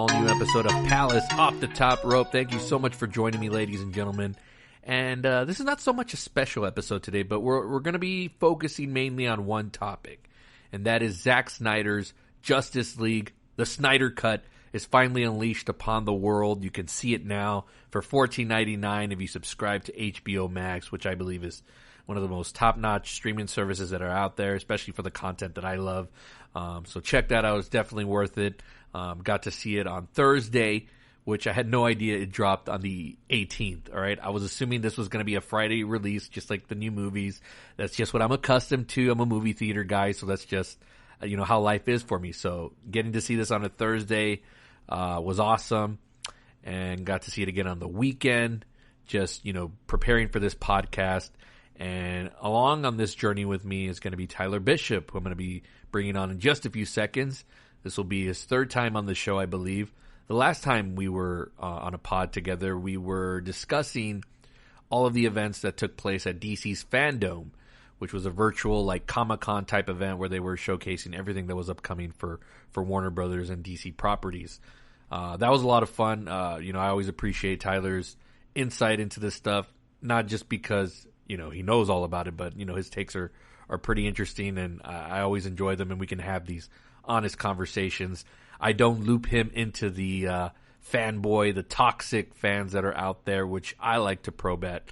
all-new episode of Palace Off the Top Rope. Thank you so much for joining me, ladies and gentlemen. And this is not so much a special episode today, but we're going to be focusing mainly on one topic, and that is Zack Snyder's Justice League. The Snyder Cut is finally unleashed upon the world. You can see it now for $14.99 if you subscribe to HBO Max, which I believe is one of the most top-notch streaming services that are out there, especially for the content that I love. So check that out. It's definitely worth it. Got to see it on Thursday, which I had no idea it dropped on the 18th. All right. I was assuming this was going to be a Friday release, just like the new movies. That's just what I'm accustomed to. I'm a movie theater guy, so that's just, how life is for me. So getting to see this on a Thursday, was awesome, and got to see it again on the weekend, just, preparing for this podcast. And along on this journey with me is going to be Tyler Bishop, who I'm going to be bringing on in just a few seconds. This will be his third time on the show, I believe. The last time we were on a pod together, we were discussing all of the events that took place at DC's Fandom, which was a virtual Comic-Con type event where they were showcasing everything that was upcoming for Warner Brothers and DC properties. That was a lot of fun. I always appreciate Tyler's insight into this stuff, not just because he knows all about it, but his takes are pretty interesting, and I always enjoy them, and we can have these honest conversations. I don't loop him into the fanboy, the toxic fans that are out there, which I like to probe at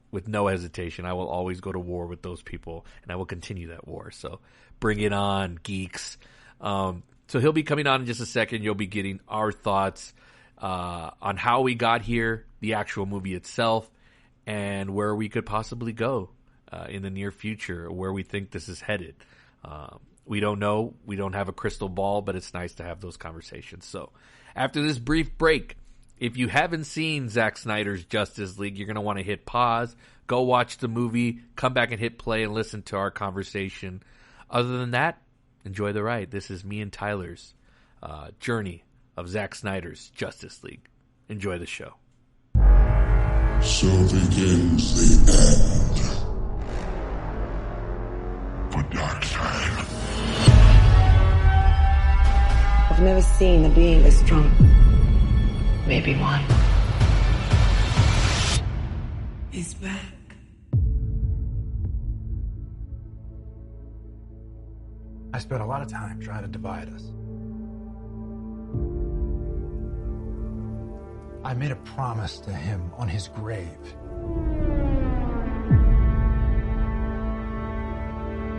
with no hesitation. I will always go to war with those people, and I will continue that war. So bring it on, geeks. So he'll be coming on in just a second. You'll be getting our thoughts on how we got here, the actual movie itself, and where we could possibly go in the near future, where we think this is headed. We don't know. We don't have a crystal ball, but it's nice to have those conversations. So after this brief break, if you haven't seen Zack Snyder's Justice League, you're going to want to hit pause, go watch the movie, come back and hit play and listen to our conversation. Other than that, enjoy the ride. This is me and Tyler's journey of Zack Snyder's Justice League. Enjoy the show. So begins the end for Darkseid. I've never seen a being this strong. Maybe one. He's back. I spent a lot of time trying to divide us. I made a promise to him on his grave.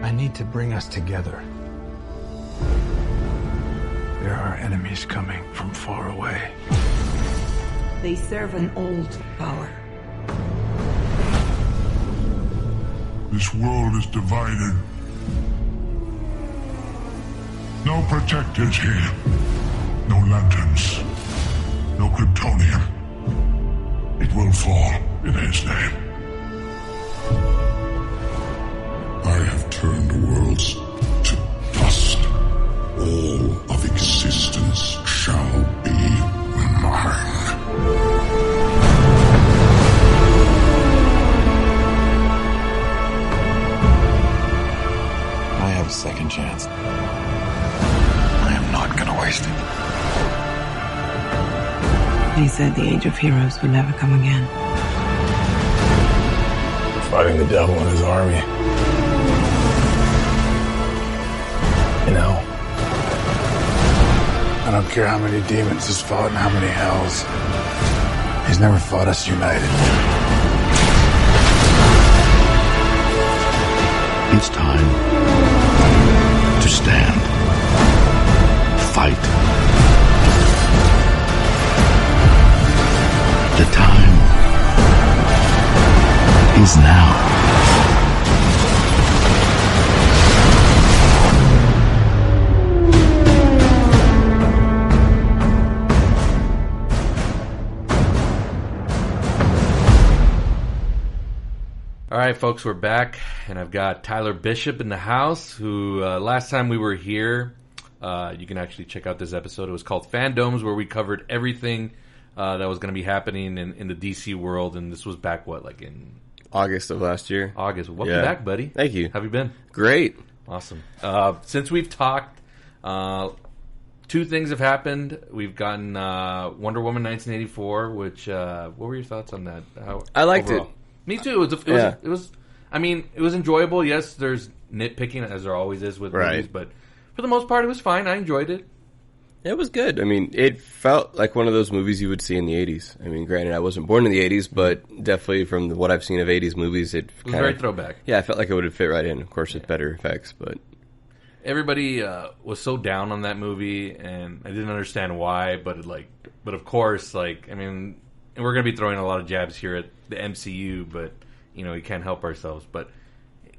I need to bring us together. There are enemies coming from far away. They serve an old power. This world is divided. No protectors here. No lanterns. No Kryptonian. It will fall in his name. I have turned worlds to dust. All of existence shall be mine. I have a second chance. I am not gonna waste it. He said the age of heroes would never come again. Fighting the devil and his army. I don't care how many demons he's fought and how many hells. He's never fought us united. It's time to stand. Fight. The time is now. All right, folks, we're back, and I've got Tyler Bishop in the house, who last time we were here, you can actually check out this episode. It was called Fandoms, where we covered everything that was going to be happening in the DC world, and this was back, in August of last year. August. Welcome back, buddy. Thank you. How have you been? Great. Awesome. Since we've talked two things have happened. We've gotten Wonder Woman 1984, which what were your thoughts on that? I liked overall? It. Me too. It was. I mean, it was enjoyable. Yes, there's nitpicking as there always is with movies, but for the most part, it was fine. I enjoyed it. It was good. I mean, it felt like one of those movies you would see in the 80s. I mean, granted, I wasn't born in the 80s, but definitely from what I've seen of 80s movies, it was very throwback. Yeah, I felt like it would have fit right in. Of course, with better effects, but everybody was so down on that movie, and I didn't understand why. But of course, like, I mean, and we're gonna be throwing a lot of jabs here at the MCU, but you know, we can't help ourselves. But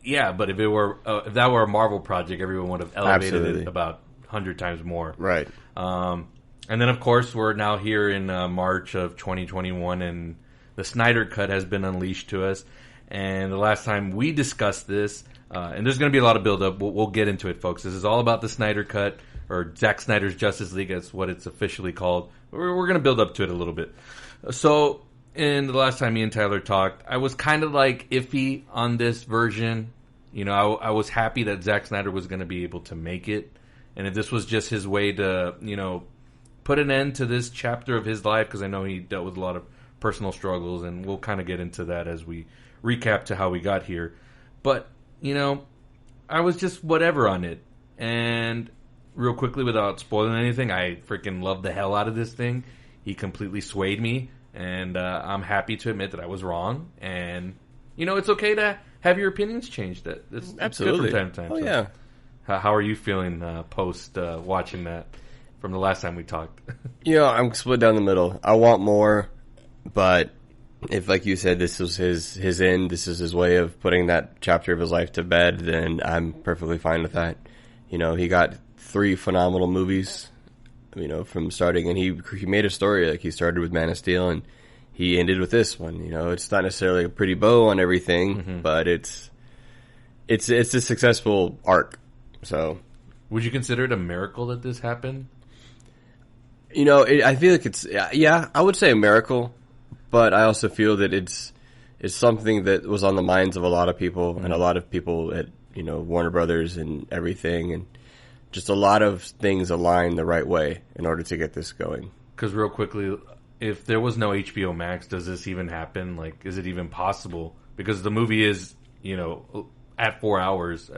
yeah, but if that were a Marvel project, everyone would have elevated it about 100 times more. Right. And then, of course, we're now here in March of 2021, and the Snyder Cut has been unleashed to us. And the last time we discussed this, and there's going to be a lot of build-up. We'll get into it, folks. This is all about the Snyder Cut, or Zack Snyder's Justice League. That's what it's officially called. We're going to build up to it a little bit. So, in the last time me and Tyler talked, I was kind of like iffy on this version. You know, I was happy that Zack Snyder was going to be able to make it. And if this was just his way to, you know, put an end to this chapter of his life, because I know he dealt with a lot of personal struggles, and we'll kind of get into that as we recap to how we got here. But, you know, I was just whatever on it. And real quickly, without spoiling anything, I freaking loved the hell out of this thing. He completely swayed me, and I'm happy to admit that I was wrong. And, you know, it's okay to have your opinions changed. It's Absolutely. Good from time to time. Oh, so. yeah. How are you feeling post watching that from the last time we talked? You know, I'm split down the middle. I want more, but if, like you said, this was his end, this is his way of putting that chapter of his life to bed, then I'm perfectly fine with that. You know, he got 3 phenomenal movies, you know, from starting, and he made a story. Like, he started with Man of Steel, and he ended with this one. You know, it's not necessarily a pretty bow on everything, but it's a successful arc. So, would you consider it a miracle that this happened? You know, I feel like I would say a miracle, but I also feel that it's something that was on the minds of a lot of people, and a lot of people at, you know, Warner Brothers and everything, and just a lot of things aligned the right way in order to get this going. Because real quickly, if there was no HBO Max, does this even happen? Like, is it even possible? Because the movie is, you know, at 4 hours,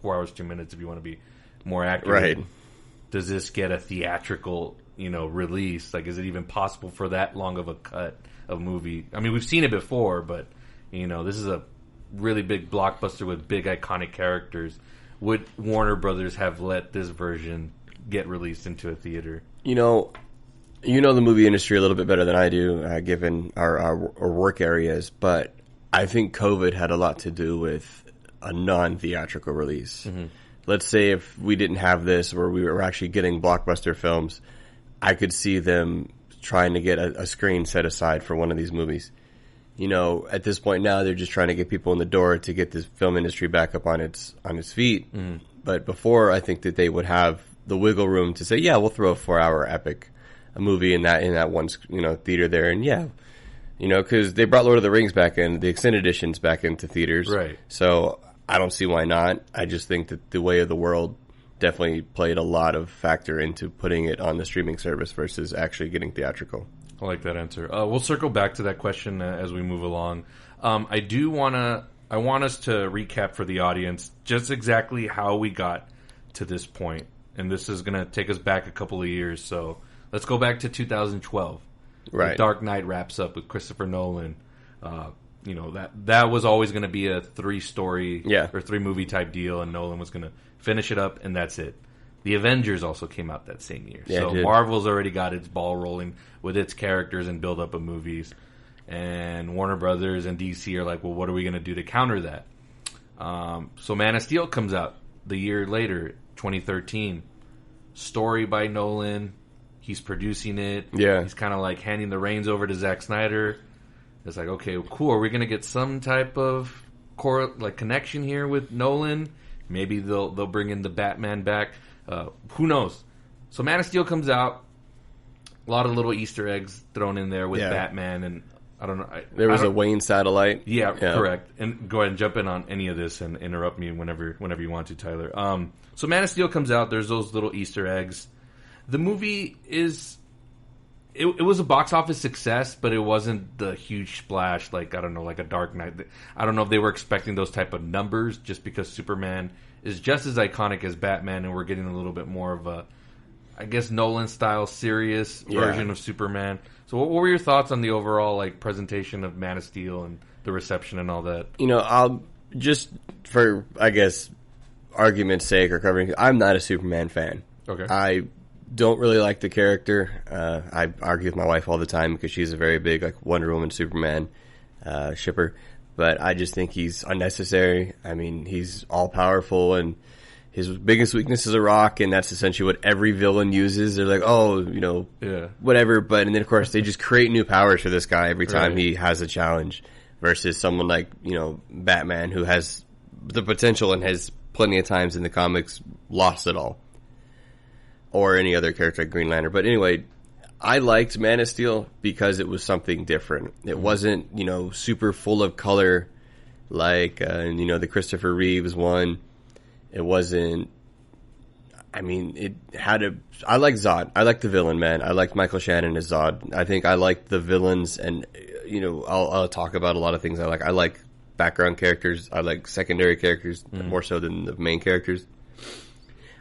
4 hours 2 minutes, if you want to be more accurate. Right. Does this get a theatrical, you know, release? Like, is it even possible for that long of a cut of movie? I mean, we've seen it before, but, you know, this is a really big blockbuster with big iconic characters. Would Warner Brothers have let this version get released into a theater? You know the movie industry a little bit better than I do, given our work areas, but I think COVID had a lot to do with a non-theatrical release. Let's say if we didn't have this, where we were actually getting blockbuster films, I could see them trying to get a screen set aside for one of these movies. You know, at this point now, they're just trying to get people in the door to get this film industry back up on its feet. But before, I think that they would have the wiggle room to say, yeah, we'll throw a 4-hour epic, a movie in that one, you know, theater there, and yeah. You know, because they brought Lord of the Rings back in, the extended editions back into theaters. Right. So I don't see why not. I just think that the way of the world definitely played a lot of factor into putting it on the streaming service versus actually getting theatrical. I like that answer. We'll circle back to that question as we move along. I want us to recap for the audience just exactly how we got to this point. And this is going to take us back a couple of years. So let's go back to 2012. Right. The Dark Knight wraps up with Christopher Nolan. You know, that was always going to be a 3-story or 3-movie type deal, and Nolan was going to finish it up, and that's it. The Avengers also came out that same year. So Marvel's already got its ball rolling with its characters and build up of movies. And Warner Brothers and DC are like, well, what are we going to do to counter that? So Man of Steel comes out the year later, 2013. Story by Nolan. He's producing it. Yeah. He's kind of like handing the reins over to Zack Snyder. It's like, okay, cool. Are we going to get some type of connection here with Nolan? Maybe they'll bring in the Batman back. Who knows? So Man of Steel comes out. A lot of little Easter eggs thrown in there with Batman, and I don't know. There was a Wayne satellite. Yeah, correct. And go ahead and jump in on any of this and interrupt me whenever you want to, Tyler. So Man of Steel comes out. There's those little Easter eggs. The movie is... It was a box office success, but it wasn't the huge splash like, I don't know, like a Dark Knight. I don't know if they were expecting those type of numbers just because Superman is just as iconic as Batman, and we're getting a little bit more of a, I guess, Nolan-style serious version of Superman. So what were your thoughts on the overall like presentation of Man of Steel and the reception and all that? You know, I'll just, for, I guess, argument's sake or covering, I'm not a Superman fan. Okay. I don't really like the character. I argue with my wife all the time because she's a very big like Wonder Woman, Superman shipper. But I just think he's unnecessary. I mean, he's all powerful, and his biggest weakness is a rock, and that's essentially what every villain uses. They're like, oh, you know, whatever. But and then of course they just create new powers for this guy every time he has a challenge. Versus someone like, you know, Batman, who has the potential and has plenty of times in the comics lost it all. Or any other character like Green Lantern. But anyway, I liked Man of Steel because it was something different. It wasn't, you know, super full of color like, you know, the Christopher Reeves one. It wasn't, I mean, it had a, I like Zod. I like the villain, man. I liked Michael Shannon as Zod. I think I liked the villains, and, you know, I'll talk about a lot of things I like. I like background characters. I like secondary characters more so than the main characters.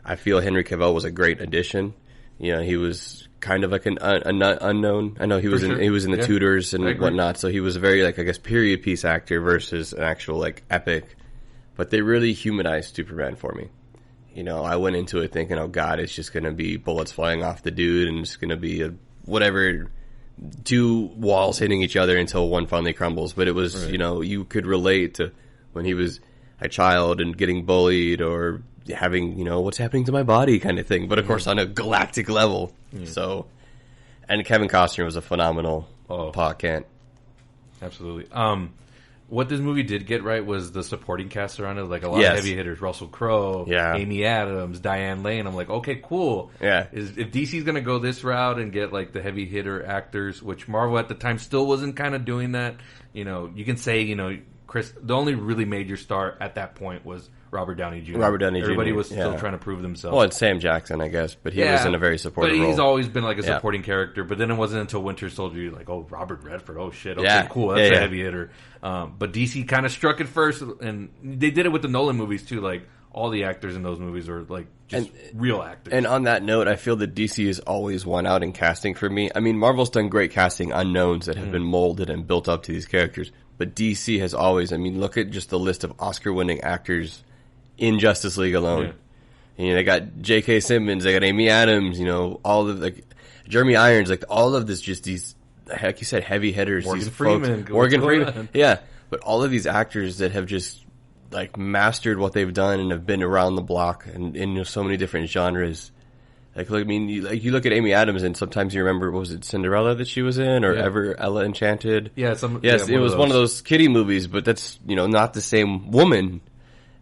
I feel Henry Cavell was a great addition. You know, he was kind of like an unknown. I know he was he was in the Tudors and whatnot, so he was a very, like, I guess, period piece actor versus an actual, like, epic. But they really humanized Superman for me. You know, I went into it thinking, oh God, it's just going to be bullets flying off the dude, and it's going to be a whatever, two walls hitting each other until one finally crumbles. But it was, you know, you could relate to when he was a child and getting bullied or having, you know, what's happening to my body kind of thing. But of course on a galactic level. So, and Kevin Costner was a phenomenal Pa Kent. Absolutely. What this movie did get right was the supporting cast around it. Like a lot of heavy hitters. Russell Crowe, Amy Adams, Diane Lane. I'm like, okay, cool. Yeah. If DC's going to go this route and get like the heavy hitter actors, which Marvel at the time still wasn't kind of doing that. You know, you can say, you know, Chris, the only really major star at that point was Robert Downey Jr. Everybody was still trying to prove themselves. Well, it's Sam Jackson, I guess, but he was in a very supportive role. But he's always been like a supporting character. But then it wasn't until Winter Soldier you're like, oh, Robert Redford, oh shit, okay, cool, that's a heavy hitter. But DC kind of struck it first, and they did it with the Nolan movies too. Like all the actors in those movies are like just real actors. And on that note, I feel that DC has always won out in casting for me. I mean, Marvel's done great casting unknowns that have been molded and built up to these characters. But DC has always, I mean, look at just the list of Oscar-winning actors in Justice League alone. Yeah. You know, they got J.K. Simmons, they got Amy Adams, you know, all of, like, Jeremy Irons, like, all of this, just these, like you said, heavy hitters. Morgan these Freeman. Folks, Morgan Freeman. Yeah. But all of these actors that have just, like, mastered what they've done and have been around the block and in so many different genres. Like, I mean, you look at Amy Adams, and sometimes you remember, what was it, Cinderella that she was in, or Ella Enchanted? Yeah, it was one of those kiddie movies, but that's, you know, not the same woman.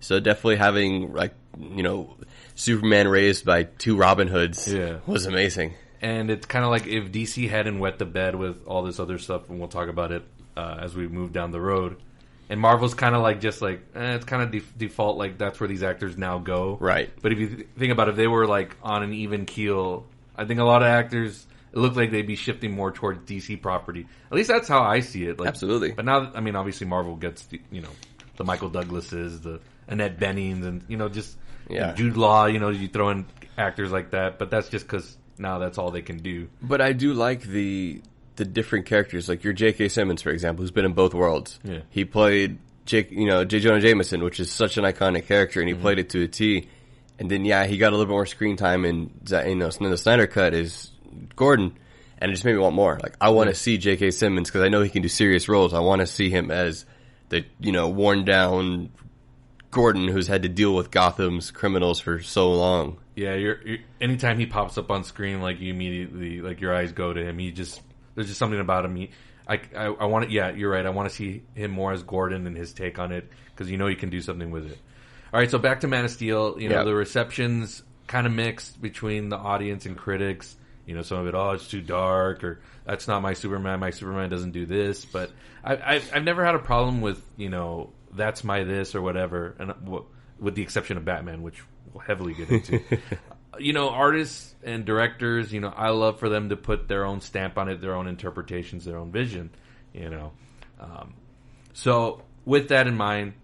So definitely having, like, you know, Superman raised by two Robin Hoods was amazing. And it's kind of like if DC hadn't wet the bed with all this other stuff, and we'll talk about it as we move down the road. And Marvel's kind of like, just like, it's kind of default, like, that's where these actors now go. Right. But if you think about it, if they were, like, on an even keel, I think a lot of actors, it looked like they'd be shifting more towards DC property. At least that's how I see it. Like, absolutely. But now, I mean, obviously Marvel gets, you know, the Michael Douglases, the Annette Benings, and, you know, just Jude Law, you know, you throw in actors like that. But that's just because now that's all they can do. But I do like the different characters, like your J.K. Simmons, for example, who's been in both worlds. Yeah. He played J. Jonah Jameson, which is such an iconic character, and he played it to a T. And then, he got a little bit more screen time, and the Snyder cut is Gordon, and it just made me want more. Like, I want to see J.K. Simmons, because I know he can do serious roles. I want to see him as the, you know, worn down Gordon who's had to deal with Gotham's criminals for so long. Yeah, you're anytime he pops up on screen, like, you immediately, like, your eyes go to him. There's just something about him. I want to. Yeah, you're right. I want to see him more as Gordon and his take on it, because you know he can do something with it. All right, so back to Man of Steel. You know, the reception's kind of mixed between the audience and critics. You know, some of it, it's too dark, or that's not my Superman. My Superman doesn't do this. But I've never had a problem with, you know, that's my this or whatever, and with the exception of Batman, which we'll heavily get into. artists and directors, I love for them to put their own stamp on it, their own interpretations, their own vision, So with that in mind,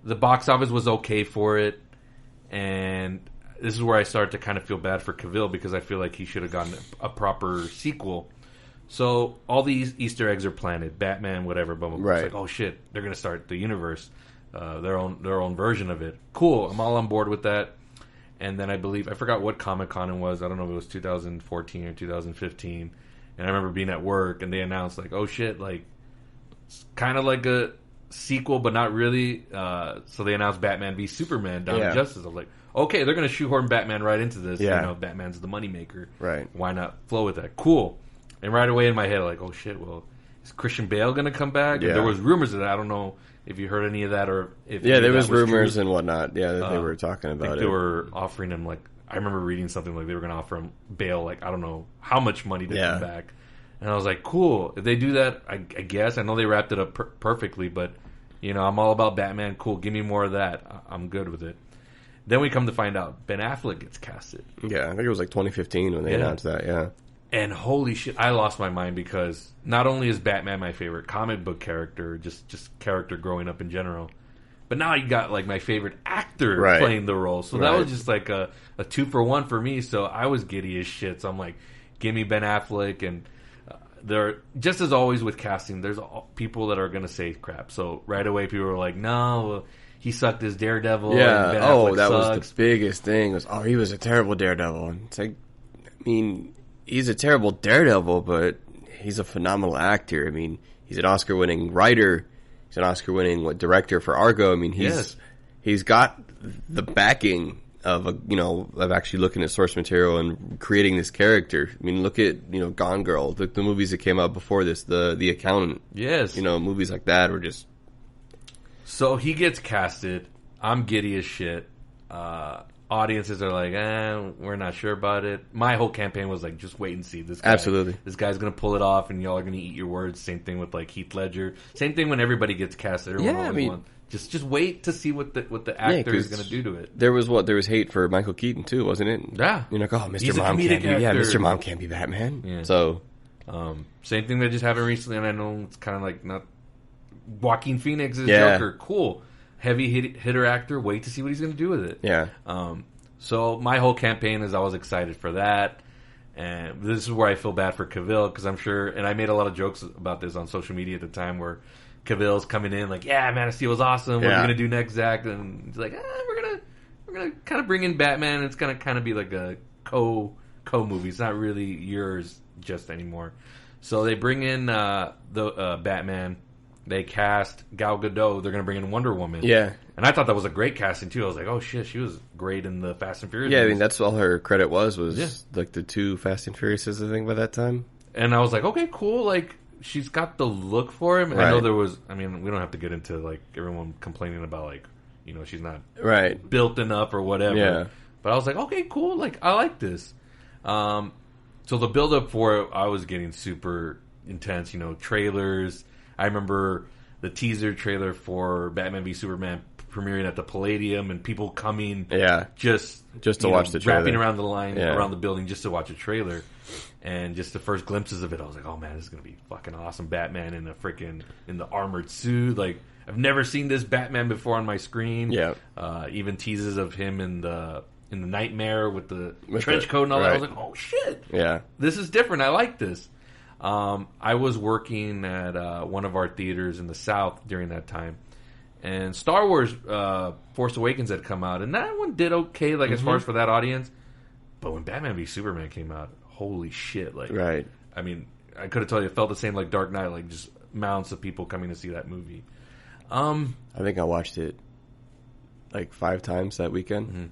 the box office was okay for it, and this is where I started to kind of feel bad for Cavell because I feel like he should have gotten a proper sequel. So all these Easter eggs are planted, Batman, whatever, blah, blah, blah. Right. It's like, oh shit, they're going to start the universe, their own version of it. Cool, I'm all on board with that. And then I forgot what Comic-Con it was. I don't know if it was 2014 or 2015. And I remember being at work and they announced like, oh shit, like it's kind of like a sequel, but not really. So they announced Batman v Superman: Dawn of Justice. I was like, okay, they're going to shoehorn Batman right into this. Yeah. Batman's the moneymaker. Right. Why not flow with that? Cool. And right away in my head, like, oh shit, well, is Christian Bale going to come back? Yeah. And there was rumors of that. I don't know if you heard any of that or if there was true. rumors and whatnot. Yeah, that they were talking I about think it. they were offering him, like, I remember reading something like they were going to offer him Bale, like, I don't know how much money to come back. And I was like, cool. If they do that, I guess. I know they wrapped it up perfectly, but, I'm all about Batman. Cool. Give me more of that. I'm good with it. Then we come to find out Ben Affleck gets casted. Yeah, I think it was like 2015 when they announced that, yeah. And holy shit, I lost my mind because not only is Batman my favorite comic book character, just character growing up in general, but now you got like my favorite actor playing the role. So that was just like a 2-for-1 for me. So I was giddy as shit. So I'm like, give me Ben Affleck. And there, just as always with casting, there's people that are going to say crap. So right away people were like, no, he sucked as Daredevil. Yeah, and Ben Affleck that sucks. was the biggest thing. He was a terrible Daredevil. And it's like, I mean, he's a terrible Daredevil, but he's a phenomenal actor. I mean, he's an Oscar-winning writer. He's an Oscar-winning director for Argo. I mean, he's got the backing of of actually looking at source material and creating this character. I mean, look at Gone Girl, the movies that came out before this, the Accountant. Yes, movies like that were just. So he gets casted. I'm giddy as shit. Audiences are like, we're not sure about it. My whole campaign was like, just wait and see. This guy's going to pull it off, and y'all are going to eat your words. Same thing with like Heath Ledger. Same thing when everybody gets casted. Just wait to see what the actor is going to do to it. There was hate for Michael Keaton too, wasn't it? Yeah. You're like, oh, Mr. Mom can't be Batman. Yeah. So, same thing that just happened recently, and I know it's kind of like not Joaquin Phoenix is Joker. Cool. Heavy hitter actor. Wait to see what he's going to do with it. Yeah. So my whole campaign is I was excited for that, and this is where I feel bad for Cavell because I'm sure, and I made a lot of jokes about this on social media at the time where Cavell's coming in like, yeah, Man of Steel was awesome. What are you going to do next, Zack? And he's like, we're gonna kind of bring in Batman. And it's gonna kind of be like a co movie. It's not really yours just anymore. So they bring in the Batman. They cast Gal Gadot. They're going to bring in Wonder Woman. Yeah. And I thought that was a great casting, too. I was like, oh, shit, she was great in the Fast and Furious movies. I mean, that's all her credit was like the 2 Fast and Furiouses, I think, by that time. And I was like, okay, cool. Like, she's got the look for him. And I know there was, we don't have to get into, like, everyone complaining about, like, she's not built enough or whatever. Yeah. But I was like, okay, cool. Like, I like this. So the build-up for it, I was getting super intense. Trailers. I remember the teaser trailer for Batman v Superman premiering at the Palladium and people coming just to watch the trailer. Wrapping around the line around the building just to watch a trailer. And just the first glimpses of it, I was like, oh man, this is going to be fucking awesome. Batman in the armored suit. Like, I've never seen this Batman before on my screen. Yeah. Even teases of him in the Nightmare with the trench coat and all that. I was like, oh shit. Yeah. This is different. I like this. I was working at one of our theaters in the South during that time, and Star Wars Force Awakens had come out, and that one did okay, like as far as for that audience. But when Batman v Superman came out, holy shit! Like, I mean, I could have told you it felt the same like Dark Knight, like just mounts of people coming to see that movie. I think I watched it like 5 times that weekend. Mm-hmm.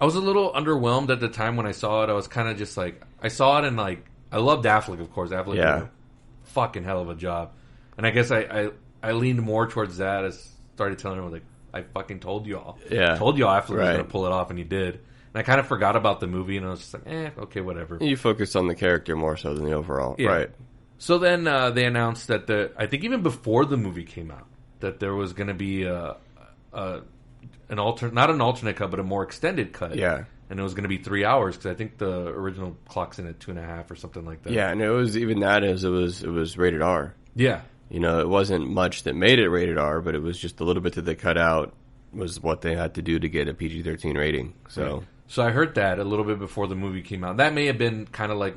I was a little underwhelmed at the time when I saw it. I was kind of just like, I saw it and like. I loved Affleck, of course. Affleck did a fucking hell of a job. And I guess I leaned more towards that. I started telling her, like, I fucking told y'all. Yeah. Told y'all Affleck was going to pull it off, and he did. And I kind of forgot about the movie, and I was just like, okay, whatever. You focused on the character more so than the overall. Yeah. Right. So then they announced that I think even before the movie came out, that there was going to be not an alternate cut, but a more extended cut. Yeah. and it was going to be 3 hours because I think the original clock's in at 2.5 or something like that. Yeah, and it was even that as it was rated R. Yeah. You know, it wasn't much that made it rated R, but it was just a little bit that they cut out was what they had to do to get a PG-13 rating. So, So I heard that a little bit before the movie came out. That may have been kind of like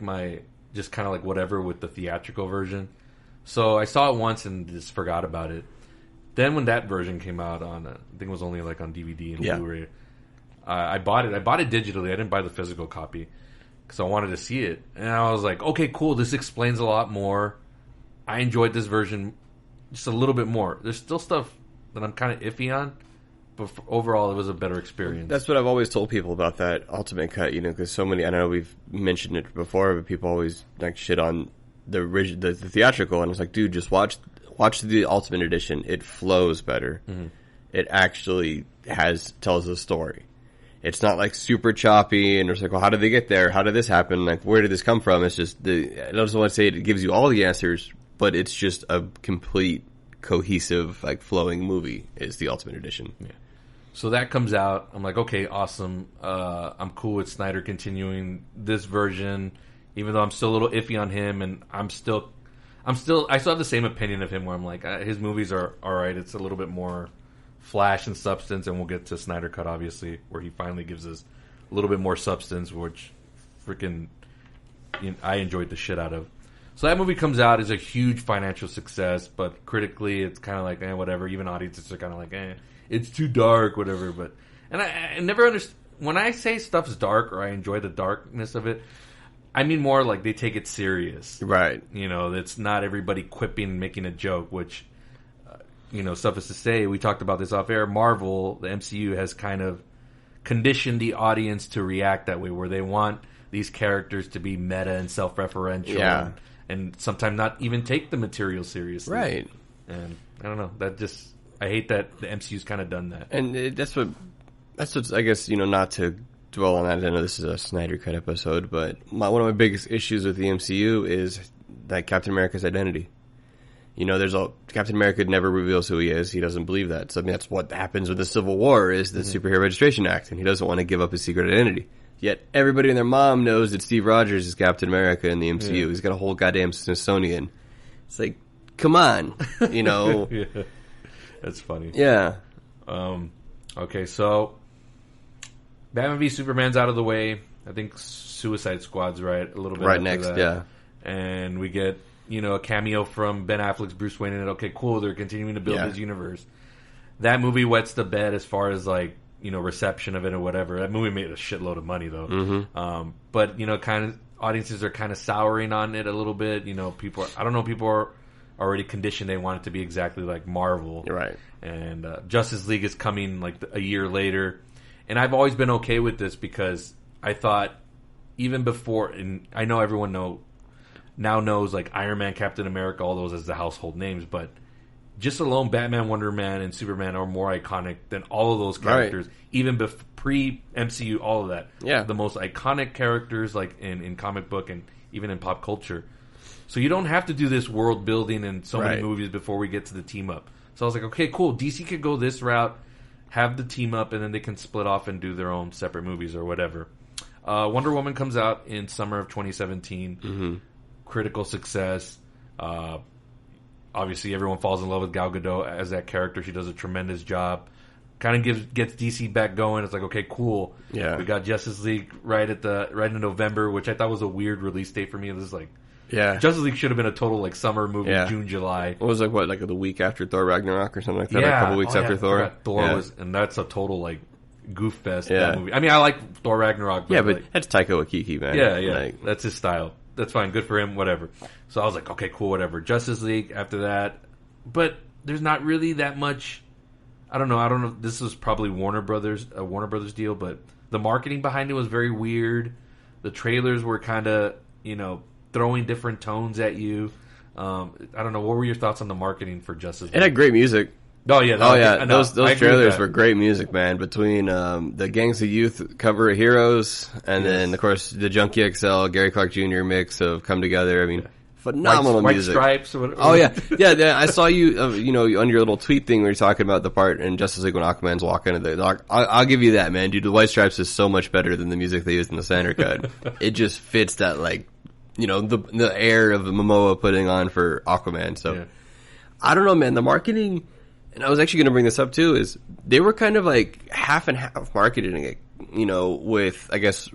whatever with the theatrical version. So I saw it once and just forgot about it. Then when that version came out on, I think it was only like on DVD and Blu-ray, I bought it. I bought it digitally. I didn't buy the physical copy because I wanted to see it. And I was like, okay, cool. This explains a lot more. I enjoyed this version just a little bit more. There's still stuff that I'm kind of iffy on, but overall, it was a better experience. That's what I've always told people about that Ultimate Cut, you know, because so many, I know we've mentioned it before, but people always like shit on the theatrical, and it's like, dude, just watch the Ultimate Edition. It flows better. Mm-hmm. It actually tells a story. It's not like super choppy, and it's like, well, how did they get there? How did this happen? Like, where did this come from? It's just, I don't want to say it gives you all the answers, but it's just a complete, cohesive, like, flowing movie is the Ultimate Edition. Yeah. So that comes out. I'm like, okay, awesome. I'm cool with Snyder continuing this version, even though I'm still a little iffy on him, and I still have the same opinion of him where I'm like, his movies are all right. It's a little bit more flash and substance, and we'll get to Snyder Cut, obviously, where he finally gives us a little bit more substance, which freaking I enjoyed the shit out of. So that movie comes out, is a huge financial success, but critically, it's kind of like, whatever. Even audiences are kind of like, it's too dark, whatever. But I never understand when I say stuff's dark or I enjoy the darkness of it. I mean more like they take it serious, right? You know, it's not everybody quipping and making a joke, which suffice to say, we talked about this off air. Marvel, the MCU, has kind of conditioned the audience to react that way, where they want these characters to be meta and self-referential, and sometimes not even take the material seriously, right? And I don't know. I hate that the MCU's kind of done that, and that's what I guess, not to dwell on that. I know this is a Snyder Cut episode, but one of my biggest issues with the MCU is that Captain America's identity. Captain America never reveals who he is. He doesn't believe that. So that's what happens with the Civil War is the Superhero Registration Act, and he doesn't want to give up his secret identity. Yet everybody and their mom knows that Steve Rogers is Captain America in the MCU. Yeah. He's got a whole goddamn Smithsonian. It's like, come on, Yeah. That's funny. Yeah. Okay, so Batman v Superman's out of the way. I think Suicide Squad's right a little bit right after next, that. Yeah. And we get a cameo from Ben Affleck's Bruce Wayne in it. Okay, cool. They're continuing to build his universe. That movie wets the bed as far as reception of it or whatever. That movie made a shitload of money though. Mm-hmm. But kind of audiences are kind of souring on it a little bit. People are already conditioned. They want it to be exactly like Marvel. Right. And Justice League is coming like a year later. And I've always been okay with this because I thought even before, and I know everyone now knows like Iron Man, Captain America, all those as the household names, but just alone Batman, Wonder Man, and Superman are more iconic than all of those characters, right. Even pre-MCU, all of that. Yeah. The most iconic characters like in comic book and even in pop culture. So you don't have to do this world building and so many movies before we get to the team up. So I was like, okay, cool. DC could go this route, have the team up, and then they can split off and do their own separate movies or whatever. Wonder Woman comes out in summer of 2017. Mm-hmm. Critical success. Obviously, everyone falls in love with Gal Gadot as that character. She does a tremendous job. Kind of gets DC back going. It's like, okay, cool. Yeah. We got Justice League right in November, which I thought was a weird release date for me. It was like, Justice League should have been a total like summer movie, June, July. It was like the week after Thor Ragnarok or something like that. A couple weeks after Thor. Thor was, and that's a total like goof fest. That movie. I mean, I like Thor Ragnarok. But that's Taika Waititi, man. Yeah. That's his style. That's fine. Good for him. Whatever. So I was like, okay, cool, whatever. Justice League after that. But there's not really that much. I don't know. This was probably a Warner Brothers deal, but the marketing behind it was very weird. The trailers were kind of, throwing different tones at you. I don't know. What were your thoughts on the marketing for Justice League? It had great music. Oh, yeah. Those trailers were great music, man. Between the Gangs of Youth cover of Heroes and then, of course, the Junkie XL, Gary Clark Jr. mix of Come Together. I mean, phenomenal White music. Stripes or whatever. Oh yeah. I saw you, on your little tweet thing where you're talking about the part in Justice League when Aquaman's walking into the. I'll give you that, man, dude. The White Stripes is so much better than the music they used in the Snyder cut. It just fits that, like, the air of Momoa putting on for Aquaman. So I don't know, man. The marketing, and I was actually going to bring this up too, is they were kind of like half and half marketing it. With, I guess,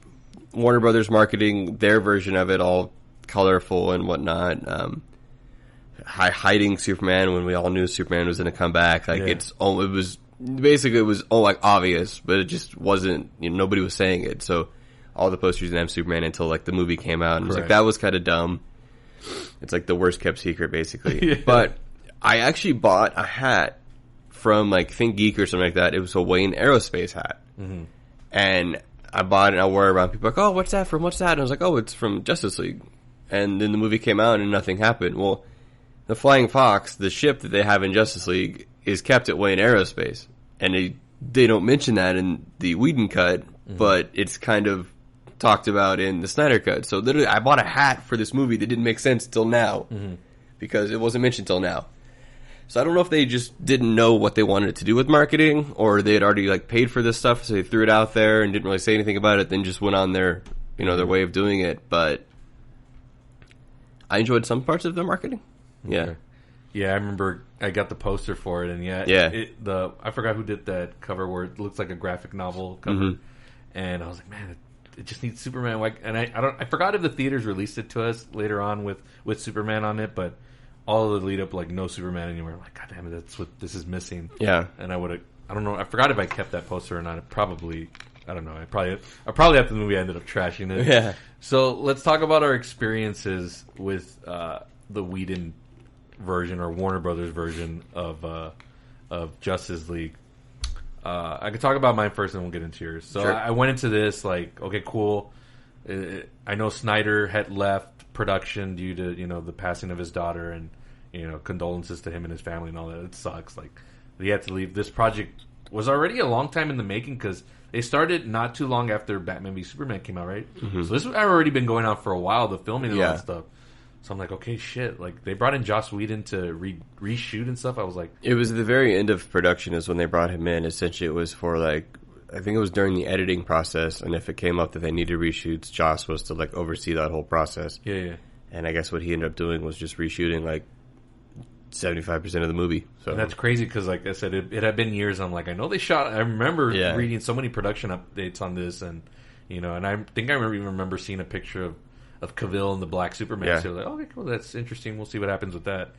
Warner Brothers marketing their version of it, all colorful and whatnot, hiding Superman when we all knew Superman was going to come back. Like, it was obvious, but it just wasn't, nobody was saying it. So all the posters didn't have Superman until, like, the movie came out, and it's like, that was kind of dumb. It's like the worst kept secret, basically. But I actually bought a hat from, like, Think Geek or something like that. It was a Wayne Aerospace hat. Mm-hmm. And I bought it and I wore it around. People were like, oh, what's that from? What's that? And I was like, oh, it's from Justice League. And then the movie came out and nothing happened. Well, the Flying Fox, the ship that they have in Justice League, is kept at Wayne Aerospace. And they don't mention that in the Whedon cut, but it's kind of talked about in the Snyder cut. So literally, I bought a hat for this movie that didn't make sense till now. Because it wasn't mentioned till now. So I don't know if they just didn't know what they wanted to do with marketing, or they had already, like, paid for this stuff, so they threw it out there and didn't really say anything about it, then just went on their way of doing it. But I enjoyed some parts of their marketing. Yeah. Okay. Yeah, I remember I got the poster for it, and I forgot who did that cover where it looks like a graphic novel cover, and I was like, man, it just needs Superman. And I forgot if the theaters released it to us later on with Superman on it, but all of the lead up, like, no Superman anywhere. I'm like, God damn it, that's what this is missing. Yeah. And I don't know, I forgot if I kept that poster or not. I don't know. I probably after the movie I ended up trashing it. Yeah. So let's talk about our experiences with the Whedon version or Warner Brothers version of Justice League. I could talk about mine first and we'll get into yours. So sure. I went into this like, okay, cool. I know Snyder had left production due to the passing of his daughter, and condolences to him and his family and all that. It sucks. Like, he had to leave. This project was already a long time in the making because they started not too long after Batman v Superman came out, right? So this had already been going on for a while, the filming and all that stuff. So I'm like, okay, shit. Like, they brought in Joss Whedon to reshoot and stuff. I was like, it was the very end of production is when they brought him in. Essentially, it was for, like, I think it was during the editing process, and if it came up that they needed reshoots, Joss was to, like, oversee that whole process. Yeah. And I guess what he ended up doing was just reshooting, like, 75% of the movie. So and that's crazy because, like I said, it had been years. I'm like, I know they shot. I remember reading so many production updates on this, and and I think I remember seeing a picture of Cavell and the Black Superman. Yeah. So like, okay, cool, that's interesting. We'll see what happens with that.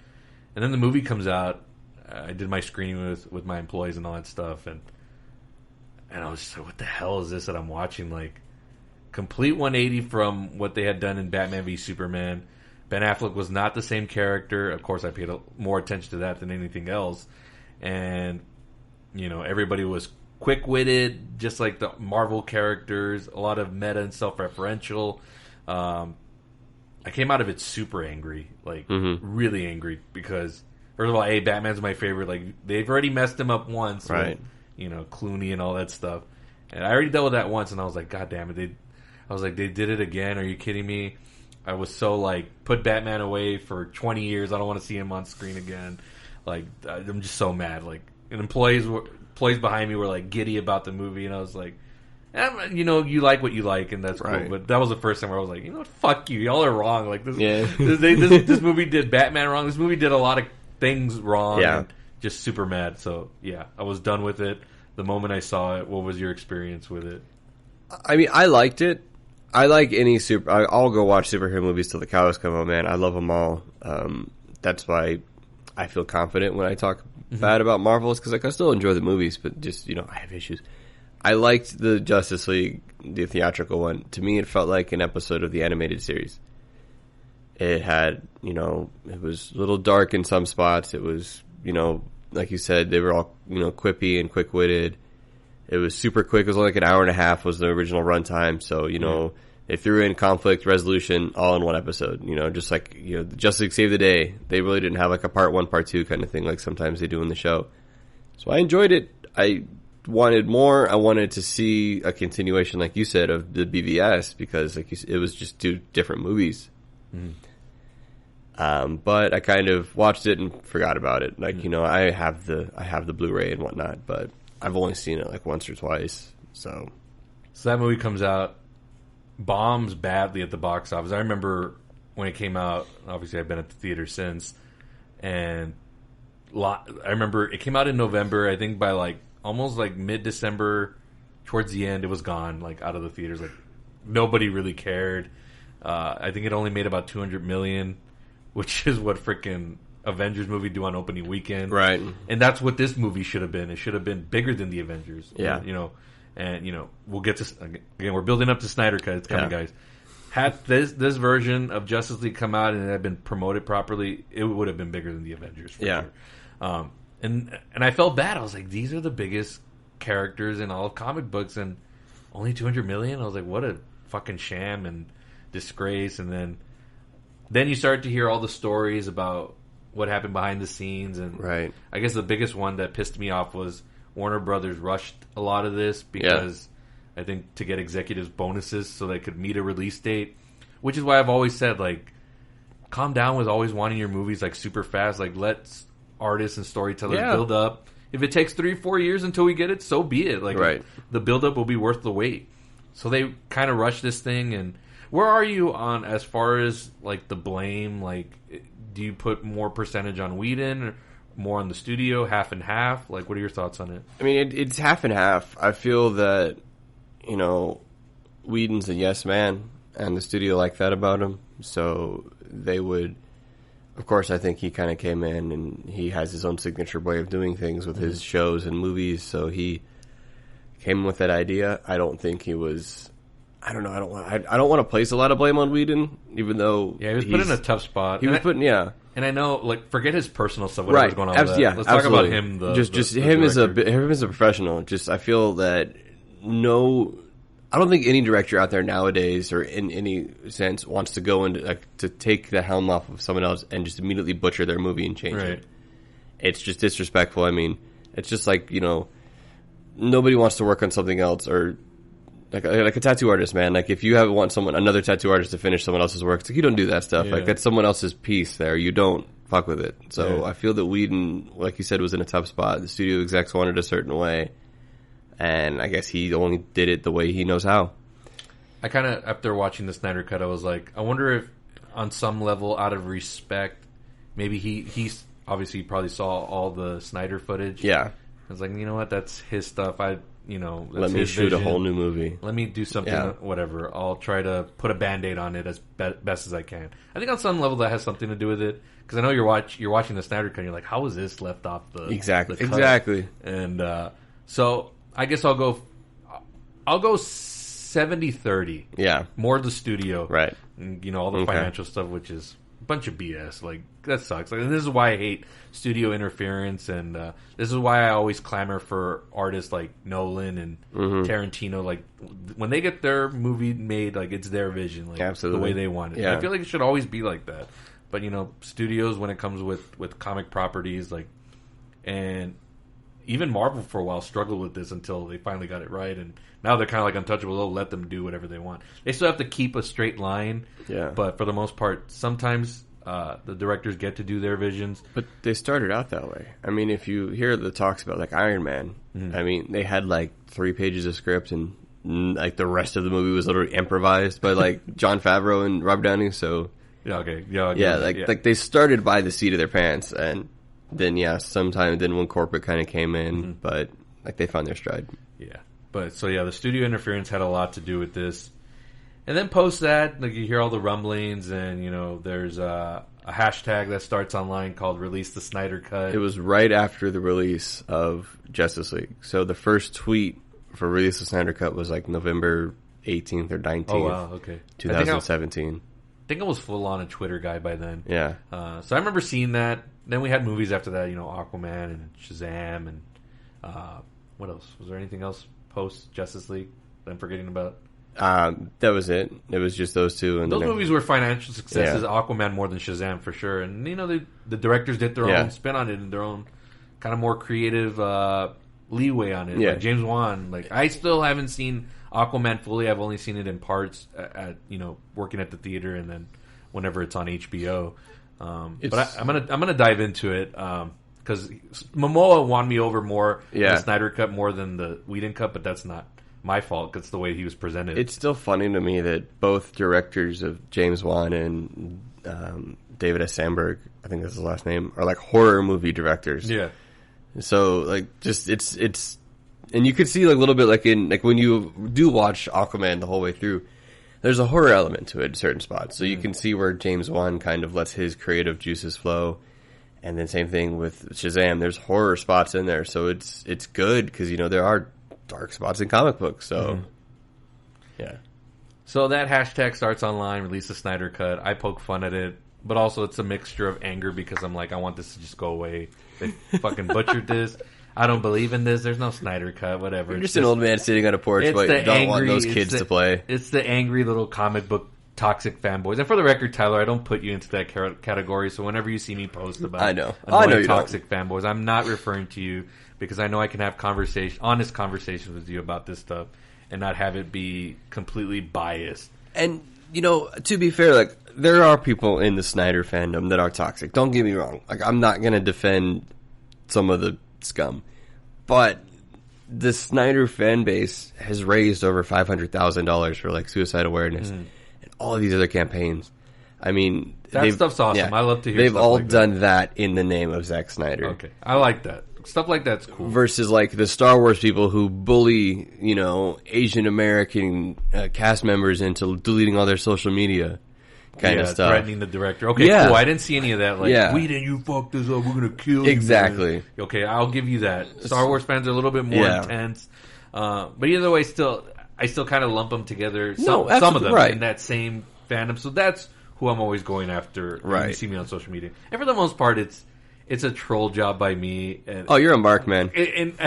And then the movie comes out. I did my screening with my employees and all that stuff, and I was just like, what the hell is this that I'm watching? Like, complete 180 from what they had done in Batman v Superman. Ben Affleck was not the same character. Of course, I paid more attention to that than anything else. And, everybody was quick-witted, just like the Marvel characters, a lot of meta and self-referential. I came out of it super angry, like, really angry, because, first of all, Batman's my favorite. Like, they've already messed him up once. Right. With, Clooney and all that stuff. And I already dealt with that once, and I was like, God damn it. They did it again. Are you kidding me? I was so, like, put Batman away for 20 years. I don't want to see him on screen again. Like, I'm just so mad. Like, and employees behind me were, like, giddy about the movie, and I was like, you like what you like, and that's cool. But that was the first time where I was like, what, fuck you. Y'all are wrong. Like, this movie did Batman wrong. This movie did a lot of things wrong. Yeah. And just super mad. So, yeah, I was done with it the moment I saw it. What was your experience with it? I mean, I liked it. I like any I'll go watch superhero movies till the cows come home, man. I love them all. That's why I feel confident when I talk bad about Marvels, because, like, I still enjoy the movies, but just, I have issues. I liked the Justice League, the theatrical one. To me, it felt like an episode of the animated series. It had, it was a little dark in some spots. It was, like you said, they were all, quippy and quick-witted. It was super quick. It was only like an hour and a half was the original runtime. So, they threw in conflict resolution all in one episode. Just like, the Justice League Save the Day. They really didn't have like a part 1, part 2 kind of thing like sometimes they do in the show. So I enjoyed it. I wanted more. I wanted to see a continuation, like you said, of the BVS because, like you said, it was just 2 different movies. But I kind of watched it and forgot about it. Like, I have the Blu-ray and whatnot, but I've only seen it like once or twice. So that movie comes out, bombs badly at the box office. I remember when it came out, obviously I've been at the theater since, and I remember it came out in November. I think by like almost like mid-December, towards the end, it was gone, like out of the theaters. Like nobody really cared. I think it only made about $200 million, which is what freaking Avengers movie do on opening weekend. Right. And that's what this movie should have been. It should have been bigger than the Avengers. Yeah. And we'll get to, again, we're building up to Snyder Cut. It's coming, guys. Had this version of Justice League come out and it had been promoted properly, it would have been bigger than the Avengers, for sure. And I felt bad. I was like, these are the biggest characters in all of comic books, and only $200 million? I was like, what a fucking sham and disgrace. And then you start to hear all the stories about what happened behind the scenes, and I guess the biggest one that pissed me off was Warner Brothers rushed a lot of this because I think to get executives bonuses so they could meet a release date, which is why I've always said, like, calm down with always wanting your movies like super fast. Like, let artists and storytellers build up. If it takes 3-4 years until we get it, so be it. Like, the build up will be worth the wait. So they kind of rushed this thing. And where are you on as far as like the blame? Like, do you put more percentage on Whedon or more on the studio, half and half? Like, what are your thoughts on it? I mean, it's half and half. I feel that, Whedon's a yes man, and the studio liked that about him. So they would, of course, I think he kind of came in and he has his own signature way of doing things with his shows and movies. So he came with that idea. I don't think he was. I don't know. I don't want to place a lot of blame on Whedon, even though he was put in a tough spot. He was put in, And I know, like, forget his personal stuff. Whatever's going on with that. Let's absolutely. talk about him. Him as a professional. Just I feel that I don't think any director out there nowadays, or in any sense, wants to go into to take the helm off of someone else and just immediately butcher their movie and change it. It's just disrespectful. I mean, it's just like, nobody wants to work on something else, or like a tattoo artist, man. Like, if you want another tattoo artist to finish someone else's work, it's like, you don't do that stuff. Like, that's someone else's piece there. You don't fuck with it. So I feel that Whedon, like you said, was in a tough spot. The studio execs wanted a certain way, and I guess he only did it the way he knows how. I kind of, after watching the Snyder Cut, I was like, I wonder if, on some level, out of respect, maybe he's obviously he probably saw all the Snyder footage. I was like, you know what, that's his stuff. That's let me shoot vision. A whole new movie. Let me do something, whatever. I'll try to put a Band-Aid on it as best as I can. I think on some level that has something to do with it, because I know you're watching the Snyder Cut and you're like, how is this left off the Exactly. the cut? Exactly. And so I guess I'll go 70-30. Yeah. More the studio. Right. And, all the financial stuff, which is a bunch of BS. Like, that sucks. Like, and this is why I hate studio interference, and this is why I always clamor for artists like Nolan and Tarantino. Like, when they get their movie made, like, it's their vision, like, absolutely, the way they want it. Yeah. I feel like it should always be like that. But, studios, when it comes with comic properties, like, and even Marvel for a while struggled with this until they finally got it right, and now they're kind of like untouchable. They'll let them do whatever they want. They still have to keep a straight line, but for the most part, sometimes the directors get to do their visions. But they started out that way. I mean, if you hear the talks about, like, Iron Man, I mean, they had, like, 3 pages of script, and, like, the rest of the movie was literally improvised by, like, Jon Favreau and Rob Downey, so... like they started by the seat of their pants, and then, then when corporate kind of came in, but, like, they found their stride. But, so, the studio interference had a lot to do with this. And then post that, like, you hear all the rumblings, and, there's a hashtag that starts online called Release the Snyder Cut. It was right after the release of Justice League. So the first tweet for Release the Snyder Cut was, like, November 18th or 19th. Oh, wow, okay. 2017. I think I was full on a Twitter guy by then. Yeah. So I remember seeing that. Then we had movies after that, Aquaman and Shazam, and what else? Was there anything else post Justice League that I'm forgetting about? That was it. It was just those two. And those movies were financial successes. Aquaman more than Shazam for sure. And the directors did their own spin on it and their own kind of more creative leeway on it. Like James Wan. Like, I still haven't seen Aquaman fully. I've only seen it in parts at working at the theater, and then whenever it's on HBO. But I'm gonna dive into it because Momoa won me over more the Snyder Cut more than the Whedon Cut, but that's not my fault. It's the way he was presented. It's still funny to me that both directors of James Wan and David S. Sandberg, I think that's his last name, are like horror movie directors. Yeah. So like, just it's, and you could see like a little bit like in like when you do watch Aquaman the whole way through, there's a horror element to it in certain spots. So you can see where James Wan kind of lets his creative juices flow, and then same thing with Shazam. There's horror spots in there, so it's good because there are dark spots in comic books. So yeah. So that hashtag starts online, release the Snyder Cut. I poke fun at it, but also it's a mixture of anger because I'm like, I want this to just go away. They fucking butchered this. I don't believe in this. There's no Snyder Cut, whatever. You're just an old man sitting on a porch, but you don't want those kids to play. It's the angry little comic book toxic fanboys. And for the record, Tyler, I don't put you into that category, so whenever you see me post about annoying toxic fanboys, I'm not referring to you because I know I can have honest conversations with you about this stuff and not have it be completely biased. And, to be fair, like, there are people in the Snyder fandom that are toxic. Don't get me wrong. Like, I'm not going to defend some of the scum. But the Snyder fan base has raised over $500,000 for, like, suicide awareness and all of these other campaigns. I mean... That stuff's awesome. Yeah, I love to hear they've stuff all like done that in the name of Zack Snyder. Okay. I like that. Stuff like that's cool. Versus like the Star Wars people who bully, Asian American cast members into deleting all their social media kind of stuff. Threatening the director. Okay, cool. I didn't see any of that. Like, we didn't, you fuck this up, we're going to kill you. Exactly. Man. Okay, I'll give you that. Star Wars fans are a little bit more intense. But either way, I still kind of lump them together. Some of them in that same fandom. So that's who I'm always going after when you see me on social media. And for the most part, it's a troll job by me. And, you're a mark, man. And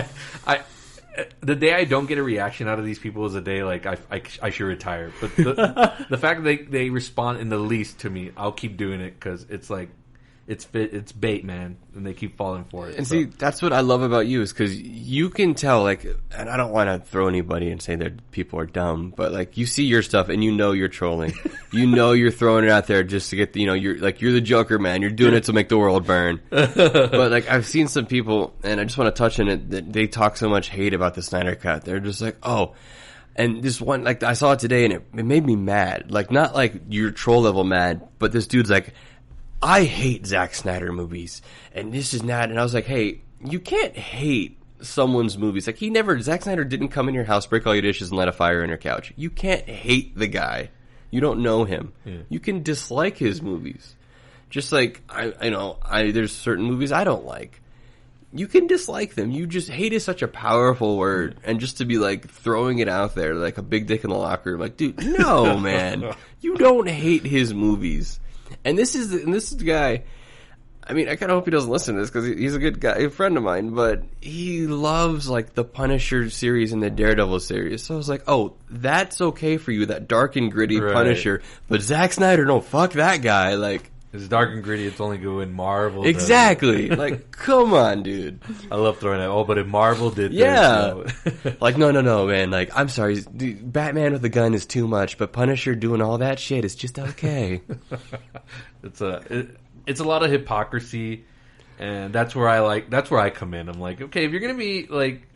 the day I don't get a reaction out of these people is the day like I should retire. But the fact that they respond in the least to me, I'll keep doing it because it's like it's bait, man, and they keep falling for it. And see, that's what I love about you is because you can tell, like, and I don't want to throw anybody and say that people are dumb, but like you see your stuff and you're trolling, you're throwing it out there just to get you're the Joker, man. You're doing it to make the world burn. But like I've seen some people, and I just want to touch on it, that they talk so much hate about the Snyder Cut. They're just like, and this one, like I saw it today, and it made me mad. Like not like you're troll level mad, but this dude's like, I hate Zack Snyder movies, and this is not. And I was like, hey, you can't hate someone's movies. Like Zack Snyder didn't come in your house, break all your dishes, and light a fire on your couch. You can't hate the guy. You don't know him. Yeah. You can dislike his movies. Just like there's certain movies I don't like. You can dislike them. You just hate is such a powerful word, and just to be like throwing it out there like a big dick in the locker room, like, dude, no, man, you don't hate his movies. And this is the guy. I mean, I kind of hope he doesn't listen to this because he's a good guy, a friend of mine. But he loves like the Punisher series and the Daredevil series. So I was like, oh, that's okay for you, that dark and gritty Punisher. But Zack Snyder, no, fuck that guy. Like, it's dark and gritty. It's only good when Marvel. Exactly. Like, come on, dude. I love throwing that. Oh, but if Marvel did this, like, no, man. Like, I'm sorry, dude, Batman with a gun is too much, but Punisher doing all that shit is just okay. It's a lot of hypocrisy, and that's where I come in. I'm like, okay, if you're gonna be like,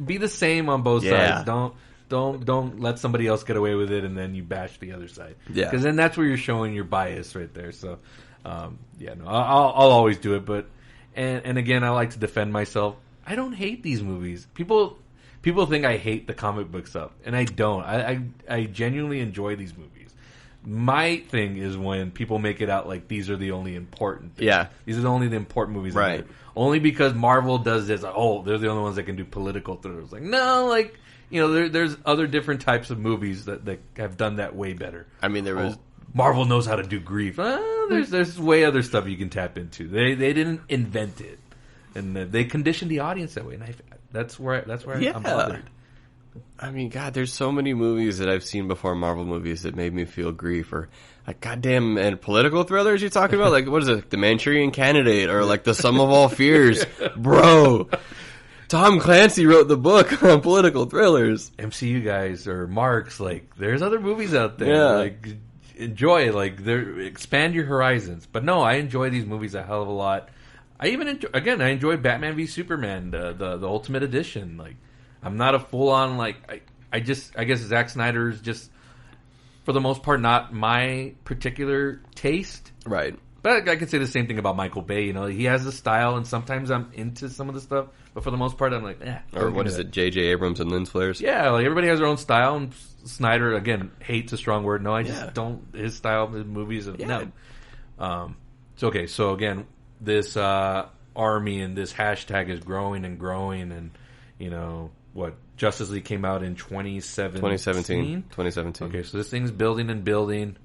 be the same on both sides. Don't let somebody else get away with it, and then you bash the other side. Yeah, because then that's where you're showing your bias right there. So, I'll always do it. But and again, I like to defend myself. I don't hate these movies. People think I hate the comic book stuff, and I don't. I genuinely enjoy these movies. My thing is when people make it out like these are the only important things. Yeah. These are only the important movies. Right. Only because Marvel does this. Like, oh, they're the only ones that can do political thrillers. Like, no, like, there's other different types of movies that have done that way better. I mean, there was... Marvel knows how to do grief. There's way other stuff you can tap into. They didn't invent it. And they conditioned the audience that way. And that's where I'm bothered. I mean, God, there's so many movies that I've seen before, Marvel movies, that made me feel grief. Or, like, goddamn, and political thrillers you're talking about? Like, what is it? The Manchurian Candidate, or, like, The Sum of All Fears. Bro, Tom Clancy wrote the book on political thrillers. MCU guys, or Marks, like, there's other movies out there. Yeah. Like, enjoy it. Like, expand your horizons. But no, I enjoy these movies a hell of a lot. I even enjoy Batman v Superman, the Ultimate Edition. Like, I'm not a full on I guess Zack Snyder is just, for the most part, not my particular taste. Right. But I could say the same thing about Michael Bay. He has a style, and sometimes I'm into some of the stuff. But for the most part, I'm like, Or what is it, J.J. Abrams and lens flares? Yeah, like everybody has their own style, and Snyder, again, hate's a strong word. No, I just don't. His style, his movies, no. So again, this army and this hashtag is growing and growing, and what, Justice League came out in 2017. Okay, so this thing's building and building.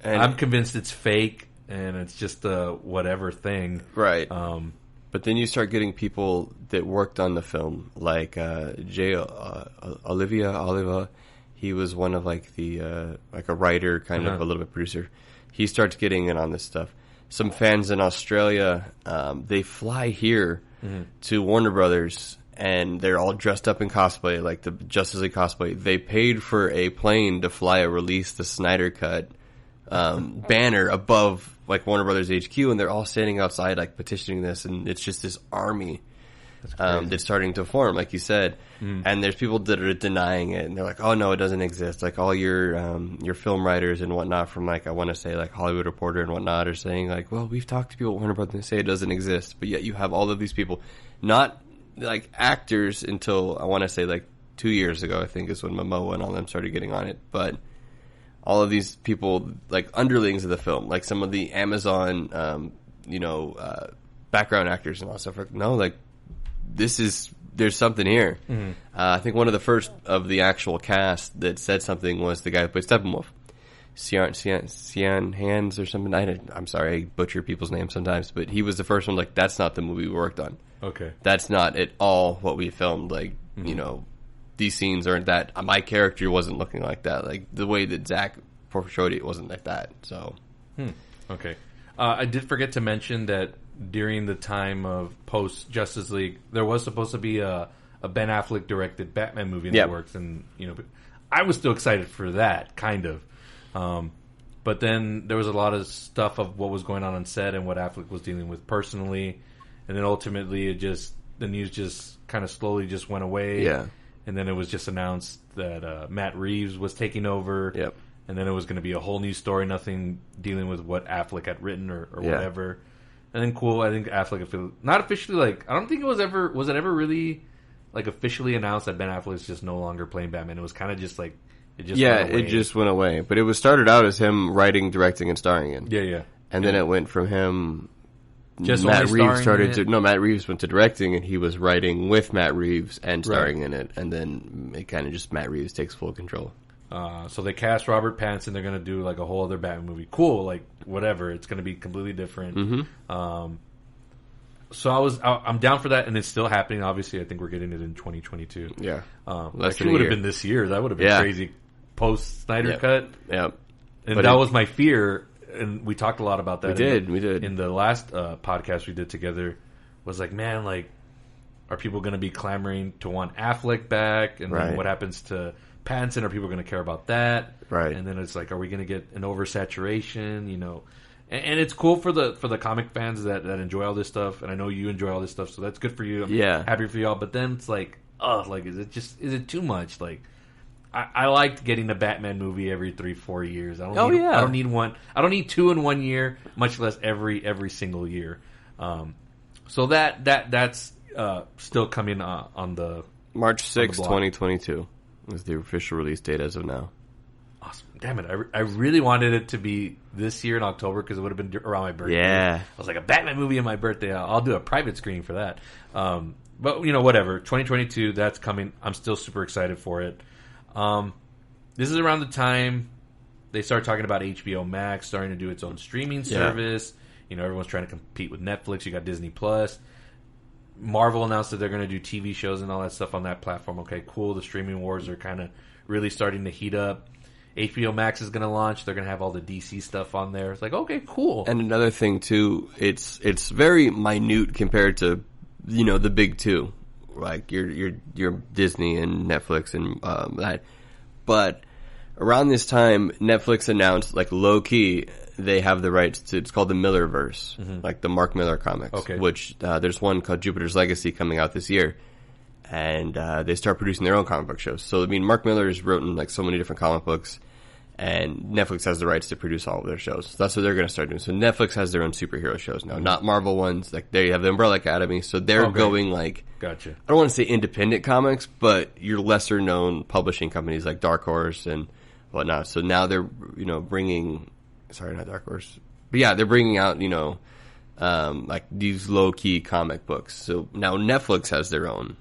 And I'm convinced it's fake, and it's just a whatever thing. Right. But then you start getting people that worked on the film, like Oliva. He was one of the a writer, kind of a little bit producer. He starts getting in on this stuff. Some fans in Australia, they fly here to Warner Brothers, and they're all dressed up in cosplay, like the Justice League cosplay. They paid for a plane to fly a release the Snyder Cut banner above Warner Brothers HQ, and they're all standing outside petitioning this, and it's just this army that's starting to form, like you said. And there's people that are denying it, and they're like, oh no, it doesn't exist. Like, all your film writers and whatnot from I want to say Hollywood Reporter and whatnot are saying well, we've talked to people at Warner Brothers and say it doesn't exist, but yet you have all of these people, not actors, until I want to say 2 years ago, I think, is when Momoa and all them started getting on it, but all of these people, underlings of the film, some of the Amazon, background actors and all that stuff. No, there's something here. I think one of the first of the actual cast that said something was the guy who played Steppenwolf, Cian Hands or something. I'm sorry, I butcher people's names sometimes, but he was the first one. That's not the movie we worked on. Okay, that's not at all what we filmed. These scenes aren't that. My character wasn't looking like that. The way that Zack portrayed it wasn't like that. So, okay. I did forget to mention that during the time of post Justice League, there was supposed to be a Ben Affleck directed Batman movie in the works, and I was still excited for that, kind of. But then there was a lot of stuff of what was going on set and what Affleck was dealing with personally, and then ultimately the news just kind of slowly just went away. Yeah. And then it was just announced that Matt Reeves was taking over. Yep. And then it was going to be a whole new story, nothing dealing with what Affleck had written or whatever. And then I think Affleck, not officially, I don't think it was ever really, officially announced that Ben Affleck is just no longer playing Batman. It was kind of just it just went away. It just went away. But it was started out as him writing, directing, and starring in. Yeah. And then it went from him... Just Matt Reeves went to directing, and he was writing with Matt Reeves and starring in it, and then it kind of just Matt Reeves takes full control. So they cast Robert Pattinson. They're going to do a whole other Batman movie. Cool, whatever. It's going to be completely different. So I'm down for that, and it's still happening. Obviously, I think we're getting it in 2022. Yeah, actually would have been this year. That would have been crazy post Snyder Cut. Yeah, and that was my fear. And we talked a lot about that. We did. In the last podcast we did together, was man, are people going to be clamoring to want Affleck back? And then what happens to Pattinson? Are people going to care about that? Right. And then it's are we going to get an oversaturation? And it's cool for the comic fans that enjoy all this stuff. And I know you enjoy all this stuff, so that's good for you. I'm happy for y'all. But then it's is it too much? I liked getting a Batman movie every 3-4 years. I don't need one. I don't need 2 in 1 year, much less every single year. So that's still coming on the March 6th, 2022 is the official release date as of now. Awesome. Damn it. I really wanted it to be this year in October because it would have been around my birthday. Yeah. I was a Batman movie on my birthday. I'll do a private screening for that. But, whatever. 2022, that's coming. I'm still super excited for it. This is around the time they start talking about HBO Max starting to do its own streaming service. Everyone's trying to compete with Netflix. You got Disney Plus. Marvel announced that they're going to do TV shows and all that stuff on that platform. Okay, cool. The streaming wars are kind of really starting to heat up. HBO Max is going to launch. They're going to have all the DC stuff on there. It's okay, cool. And another thing too, it's very minute compared to the big two. Your Disney and Netflix and that, but around this time, Netflix announced, like, low-key, they have the rights to, it's called the Millerverse, like the Mark Miller comics, which there's one called Jupiter's Legacy coming out this year, and they start producing their own comic book shows. So, I mean, Mark Miller has written, like, so many different comic books, and Netflix has the rights to produce all of their shows. So that's what they're going to start doing. So Netflix has their own superhero shows now, not Marvel ones. Like, they have the Umbrella Academy, so they're going, like, gotcha. I don't want to say independent comics, but your lesser-known publishing companies like Dark Horse and whatnot. So now they're, you know, bringing... Sorry, not Dark Horse. But yeah, they're bringing out, you know, like these low-key comic books. So now Netflix has their own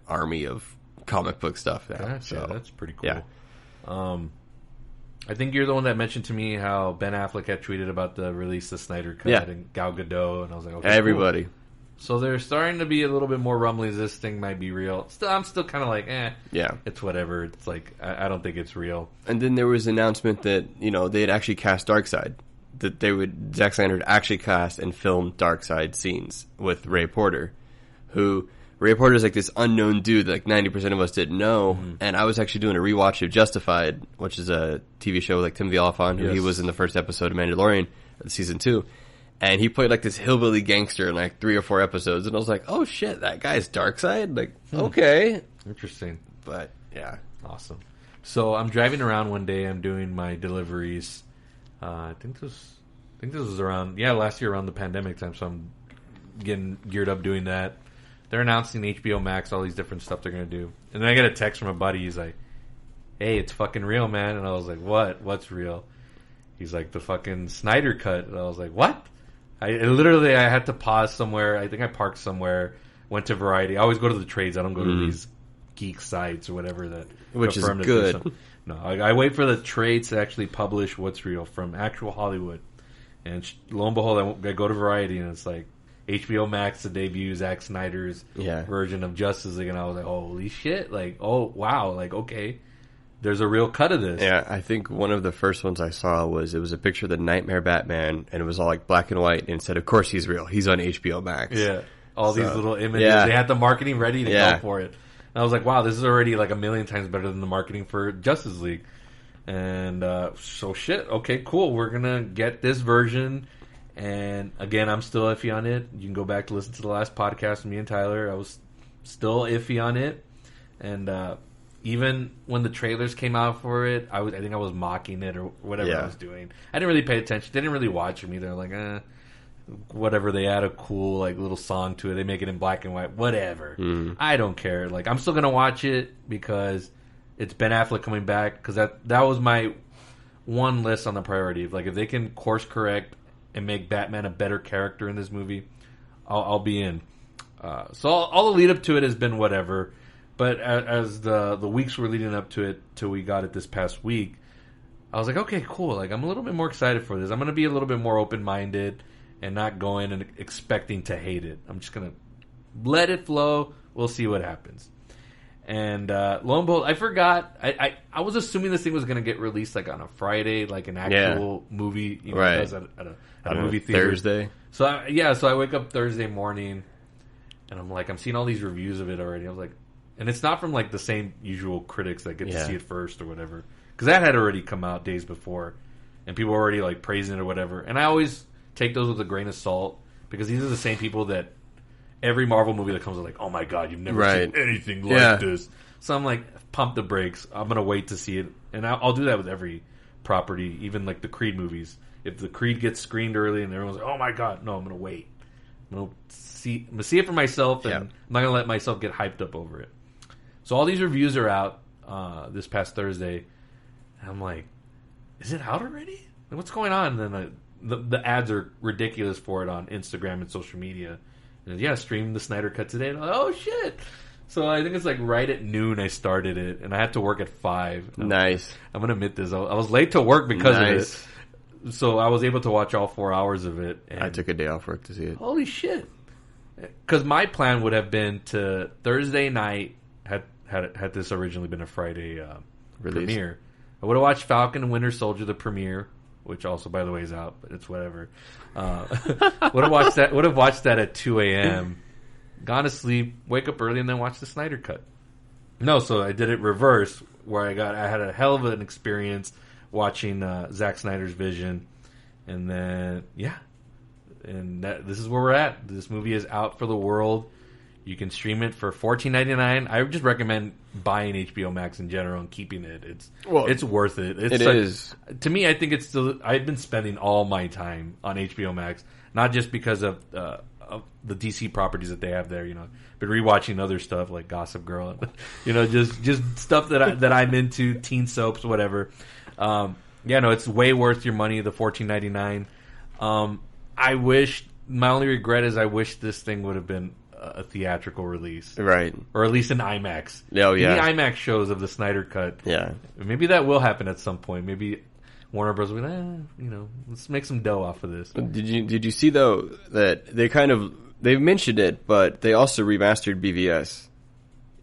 army of comic book stuff now. Gotcha. So, that's pretty cool. Yeah. I think you're the one that mentioned to me how Ben Affleck had tweeted about the release of Snyder Cut and Gal Gadot, and I was like, okay, everybody. Cool. So they're starting to be a little bit more rumblings. This thing might be real. I'm still kind of like, it's whatever. It's like, I don't think it's real. And then there was an announcement that, you know, they had actually cast Darkseid. That Zack Snyder had actually cast and filmed Darkseid scenes with Ray Porter, who, Ray Porter is like this unknown dude that like 90% of us didn't know. And I was actually doing a rewatch of Justified, which is a TV show with like Timothy Olyphant, who he was in the first episode of Mandalorian, season 2. And he played like this hillbilly gangster in like 3 or 4 episodes. And I was like, oh shit, that guy's Darkseid? Like, okay. Interesting. But, yeah. Awesome. So I'm driving around one day. I'm doing my deliveries. I think this was around, last year around the pandemic time. So I'm getting geared up doing that. They're announcing HBO Max, all these different stuff they're going to do. And then I get a text from a buddy. He's like, hey, it's fucking real, man. And I was like, what? What's real? He's like, the fucking Snyder Cut. And I was like, what? I had to pause somewhere. I think I parked somewhere, went to Variety. I always go to the trades. I don't go to these geek sites or whatever that. Which is good. No, I wait for the trades to actually publish what's real from actual Hollywood. And lo and behold, I go to Variety and it's like HBO Max to debut Zack Snyder's version of Justice League. And I was like, holy shit. Like, oh, wow. Like, okay. There's a real cut of this. Yeah, I think one of the first ones I saw was a picture of the Nightmare Batman, and it was all like black and white. And said, of course he's real. He's on HBO Max. Yeah, all these little images. Yeah. They had the marketing ready to go for it. And I was like, wow, this is already like a million times better than the marketing for Justice League. And so shit. Okay, cool. We're gonna get this version. And again, I'm still iffy on it. You can go back to listen to the last podcast with me and Tyler. I was still iffy on it, and even when the trailers came out for it, I think I was mocking it or whatever I was doing. I didn't really pay attention. They didn't really watch them either. Like, whatever. They add a cool like little song to it. They make it in black and white. Whatever. I don't care. Like, I'm still gonna watch it because it's Ben Affleck coming back. Because that was my one list on the priority. Like, if they can course correct and make Batman a better character in this movie, I'll be in. So all the lead up to it has been whatever. But as the weeks were leading up to it, till we got it this past week, I was like, okay, cool. Like, I'm a little bit more excited for this. I'm going to be a little bit more open-minded and not going and expecting to hate it. I'm just going to let it flow. We'll see what happens. And lo and behold, I forgot. I was assuming this thing was going to get released like on a Friday, like an actual movie, you know, at a movie theater. Thursday. So I wake up Thursday morning, and I'm like, I'm seeing all these reviews of it already. I was like, and it's not from like the same usual critics that get to see it first or whatever, because that had already come out days before, and people were already like praising it or whatever. And I always take those with a grain of salt, because these are the same people that every Marvel movie that comes out like, oh my god, you've never seen anything like this. So I'm like, pump the brakes. I'm gonna wait to see it, and I'll do that with every property, even like the Creed movies. If the Creed gets screened early and everyone's like, oh my god, no, I'm gonna wait. I'm gonna see it for myself, and I'm not gonna let myself get hyped up over it. So all these reviews are out this past Thursday, and I'm like, is it out already? Like, what's going on? And then the ads are ridiculous for it on Instagram and social media. And stream the Snyder Cut today. And I'm like, oh shit! So I think it's like right at noon I started it, and I had to work at 5. Nice. I'm gonna admit this. I was late to work because of it. So I was able to watch all 4 hours of it. And I took a day off work to see it. Holy shit! Because my plan would have been to Thursday night. Had this originally been a Friday premiere, I would have watched Falcon and Winter Soldier, the premiere, which also, by the way, is out, but it's whatever. Would have watched that at 2 a.m., gone to sleep, wake up early, and then watch the Snyder Cut. No, so I did it reverse. where I had a hell of an experience watching Zack Snyder's Vision, and then this is where we're at. This movie is out for the world. You can stream it for $14.99. I would just recommend buying HBO Max in general and keeping it. It's worth it. It is. To me, I think it's still. I've been spending all my time on HBO Max, not just because of the DC properties that they have there. You know, been rewatching other stuff like Gossip Girl. You know, just stuff that I'm into, teen soaps, whatever. It's way worth your money. The $14.99. I wish. My only regret is I wish this thing would have been a theatrical release, right? Or at least an IMAX. Oh yeah, the IMAX shows of the Snyder Cut. Yeah, maybe that will happen at some point. Maybe Warner Bros. will be like, let's make some dough off of this. Did you see though that they mentioned it, but they also remastered BVS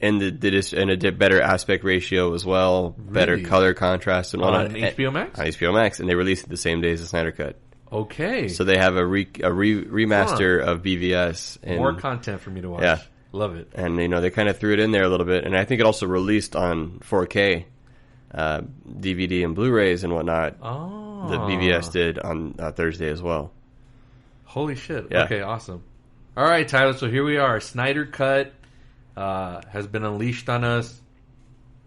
and did it in a better aspect ratio as well, better color contrast and whatnot on HBO Max. On HBO Max, and they released it the same day as the Snyder Cut. Okay. So they have a remaster of BVS. And, more content for me to watch. Yeah. Love it. And, they kind of threw it in there a little bit. And I think it also released on 4K, DVD and Blu-rays and whatnot. Oh. The BVS did on Thursday as well. Holy shit. Yeah. Okay, awesome. All right, Tyler. So here we are. Snyder Cut has been unleashed on us.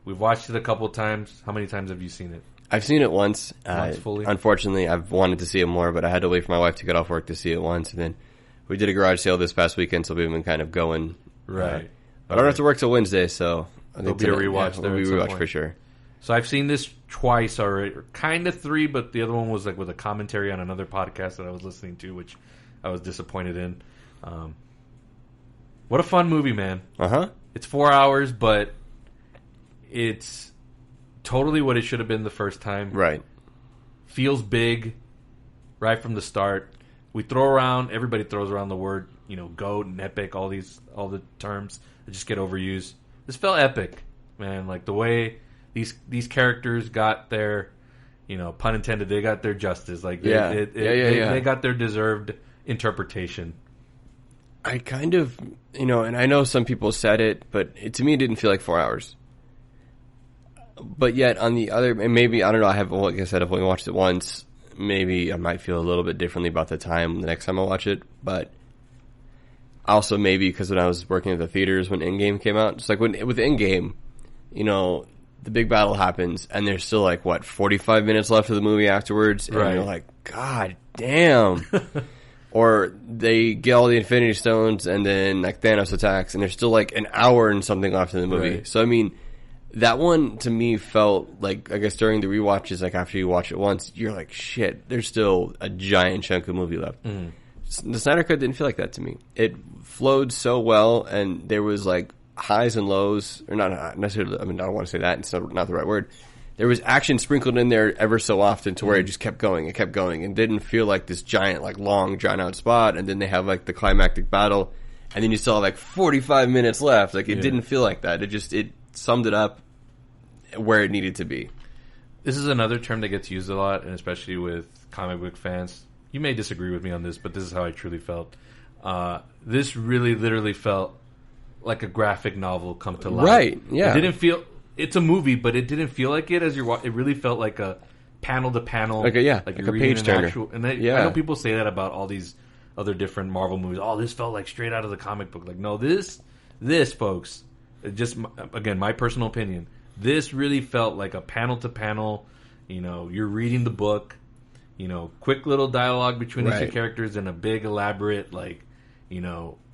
We've watched it a couple times. How many times have you seen it? I've seen it once. Fully? Unfortunately, I've wanted to see it more, but I had to wait for my wife to get off work to see it once. And then we did a garage sale this past weekend, so we've been kind of going. Right. But I don't have to work till Wednesday, so There'll be a rewatch there. We'll be rewatch for sure. So I've seen this twice already, or kind of three, but the other one was like with a commentary on another podcast that I was listening to, which I was disappointed in. What a fun movie, man. Uh-huh. It's 4 hours, but it's totally what it should have been the first time. Right. Feels big right from the start. Everybody throws around the word, GOAT and epic, all the terms that just get overused. This felt epic, man. Like the way these characters got their, pun intended, they got their justice. Like they got their deserved interpretation. I kind of, and I know some people said it, but to me it didn't feel like 4 hours. But yet, on the other, and maybe, I don't know, like I said, I've only watched it once. Maybe I might feel a little bit differently about the time the next time I watch it. But also maybe because when I was working at the theaters when Endgame came out, it's like with Endgame, the big battle happens, and there's still 45 minutes left of the movie afterwards, and you're like, God damn. Or they get all the Infinity Stones, and then Thanos attacks, and there's still an hour and something left in the movie. Right. So I mean, that one, to me, felt like, I guess during the rewatches, after you watch it once, you're like, shit, there's still a giant chunk of movie left. Mm. The Snyder Cut didn't feel like that to me. It flowed so well, and there was, highs and lows, or not necessarily, I don't want to say that, it's not the right word. There was action sprinkled in there ever so often to where it just kept going, and didn't feel like this giant, long, drawn-out spot, and then they have, the climactic battle, and then you still have, 45 minutes left. It didn't feel like that. It summed it up where it needed to be. This is another term that gets used a lot, and especially with comic book fans. You may disagree with me on this, but this is how I truly felt. This really literally felt like a graphic novel come to life. Right, yeah. It didn't feel... It's a movie, but it didn't feel like it as you're watching. It really felt like a panel-to-panel. Like you're a page turner. I know people say that about all these other different Marvel movies. Oh, this felt like straight out of the comic book. No, this, folks, just, again, my personal opinion, this really felt like a panel-to-panel, you're reading the book, quick little dialogue between the two characters and a big, elaborate,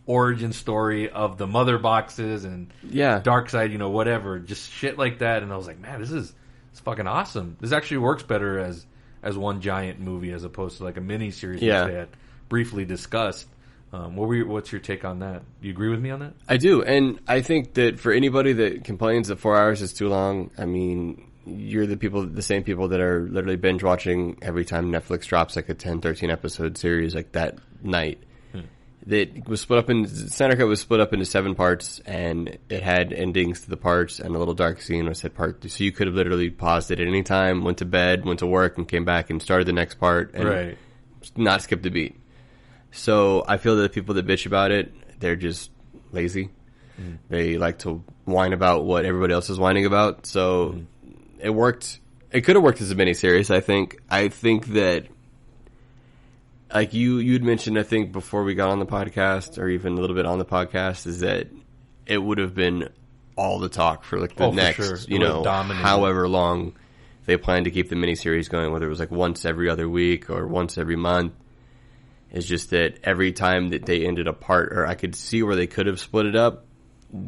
origin story of the mother boxes and Darkseid, whatever, just shit like that. And I was like, man, it's fucking awesome. This actually works better as one giant movie as opposed to a mini series which they had briefly discussed. What's your take on that? Do you agree with me on that? I do, and I think that for anybody that complains that 4 hours is too long, I mean, you're the same people that are literally binge watching every time Netflix drops a 10, 13 episode series that night. That was Snyder Cut was split up into 7 parts, and it had endings to the parts, and a little dark scene was at part 2. So you could have literally paused it at any time, went to bed, went to work, and came back and started the next part, and not skipped a beat. So I feel that the people that bitch about it, they're just lazy. They like to whine about what everybody else is whining about. So it worked. It could have worked as a miniseries, I think. I think that, like you'd mentioned, I think before we got on the podcast, or even a little bit on the podcast, is that it would have been all the talk for like the next, however long they plan to keep the miniseries going, whether it was like once every other week or once every month. It's just that every time that they ended a part, or I could see where they could have split it up,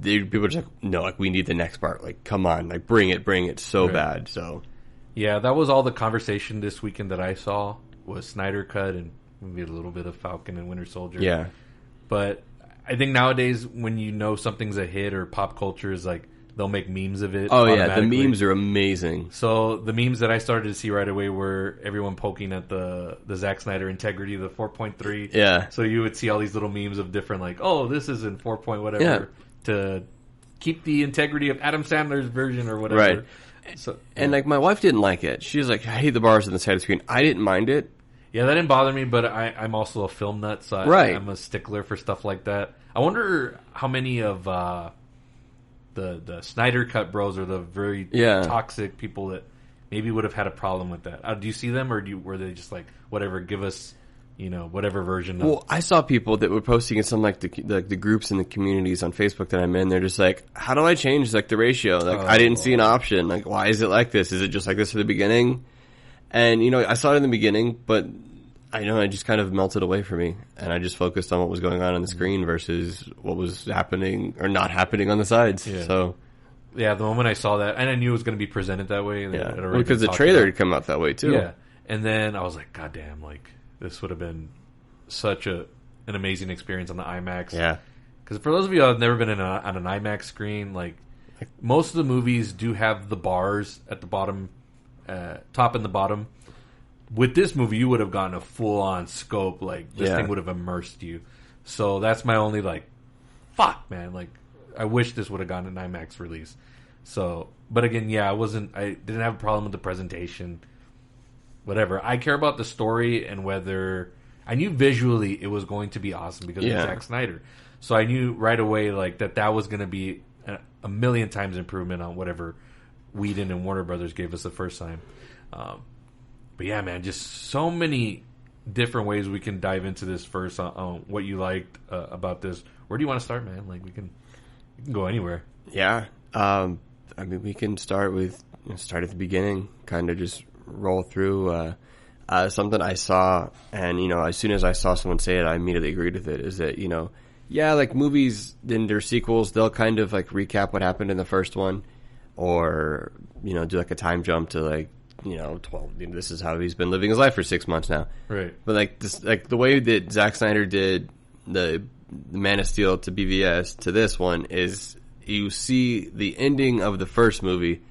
people were just like, no, like we need the next part. Like, come on, like bring it so bad. So yeah, that was all the conversation this weekend that I saw was Snyder Cut and maybe a little bit of Falcon and Winter Soldier. Yeah. But I think nowadays when you know something's a hit or pop culture is like, they'll make memes of it. Oh yeah, the memes are amazing. So the memes that I started to see right away were everyone poking at the Zack Snyder integrity, the 4.3. Yeah. So you would see all these little memes of different like, oh, this is in 4 point whatever to keep the integrity of Adam Sandler's version or whatever. Right. So, and like my wife didn't like it. She was like, I hate the bars on the side of the screen. I didn't mind it. Yeah, that didn't bother me, but I'm also a film nut, so I'm a stickler for stuff like that. I wonder how many of the Snyder Cut bros are the very toxic people that maybe would have had a problem with that. Do you see them, or were they just like, whatever, give us, whatever version of... Well, I saw people that were posting in some like the groups and the communities on Facebook that I'm in. They're just like, how do I change like the ratio? Like, I didn't see an option. Like, why is it like this? Is it just like this for the beginning? And, I saw it in the beginning, but I just kind of melted away for me. And I just focused on what was going on the screen versus what was happening or not happening on the sides. Yeah. So, yeah, the moment I saw that, and I knew it was going to be presented that way. Yeah, because the trailer had come out that way too. Yeah. And then I was like, God damn, like, this would have been such an amazing experience on the IMAX. Yeah. Because for those of you who have never been on an IMAX screen, like, most of the movies do have the bars at the bottom, top and the bottom. With this movie, you would have gotten a full-on scope. Like, this thing would have immersed you. So that's my only, like, fuck, man. Like, I wish this would have gotten an IMAX release. So, but again, I didn't have a problem with the presentation. Whatever. I care about the story and whether... I knew visually it was going to be awesome because of Zack Snyder. So I knew right away, like, that was going to be a million times improvement on whatever Whedon and Warner Brothers gave us the first time. But yeah, man, just so many different ways we can dive into this first on what you liked about this. Where do you want to start, man? Like, we can go anywhere. Yeah. I mean, we can start at the beginning, kind of just roll through something I saw. And, as soon as I saw someone say it, I immediately agreed with it, is that, like movies in their sequels, they'll kind of like recap what happened in the first one or, do like a time jump to like, 12. This is how he's been living his life for 6 months now. Right. But like this, like the way that Zack Snyder did the Man of Steel to BVS to this one is you see the ending of the first movie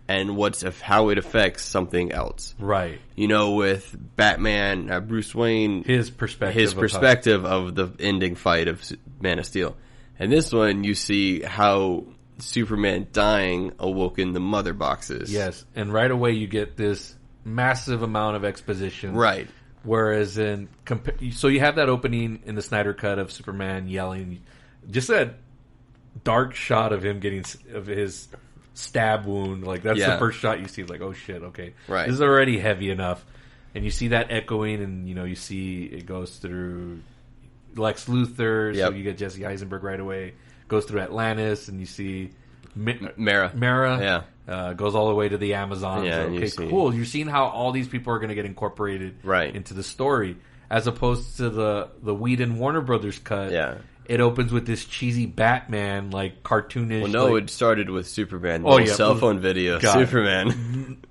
and how it affects something else. Right. With Batman, Bruce Wayne, his perspective of the ending fight of Man of Steel. And this one, you see how Superman dying awoken the mother boxes. Yes, and right away you get this massive amount of exposition. Right. Whereas so you have that opening in the Snyder Cut of Superman yelling, just that dark shot of him of his stab wound. Like, that's the first shot you see. Like, oh shit, okay. Right. This is already heavy enough. And you see that echoing, and you see it goes through Lex Luthor, so you get Jesse Eisenberg right away. Goes through Atlantis, and you see Mara. Yeah. Goes all the way to the Amazon. Yeah, so, okay, cool. You're seeing how all these people are going to get incorporated into the story, as opposed to the Whedon Warner Brothers cut. Yeah. It opens with this cheesy Batman, like, cartoonish. Well, no, it started with Superman. Cell phone video. God. Superman.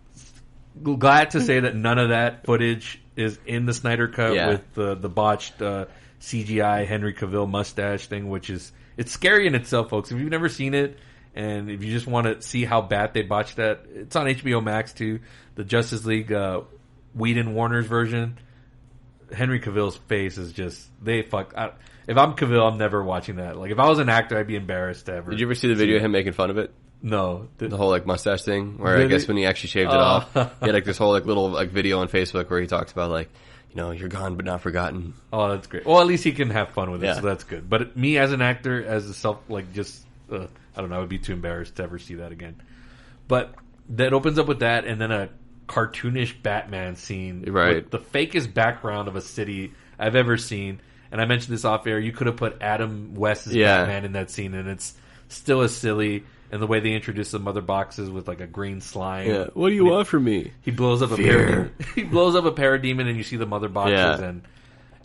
Glad to say that none of that footage is in the Snyder Cut with the botched CGI Henry Cavill mustache thing, which is... It's scary in itself, folks. If you've never seen it, and if you just want to see how bad they botched that, it's on HBO Max too. The Justice League Whedon Warner's version. Henry Cavill's face is just if I'm Cavill, I'm never watching that. Like, if I was an actor, I'd be embarrassed to ever. Did you ever see the video of him making fun of it? No. The whole like mustache thing, where I guess when he actually shaved it off, he had like this whole like little like video on Facebook where he talks about like, you're gone but not forgotten. Oh, that's great. Well, at least he can have fun with it, so that's good. But me as an actor, as a self, like, just I don't know. I would be too embarrassed to ever see that again. But that opens up with that, and then a cartoonish Batman scene with the fakest background of a city I've ever seen. And I mentioned this off air. You could have put Adam West's Batman in that scene, and it's still as silly. And the way they introduce the mother boxes with like a green slime. Yeah. What do you want from me? He blows up a parademon. He blows up a parademon, and you see the mother boxes. Yeah. And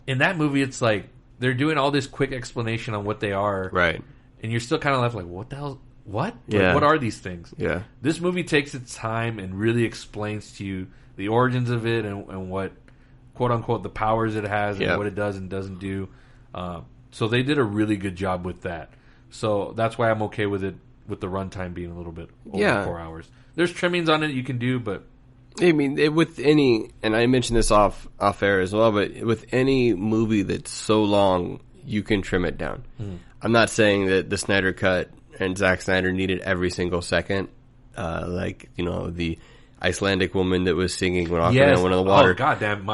in that movie, it's like they're doing all this quick explanation on what they are, right? And you're still kind of left like, what the hell? What? Yeah. Like, what are these things? Yeah. This movie takes its time and really explains to you the origins of it and what, quote unquote, the powers it has and what it does and doesn't do. So they did a really good job with that. So that's why I'm okay with it. With the runtime being a little bit over 4 hours. There's trimmings on it you can do, but... I mean, with any... And I mentioned this off air as well, but with any movie that's so long, you can trim it down. I'm not saying that the Snyder Cut and Zack Snyder needed every single second. Like, you know, the Icelandic woman that was singing when Aquaman went in the water. Oh, goddamn.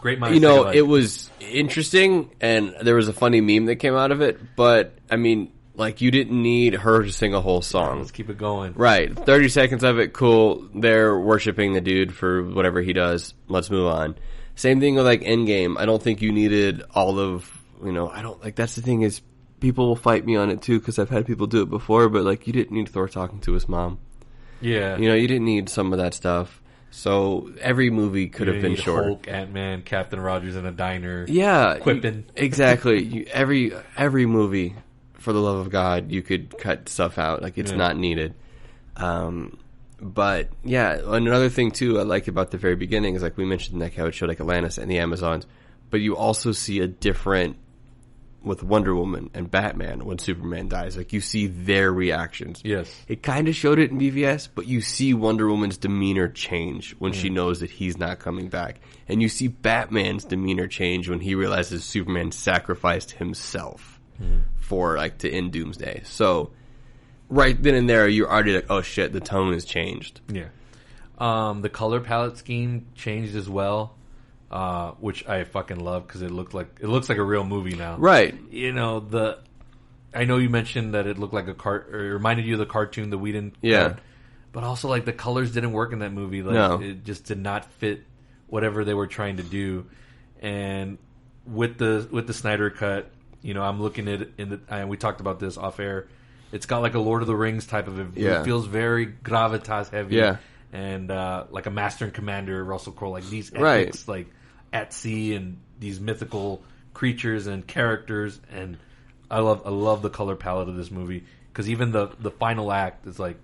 Great mind. You know, it was interesting, and there was a funny meme that came out of it, but, I mean... Like, you didn't need her to sing a whole song. Let's keep it going. Right. 30 seconds of it, cool. They're worshiping the dude for whatever he does. Let's move on. Same thing with, like, Endgame. I don't think you needed all of, you know, I don't, like, that's the thing is, people will fight me on it, too, because I've had people do it before, but, like, you didn't need Thor talking to his mom. Yeah. You know, you didn't need some of that stuff. So, every movie could have been shorter. Hulk, Ant-Man, Captain Rogers in a diner. Yeah. Quipping. Exactly. Every movie... For the love of God, you could cut stuff out. Like, it's not needed. But, yeah, another thing, too, I like about the very beginning is, like, we mentioned, like, how it showed, like, Atlantis and the Amazons. But you also see a different, with Wonder Woman and Batman, when Superman dies. Like, you see their reactions. Yes. It kind of showed it in BVS, but you see Wonder Woman's demeanor change when she knows that he's not coming back. And you see Batman's demeanor change when he realizes Superman sacrificed himself. For, like, to end Doomsday. So, right then and there, you're already like, oh shit, the tone has changed. Yeah. The color palette scheme changed as well, which I fucking love because it looks like a real movie now. Right. You know, I know you mentioned that it looked like or it reminded you of the cartoon, the Whedon. Yeah. But also, like, the colors didn't work in that movie. Like, no. It just did not fit whatever they were trying to do. And with the Snyder Cut, you know, I'm looking at it and we talked about this off air. It's got like a Lord of the Rings type of it. Yeah. It feels very gravitas heavy. Yeah. And like a Master and Commander, Russell Crowe, like these epics, like at sea and these mythical creatures and characters. And I love the color palette of this movie because even the final act is like,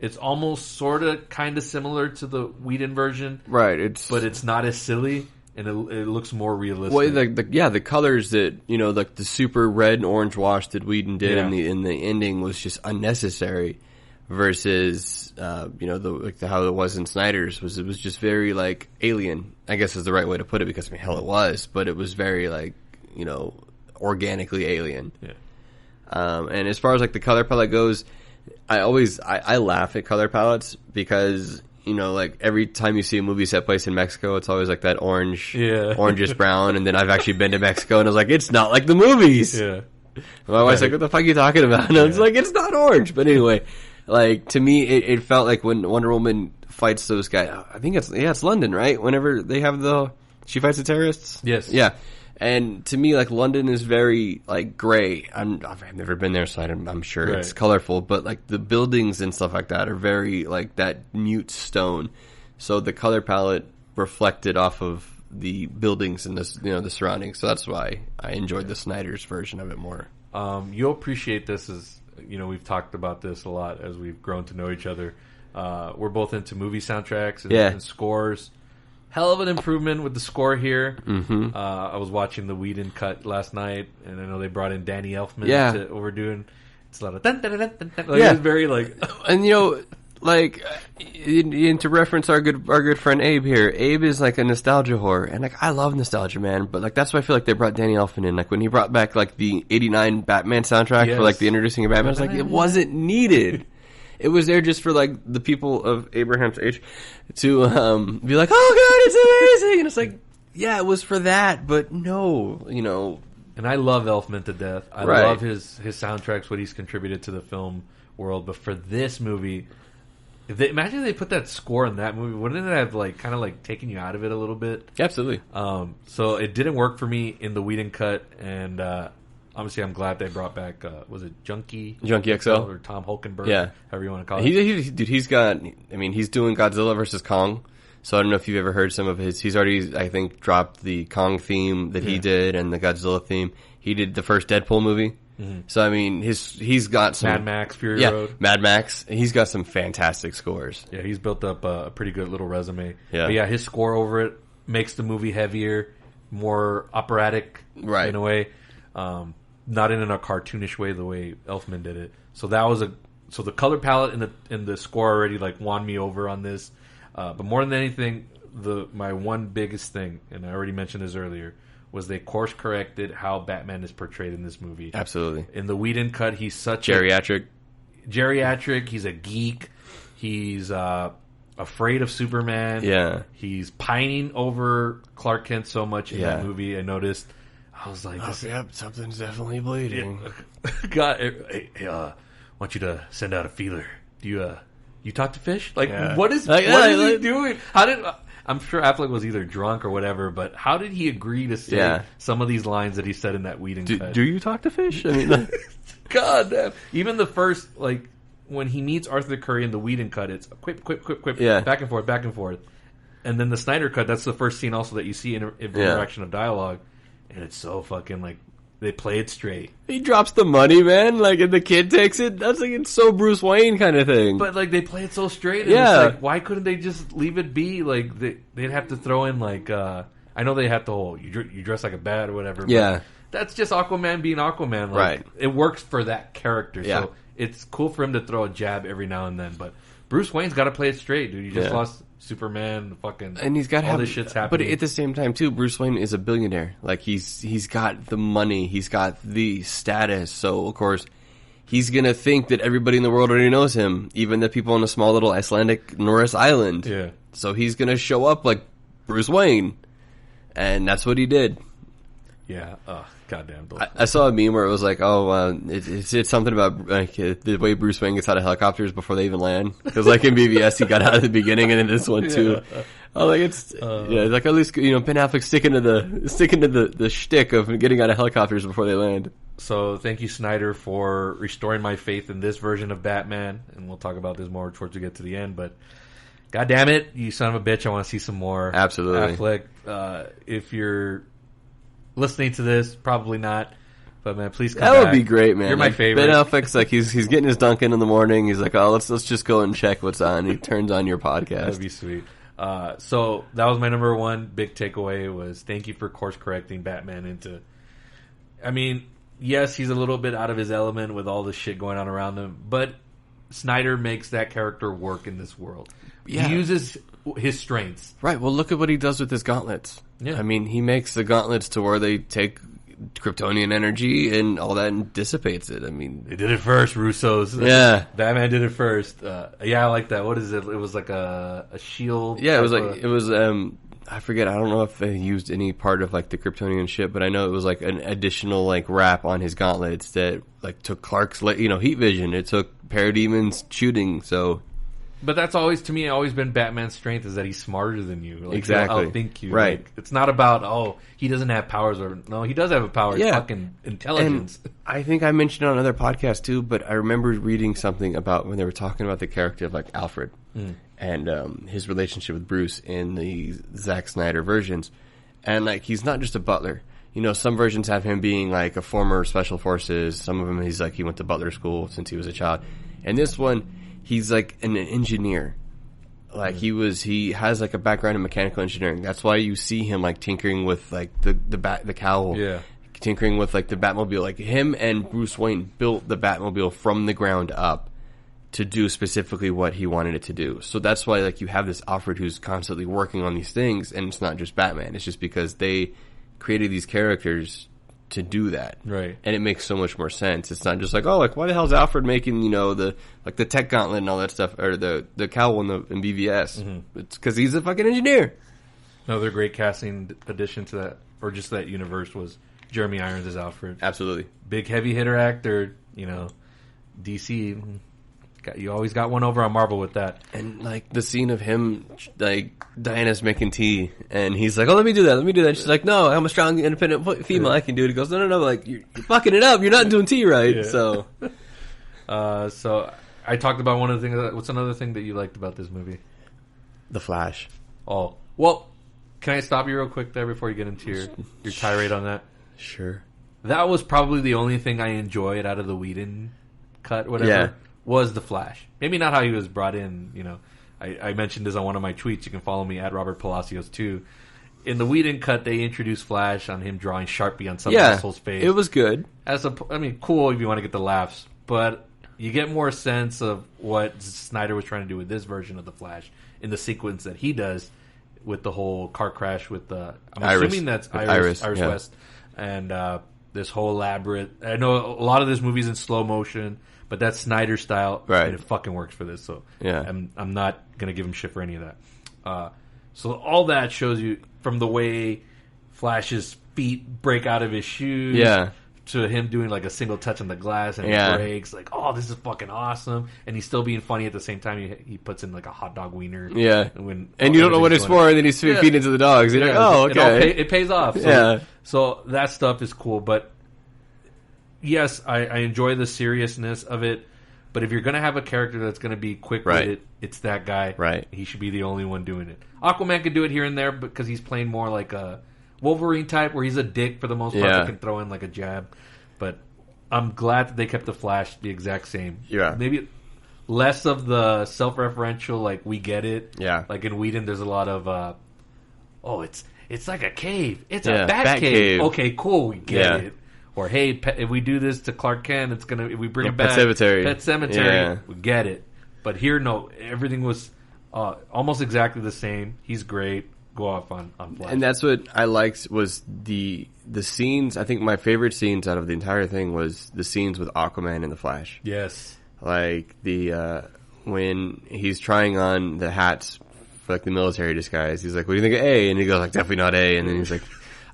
it's almost sort of kind of similar to the Whedon version. Right. But it's not as silly. And it looks more realistic. Well, the colors that, you know, like the super red and orange wash that Whedon did in the ending was just unnecessary versus, you know, how it was in Snyder's it was just very, like, alien, I guess is the right way to put it because, I mean, hell it was, but it was very, like, you know, organically alien. Yeah. And as far as, like, the color palette goes, I laugh at color palettes because... You know, like, every time you see a movie set place in Mexico, it's always like that orangish brown, and then I've actually been to Mexico, and I was like, it's not like the movies! Yeah. My wife's like, what the fuck are you talking about? And I was like, it's not orange! But anyway, like, to me, it felt like when Wonder Woman fights those guys, I think it's London, right? Whenever they have she fights the terrorists? Yes. Yeah. And to me, like, London is very, like, gray. I've never been there, so I'm sure it's colorful. But, like, the buildings and stuff like that are very, like, that mute stone. So the color palette reflected off of the buildings and the surroundings. So that's why I enjoyed the Snyder's version of it more. You'll appreciate this as, you know, we've talked about this a lot as we've grown to know each other. We're both into movie soundtracks and scores. Hell of an improvement with the score here. Mm-hmm. I was watching the Whedon cut last night, and I know they brought in Danny Elfman to overdo it. It's a lot of dun, dun, dun, dun, dun. Like, it's very like, and you know, like, to reference our good friend Abe here. Abe is like a nostalgia whore, and like I love nostalgia, man. But like that's why I feel like they brought Danny Elfman in. Like when he brought back like the '89 Batman soundtrack for like the introducing of Batman, I was like, it wasn't needed. It was there just for, like, the people of Abraham's age to be like, oh, God, it's amazing! And it's like, yeah, it was for that, but no, you know, And I love Elfman to death. I love his soundtracks, what he's contributed to the film world. But for this movie, imagine if they put that score in that movie. Wouldn't it have kind of taken you out of it a little bit? Absolutely. So it didn't work for me in the Whedon cut, and obviously I'm glad they brought back. Was it Junkie XL or Tom Hulkenberg? Yeah, however you want to call it. He's got. I mean, he's doing Godzilla versus Kong. So I don't know if you've ever heard some of his. He's already, I think, dropped the Kong theme that he did and the Godzilla theme. He did the first Deadpool movie. Mm-hmm. So I mean, he's got some Mad Max, Fury Road. Mad Max. He's got some fantastic scores. Yeah, he's built up a pretty good little resume. Yeah, but yeah, his score over it makes the movie heavier, more operatic, in a way, not in a cartoonish way the way Elfman did it. So that was so the color palette and the score already won me over on this. But more than anything, my one biggest thing, and I already mentioned this earlier, was they course corrected how Batman is portrayed in this movie. Absolutely. In the Whedon cut, he's such geriatric. He's a geek. He's afraid of Superman. Yeah. He's pining over Clark Kent so much in that movie. I noticed. I was like, something's definitely bleeding. God, I want you to send out a feeler. Do you talk to fish? What is he doing? I'm sure Affleck was either drunk or whatever, but how did he agree to say some of these lines that he said in that Whedon cut? Do you talk to fish? I mean, God damn. Even the first, when he meets Arthur Curry in the Whedon cut, it's quip, back and forth. And then the Snyder cut, that's the first scene also that you see in interaction of dialogue, and it's so fucking they play it straight. He drops the money, man. And the kid takes it. That's it's so Bruce Wayne kind of thing. But they play it so straight. And it's why couldn't they just leave it be? They'd have to throw in I know they have the whole you dress like a bat or whatever. Yeah, but that's just Aquaman being Aquaman. Right. It works for that character. Yeah. So it's cool for him to throw a jab every now and then. But Bruce Wayne's got to play it straight, dude. You just lost Superman, and he's got all this shit's happening. But at the same time, too, Bruce Wayne is a billionaire. He's got the money, he's got the status. So of course, he's gonna think that everybody in the world already knows him, even the people on a small little Icelandic Norris island. Yeah. So he's gonna show up like Bruce Wayne, and that's what he did. Yeah. Goddamn. I saw a meme where it was it's something about the way Bruce Wayne gets out of helicopters before they even land. Because in BVS he got out at the beginning, and in this one too. It's at least Ben Affleck sticking to the shtick of getting out of helicopters before they land. So thank you, Snyder, for restoring my faith in this version of Batman, and we'll talk about this more towards we get to the end. But God damn it, you son of a bitch! I want to see some more. Absolutely, Affleck. If you're listening to this, probably not. But man, please come back. That would be great, man. You're my favorite. Ben Affleck's he's getting his Dunkin' in the morning. He's let's just go and check what's on. He turns on your podcast. That'd be sweet. So that was my number one big takeaway was thank you for course correcting Batman into. I mean, yes, he's a little bit out of his element with all the shit going on around him, but Snyder makes that character work in this world. Yeah. He uses his strengths. Right. Well, look at what he does with his gauntlets. Yeah. I mean, he makes the gauntlets to where they take Kryptonian energy and all that and dissipates it. I mean, they did it first, Russo's. Yeah. Batman did it first. Yeah, I like that. What is it? It was like a shield. Yeah, it was I forget. I don't know if they used any part of the Kryptonian ship, but I know it was an additional wrap on his gauntlets that took Clark's heat vision. It took Parademon's shooting. So, but that's always been Batman's strength is that he's smarter than you. Exactly, he'll outthink you. Right. It's not about he doesn't have powers or no, he does have a power. Yeah. It's fucking intelligence. And I think I mentioned on another podcast too, but I remember reading something about when they were talking about the character of Alfred. And his relationship with Bruce in the Zack Snyder versions. And, he's not just a butler. Some versions have him being, a former Special Forces. Some of them, he's, he went to butler school since he was a child. And this one, he's, an engineer. He has, a background in mechanical engineering. That's why you see him, tinkering with, the cowl. Yeah. Tinkering with, the Batmobile. Him and Bruce Wayne built the Batmobile from the ground up to do specifically what he wanted it to do. So that's why you have this Alfred who's constantly working on these things, and it's not just Batman. It's just because they created these characters to do that. Right. And it makes so much more sense. It's not just why the hell is Alfred making, the tech gauntlet and all that stuff, or the cowl in BVS? Mm-hmm. It's because he's a fucking engineer. Another great casting addition to that, or just that universe was Jeremy Irons as Alfred. Absolutely. Big heavy hitter actor, DC. You always got one over on Marvel with that. And, like, the scene of him, like, Diana's making tea, and he's like, oh, let me do that. She's like, no, I'm a strong, independent female, I can do it. He goes, no, like, you're fucking it up. You're not doing tea right. Yeah. So I talked about one of the things. What's another thing that you liked about this movie? The Flash. Oh, well, can I stop you real quick there before you get into your tirade on that? Sure. That was probably the only thing I enjoyed out of the Whedon cut, whatever, was the Flash. Maybe not how he was brought in, I mentioned this on one of my tweets. You can follow me at Robert Palacios too. In the Whedon cut, they introduced Flash on him drawing Sharpie on some asshole's face. It was good. Cool if you want to get the laughs, but you get more sense of what Snyder was trying to do with this version of the Flash in the sequence that he does with the whole car crash with the... I'm assuming that's Iris West. And this whole elaborate... I know a lot of this movie's in slow motion, but that's Snyder style, right? And it fucking works for this. So yeah, I'm not gonna give him shit for any of that. So all that shows you from the way Flash's feet break out of his shoes, to him doing like a single touch on the glass and it breaks. Like, oh, this is fucking awesome, and he's still being funny at the same time. He puts in like a hot dog wiener, and you don't know what it's for, and then he's feeding it to the dogs. You're like, oh, okay, it pays off. So, so that stuff is cool, but. Yes, I enjoy the seriousness of it, but if you're going to have a character that's going to be quick-witted, it's that guy. Right. He should be the only one doing it. Aquaman could do it here and there because he's playing more like a Wolverine type where he's a dick for the most part. He can throw in like a jab. But I'm glad that they kept the Flash the exact same. Yeah. Maybe less of the self-referential, like, we get it. Yeah. Like in Whedon, there's a lot of, it's like a cave. It's a bat cave. Okay, cool, we get it. Or, hey, if we do this to Clark Kent, it's gonna. If we bring it back, Pet Cemetery, we get it. But here, no, everything was almost exactly the same. He's great. Go off on Flash. And that's what I liked was the scenes. I think my favorite scenes out of the entire thing was the scenes with Aquaman and the Flash. Yes, like the when he's trying on the hats for like the military disguise. He's like, "What do you think of A?" And he goes like, "Definitely not A." And then he's like.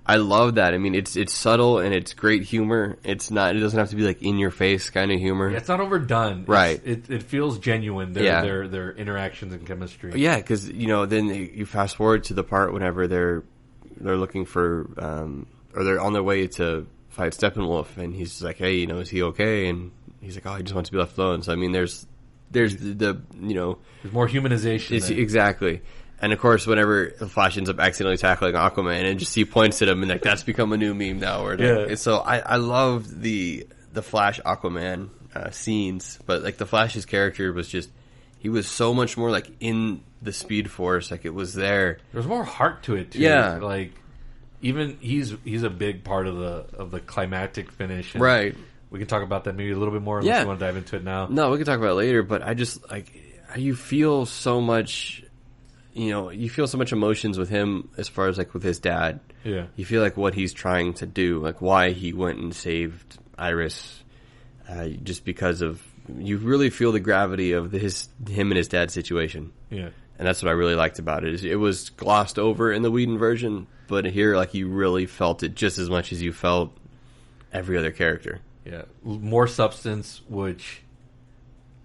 I love that. I mean, it's subtle and it's great humor. It doesn't have to be like in your face kind of humor. Yeah, it's not overdone. Right. It feels genuine. Their interactions and chemistry. Yeah, because then you fast forward to the part whenever they're looking for or they're on their way to fight Steppenwolf, and he's like, "Hey, is he okay?" And he's like, "Oh, he just wants to be left alone." So I mean, there's the there's more humanization. Exactly. And of course, whenever the Flash ends up accidentally tackling Aquaman, and just he points at him, and like that's become a new meme now. And so I loved the Flash Aquaman scenes, but like the Flash's character was just he was so much more like in the Speed Force, like it was there. There was more heart to it too. Yeah, like even he's a big part of the climactic finish. And right. We can talk about that maybe a little bit more. Unless you want to dive into it now. No, we can talk about it later. But I just like you feel so much. You feel so much emotions with him as far as like with his dad. Yeah. You feel like what he's trying to do, like why he went and saved Iris, just because of you really feel the gravity of him and his dad's situation. Yeah. And that's what I really liked about it. It was glossed over in the Whedon version, but here like you really felt it just as much as you felt every other character. Yeah. More substance, which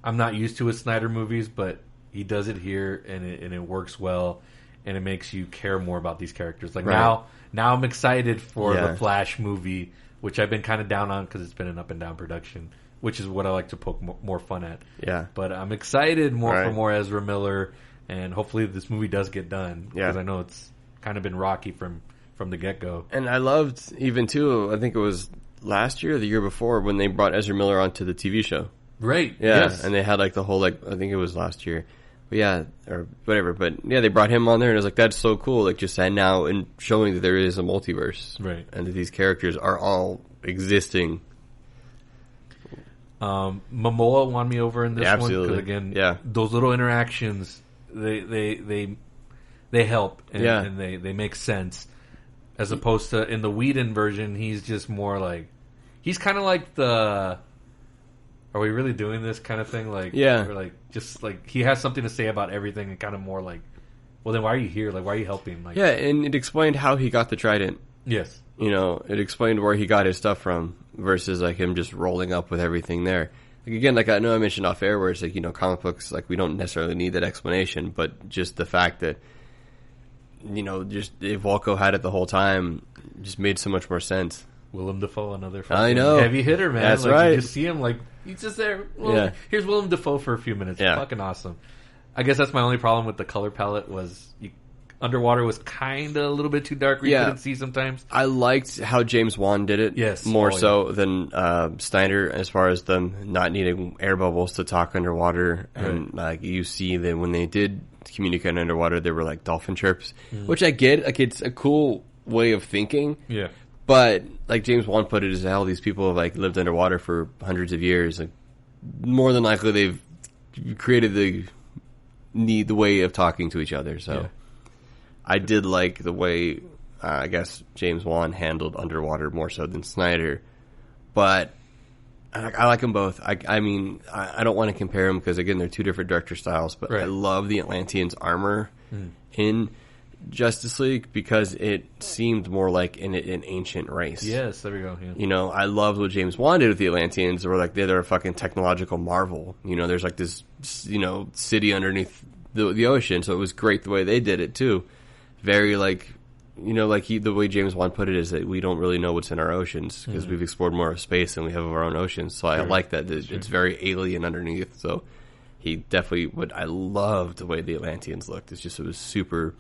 I'm not used to with Snyder movies, but he does it here, and it works well, and it makes you care more about these characters. Like now I'm excited for the Flash movie, which I've been kind of down on because it's been an up and down production, which is what I like to poke more fun at. Yeah, but I'm excited for more Ezra Miller, and hopefully this movie does get done because I know it's kind of been rocky from the get go. And I loved even too. I think it was last year or the year before when they brought Ezra Miller onto the TV show. Right. Yeah, yes. And they had like the whole I think it was last year. But yeah, or whatever. But yeah, they brought him on there, and I was like, "That's so cool!" Like just and now and showing that there is a multiverse, right? And that these characters are all existing. Momoa won me over in this one because again, those little interactions they help and they make sense as opposed to in the Whedon version, he's just more like he's kind of like the. Are we really doing this kind of thing? Like, or like, just like he has something to say about everything, and kind of more like, well, then why are you here? Like, why are you helping? Like, and it explained how he got the trident. Yes. You know, it explained where he got his stuff from versus like him just rolling up with everything there. Like again, like I know I mentioned off air where it's like, you know, comic books, like we don't necessarily need that explanation, but just the fact that, you know, just if Walco had it the whole time just made so much more sense. Willem Dafoe, another I know. heavy hitter, man. That's like, right. You just see him, like, he's just there. Well, here's Willem Dafoe for a few minutes. Yeah. Fucking awesome. I guess that's my only problem with the color palette was Underwater was kind of a little bit too dark where you couldn't see sometimes. I liked how James Wan did it. Yes. More so than Snyder as far as them not needing air bubbles to talk underwater. Right. And like you see that when they did communicate underwater, they were like dolphin chirps, which I get. Like it's a cool way of thinking. Yeah. But like James Wan put it, as hell, these people have like lived underwater for hundreds of years. Like more than likely, they've created the way of talking to each other. So I did like the way I guess James Wan handled underwater more so than Snyder. But I like them both. I mean, I don't want to compare them because again, they're two different director styles. But I love the Atlanteans' armor in Justice League because it seemed more like an ancient race. Yes, there we go. Yeah. You know, I loved what James Wan did with the Atlanteans. They were like they're a fucking technological marvel. You know, there's like this, you know, city underneath the ocean. So it was great the way they did it too. Very like, you know, like the way James Wan put it is that we don't really know what's in our oceans because we've explored more of space than we have of our own oceans. So I like that it's very alien underneath. So he definitely I loved the way the Atlanteans looked. It's just it was super.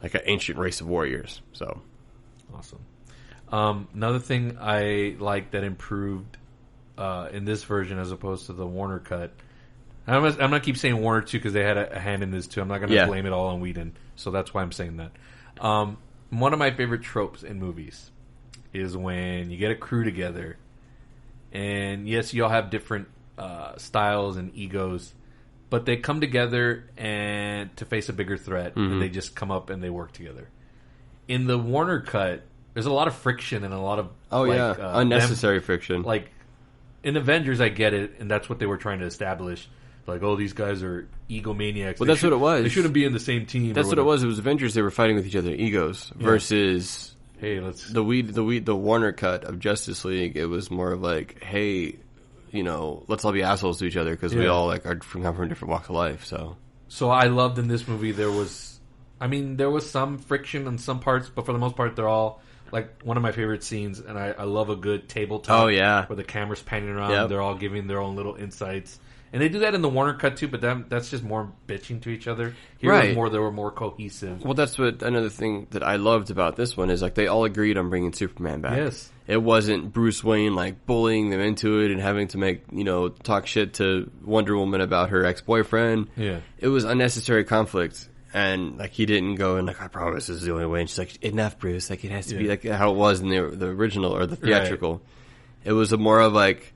Like an ancient race of warriors. So awesome. Another thing I like that improved in this version as opposed to the Warner cut. I'm not keep saying Warner too because they had a hand in this too. I'm not going to blame it all on Whedon, so that's why I'm saying that. One of my favorite tropes in movies is when you get a crew together, and yes, you all have different styles and egos. But they come together and to face a bigger threat, and they just come up and they work together. In the Warner cut, there's a lot of friction and a lot of unnecessary friction. Like in Avengers, I get it, and that's what they were trying to establish. Like, oh, these guys are egomaniacs. Well, that's what it was. They shouldn't be in the same team. That's what it was. It was Avengers. They were fighting with each other egos versus the Warner cut of Justice League. It was more of like, hey. You know, let's all be assholes to each other because we all like come from different walks of life. So I loved in this movie there was some friction in some parts, but for the most part they're all like one of my favorite scenes, and I love a good table talk. Oh yeah, where the camera's panning around, they're all giving their own little insights, and they do that in the Warner cut too. But that's just more bitching to each other. Here they were more cohesive. Well, that's what another thing that I loved about this one is like they all agreed on bringing Superman back. Yes. It wasn't Bruce Wayne like bullying them into it and having to make, you know, talk shit to Wonder Woman about her ex-boyfriend. Yeah. It was unnecessary conflict. And like he didn't go and like, I promise this is the only way. And she's like, enough, Bruce. Like it has to be like how it was in the original or the theatrical. Right. It was a more of like,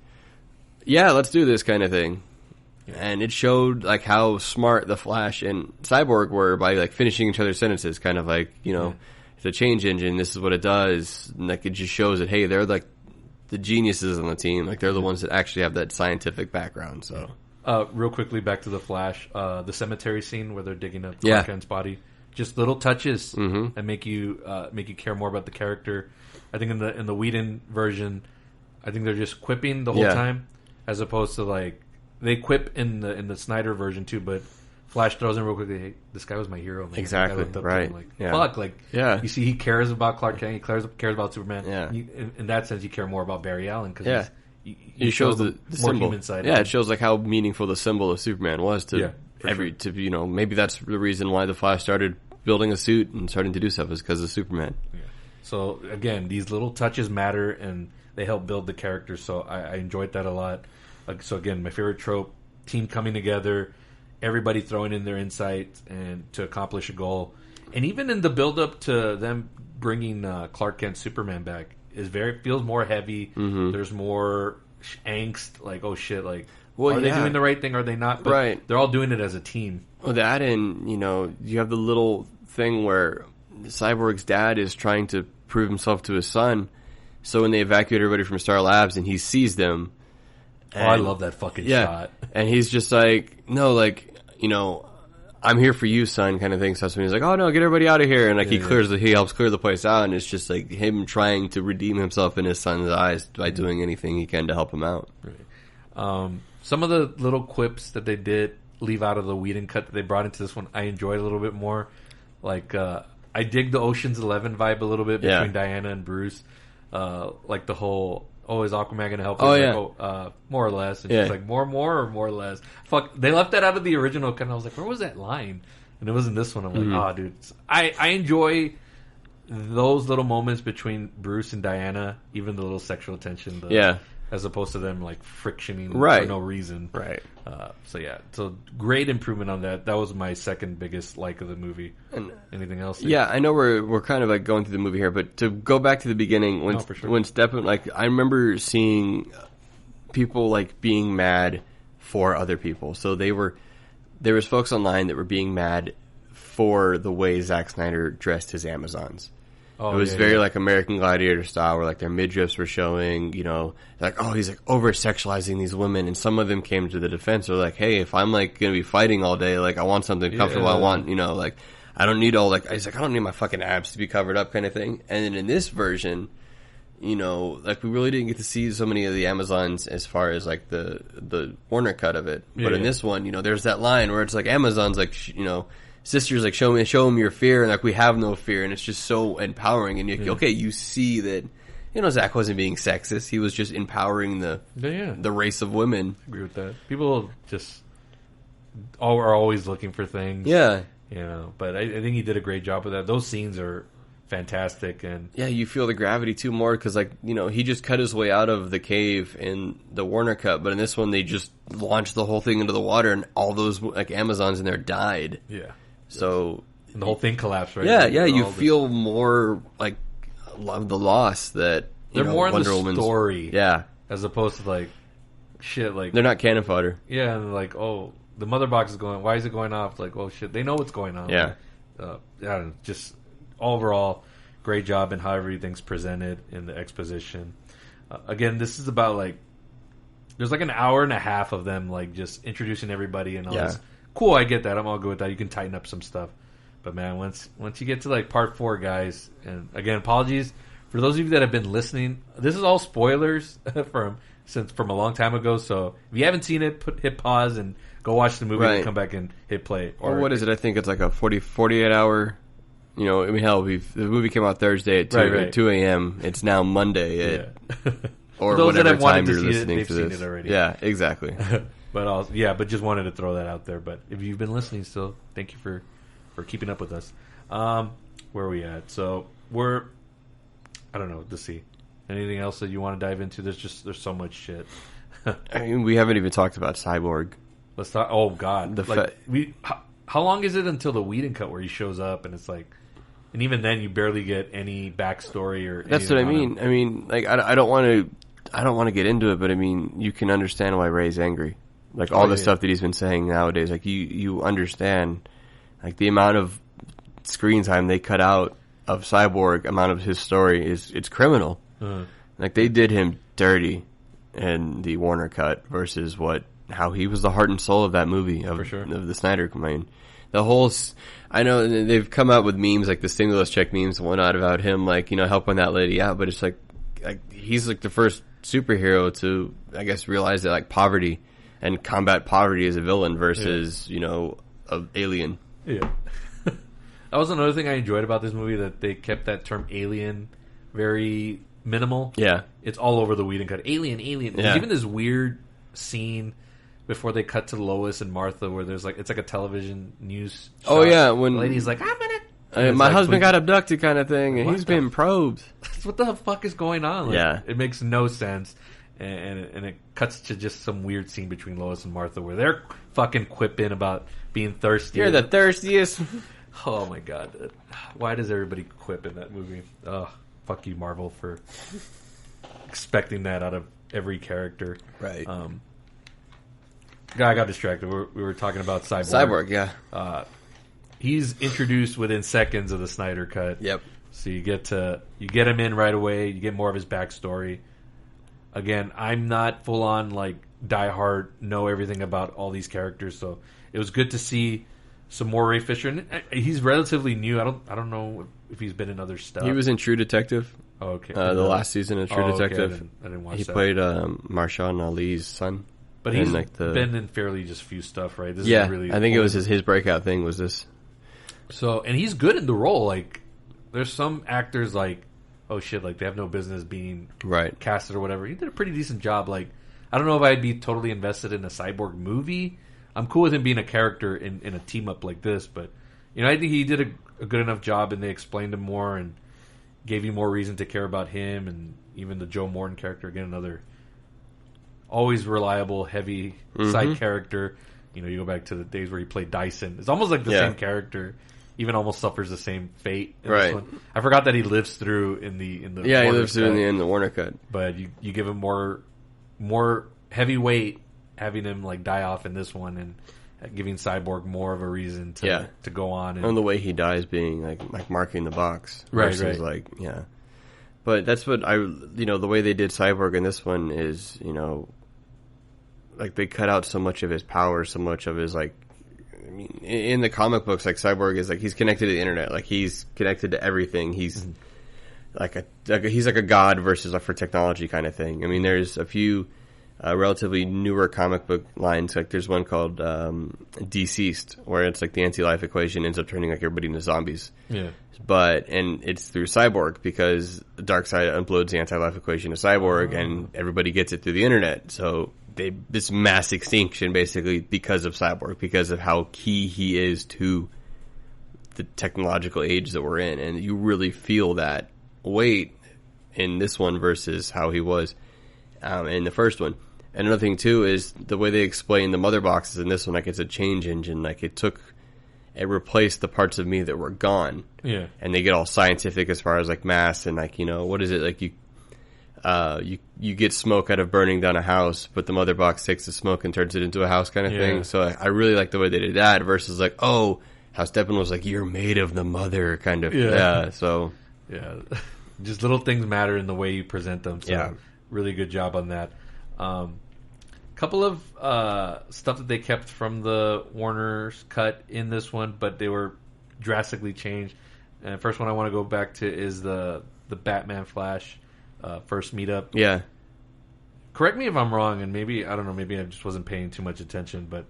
yeah, let's do this kind of thing. Yeah. And it showed like how smart the Flash and Cyborg were by like finishing each other's sentences, kind of like, you know, it's a change engine. This is what it does. And like it just shows that, hey, they're like the geniuses on the team. Like they're the ones that actually have that scientific background. So, real quickly back to the Flash, the cemetery scene where they're digging up Clark Kent's body. Just little touches and make you care more about the character. I think in the Whedon version, I think they're just quipping the whole time, as opposed to like they quip in the Snyder version too, but. Flash throws in real quickly, hey, this guy was my hero. Man. Exactly, right. Like, fuck, like, you see he cares about Clark Kent, he cares about Superman. Yeah. In that sense, you care more about Barry Allen, because he shows the more symbol. human side. Yeah, it shows like how meaningful the symbol of Superman was to you know, maybe that's the reason why the Flash started building a suit and starting to do stuff is because of Superman. Yeah. So, again, these little touches matter, and they help build the character, so I enjoyed that a lot. So, again, my favorite trope, team coming together, everybody throwing in their insights and to accomplish a goal, and even in the build up to them bringing Clark Kent Superman back feels more heavy. There's more angst, like oh shit, like are they doing the right thing? Are they not? But they're all doing it as a team. Well, that and you know you have the little thing where Cyborg's dad is trying to prove himself to his son, so when they evacuate everybody from Star Labs and he sees them. I love that fucking shot. And he's just like, no, like, you know, I'm here for you, son, kind of thing. So that's when he's like, oh no, get everybody out of here. And like he helps clear the place out, and it's just like him trying to redeem himself in his son's eyes by doing anything he can to help him out. Right. Some of the little quips that they did leave out of the Whedon cut that they brought into this one, I enjoyed a little bit more. Like, I dig the Ocean's 11 vibe a little bit between Diana and Bruce. Like the whole, is Aquaman going to help us? Like, more or less. And she's like, more or more or less. Fuck, they left that out of the original cut, and I was like, where was that line? And it was in this one. I'm like, dude. I enjoy those little moments between Bruce and Diana, even the little sexual tension. As opposed to them, like, frictioning for no reason. Right. So great improvement on that. That was my second biggest like of the movie. And anything else? Yeah, I know we're kind of, like, going through the movie here, but to go back to the beginning, when Stephen, like, I remember seeing people, like, being mad for other people. So there was folks online that were being mad for the way Zack Snyder dressed his Amazons. It was very like American Gladiator style, where like their midriffs were showing, you know, like, he's like over sexualizing these women, and some of them came to the defense. They're like, hey, if I'm like going to be fighting all day, like I want something comfortable. I want, you know, like I don't need all like, he's like, I don't need my fucking abs to be covered up, kind of thing. And then in this version, you know, like we really didn't get to see so many of the Amazons as far as like the Warner cut of it. But in this one, you know, there's that line where it's like Amazons, like you know. Sisters, like, show them your fear, and like we have no fear, and it's just so empowering. And you see that, you know, Zack wasn't being sexist; he was just empowering the race of women. I agree with that. People just are always looking for things, you know. But I think he did a great job with that. Those scenes are fantastic, and you feel the gravity too more because, like, you know, he just cut his way out of the cave in the Warner cut, but in this one they just launched the whole thing into the water, and all those like Amazons in there died. Yeah. So and the whole thing collapsed, right? Yeah, you feel more like the loss that they're more in Wonder the Woman's story, as opposed to like shit. Like they're not cannon fodder. Yeah, and like the mother box is going. Why is it going off? Like shit, they know what's going on. Yeah, just overall great job in how everything's presented in the exposition. Again, this is about like there's like an hour and a half of them like just introducing everybody and all this. Cool, I get that. I'm all good with that. You can tighten up some stuff. But man, once you get to like part 4, guys, and again, apologies for those of you that have been listening. This is all spoilers from a long time ago. So if you haven't seen it, hit pause and go watch the movie and come back and hit play. Or what is it? I think it's like a 48 hour. You know, I mean, hell, the movie came out Thursday at 2 a.m. It's now Monday at or whatever time you're listening to this. Yeah, exactly. But just wanted to throw that out there. But if you've been listening still, thank you for keeping up with us. Where are we at? So I don't know. Let's see. Anything else that you want to dive into? There's so much shit. I mean, we haven't even talked about Cyborg. Let's talk. Oh God, how long is it until the Whedon cut where he shows up and it's like, and even then you barely get any backstory or. That's what I mean. I mean, like I don't want to get into it, but I mean, you can understand why Ray's angry. Like all the stuff that he's been saying nowadays, like you understand, like the amount of screen time they cut out of Cyborg, amount of his story it's criminal. Like they did him dirty in the Warner cut versus how he was the heart and soul of that movie of the Snyder. I mean, the whole. I know they've come out with memes like the stimulus check memes and whatnot about him, like, you know, helping that lady out, but it's like he's like the first superhero to, I guess, realize that like poverty. And combat poverty as a villain versus, you know, an alien. Yeah. That was another thing I enjoyed about this movie, that they kept that term alien very minimal. Yeah. It's all over the Whedon cut. Alien. Yeah. There's even this weird scene before they cut to Lois and Martha where there's like, it's like a television news shot. Oh, yeah. When the lady's like, I'm gonna... my husband got abducted kind of thing, and he's been probed. What the fuck is going on? Like, it makes no sense. And it cuts to just some weird scene between Lois and Martha where they're fucking quipping about being thirsty. You're the thirstiest. Oh my god. Why does everybody quip in that movie? Oh, fuck you, Marvel, for expecting that out of every character. Right. I got distracted. We were talking about Cyborg. Yeah. He's introduced within seconds of the Snyder cut. Yep. So you get him in right away. You get more of his backstory. Again, I'm not full on like die hard, know everything about all these characters, so it was good to see some more Ray Fisher. And he's relatively new. I don't know if he's been in other stuff. He was in True Detective. Oh, okay. The last season of True Detective. Okay. I didn't watch he that. played Marshawn Ali's son. But he's been in fairly just few stuff, right? This yeah, is really I think it was his breakout thing was this. So, and he's good in the role. Like, there's some actors like, oh shit, like they have no business being casted or whatever. He did a pretty decent job. Like, I don't know if I'd be totally invested in a Cyborg movie. I'm cool with him being a character in a team up like this, but you know, I think he did a good enough job, and they explained him more and gave you more reason to care about him, and even the Joe Morton character, again, another always reliable, heavy side character. You know, you go back to the days where he played Dyson. It's almost like the same character. Even almost suffers the same fate. In this one. I forgot that he lives through in the he lives through in the Warner cut. But you give him more heavy weight, having him like die off in this one, and giving Cyborg more of a reason to go on. And the way he dies being like marking the box, versus like But that's what the way they did Cyborg in this one is, like they cut out so much of his power, so much of his like. I mean, in the comic books, like Cyborg is like he's connected to the internet, like he's connected to everything. He's he's like a god versus for technology kind of thing. I mean, there's a few relatively newer comic book lines. Like there's one called Deceased, where it's like the anti-life equation ends up turning like everybody into zombies. Yeah. And it's through Cyborg because the dark side uploads the anti-life equation to Cyborg, and everybody gets it through the internet. So this mass extinction basically because of Cyborg, because of how key he is to the technological age that we're in, and you really feel that weight in this one versus how he was in the first one. And another thing too is the way they explain the mother boxes in this one, like it's a change engine, like it replaced the parts of me that were gone. Yeah. And they get all scientific as far as like mass and like, what is it? Like you get smoke out of burning down a house, but the mother box takes the smoke and turns it into a house kind of thing. So I really like the way they did that versus like, how Steppenwolf's like, you're made of the mother kind of. So. Yeah. Just little things matter in the way you present them. So really good job on that. Couple of stuff that they kept from the Warner's cut in this one, but they were drastically changed. And the first one I want to go back to is the Batman Flash first meetup. Yeah. Correct me if I'm wrong, and maybe I just wasn't paying too much attention, but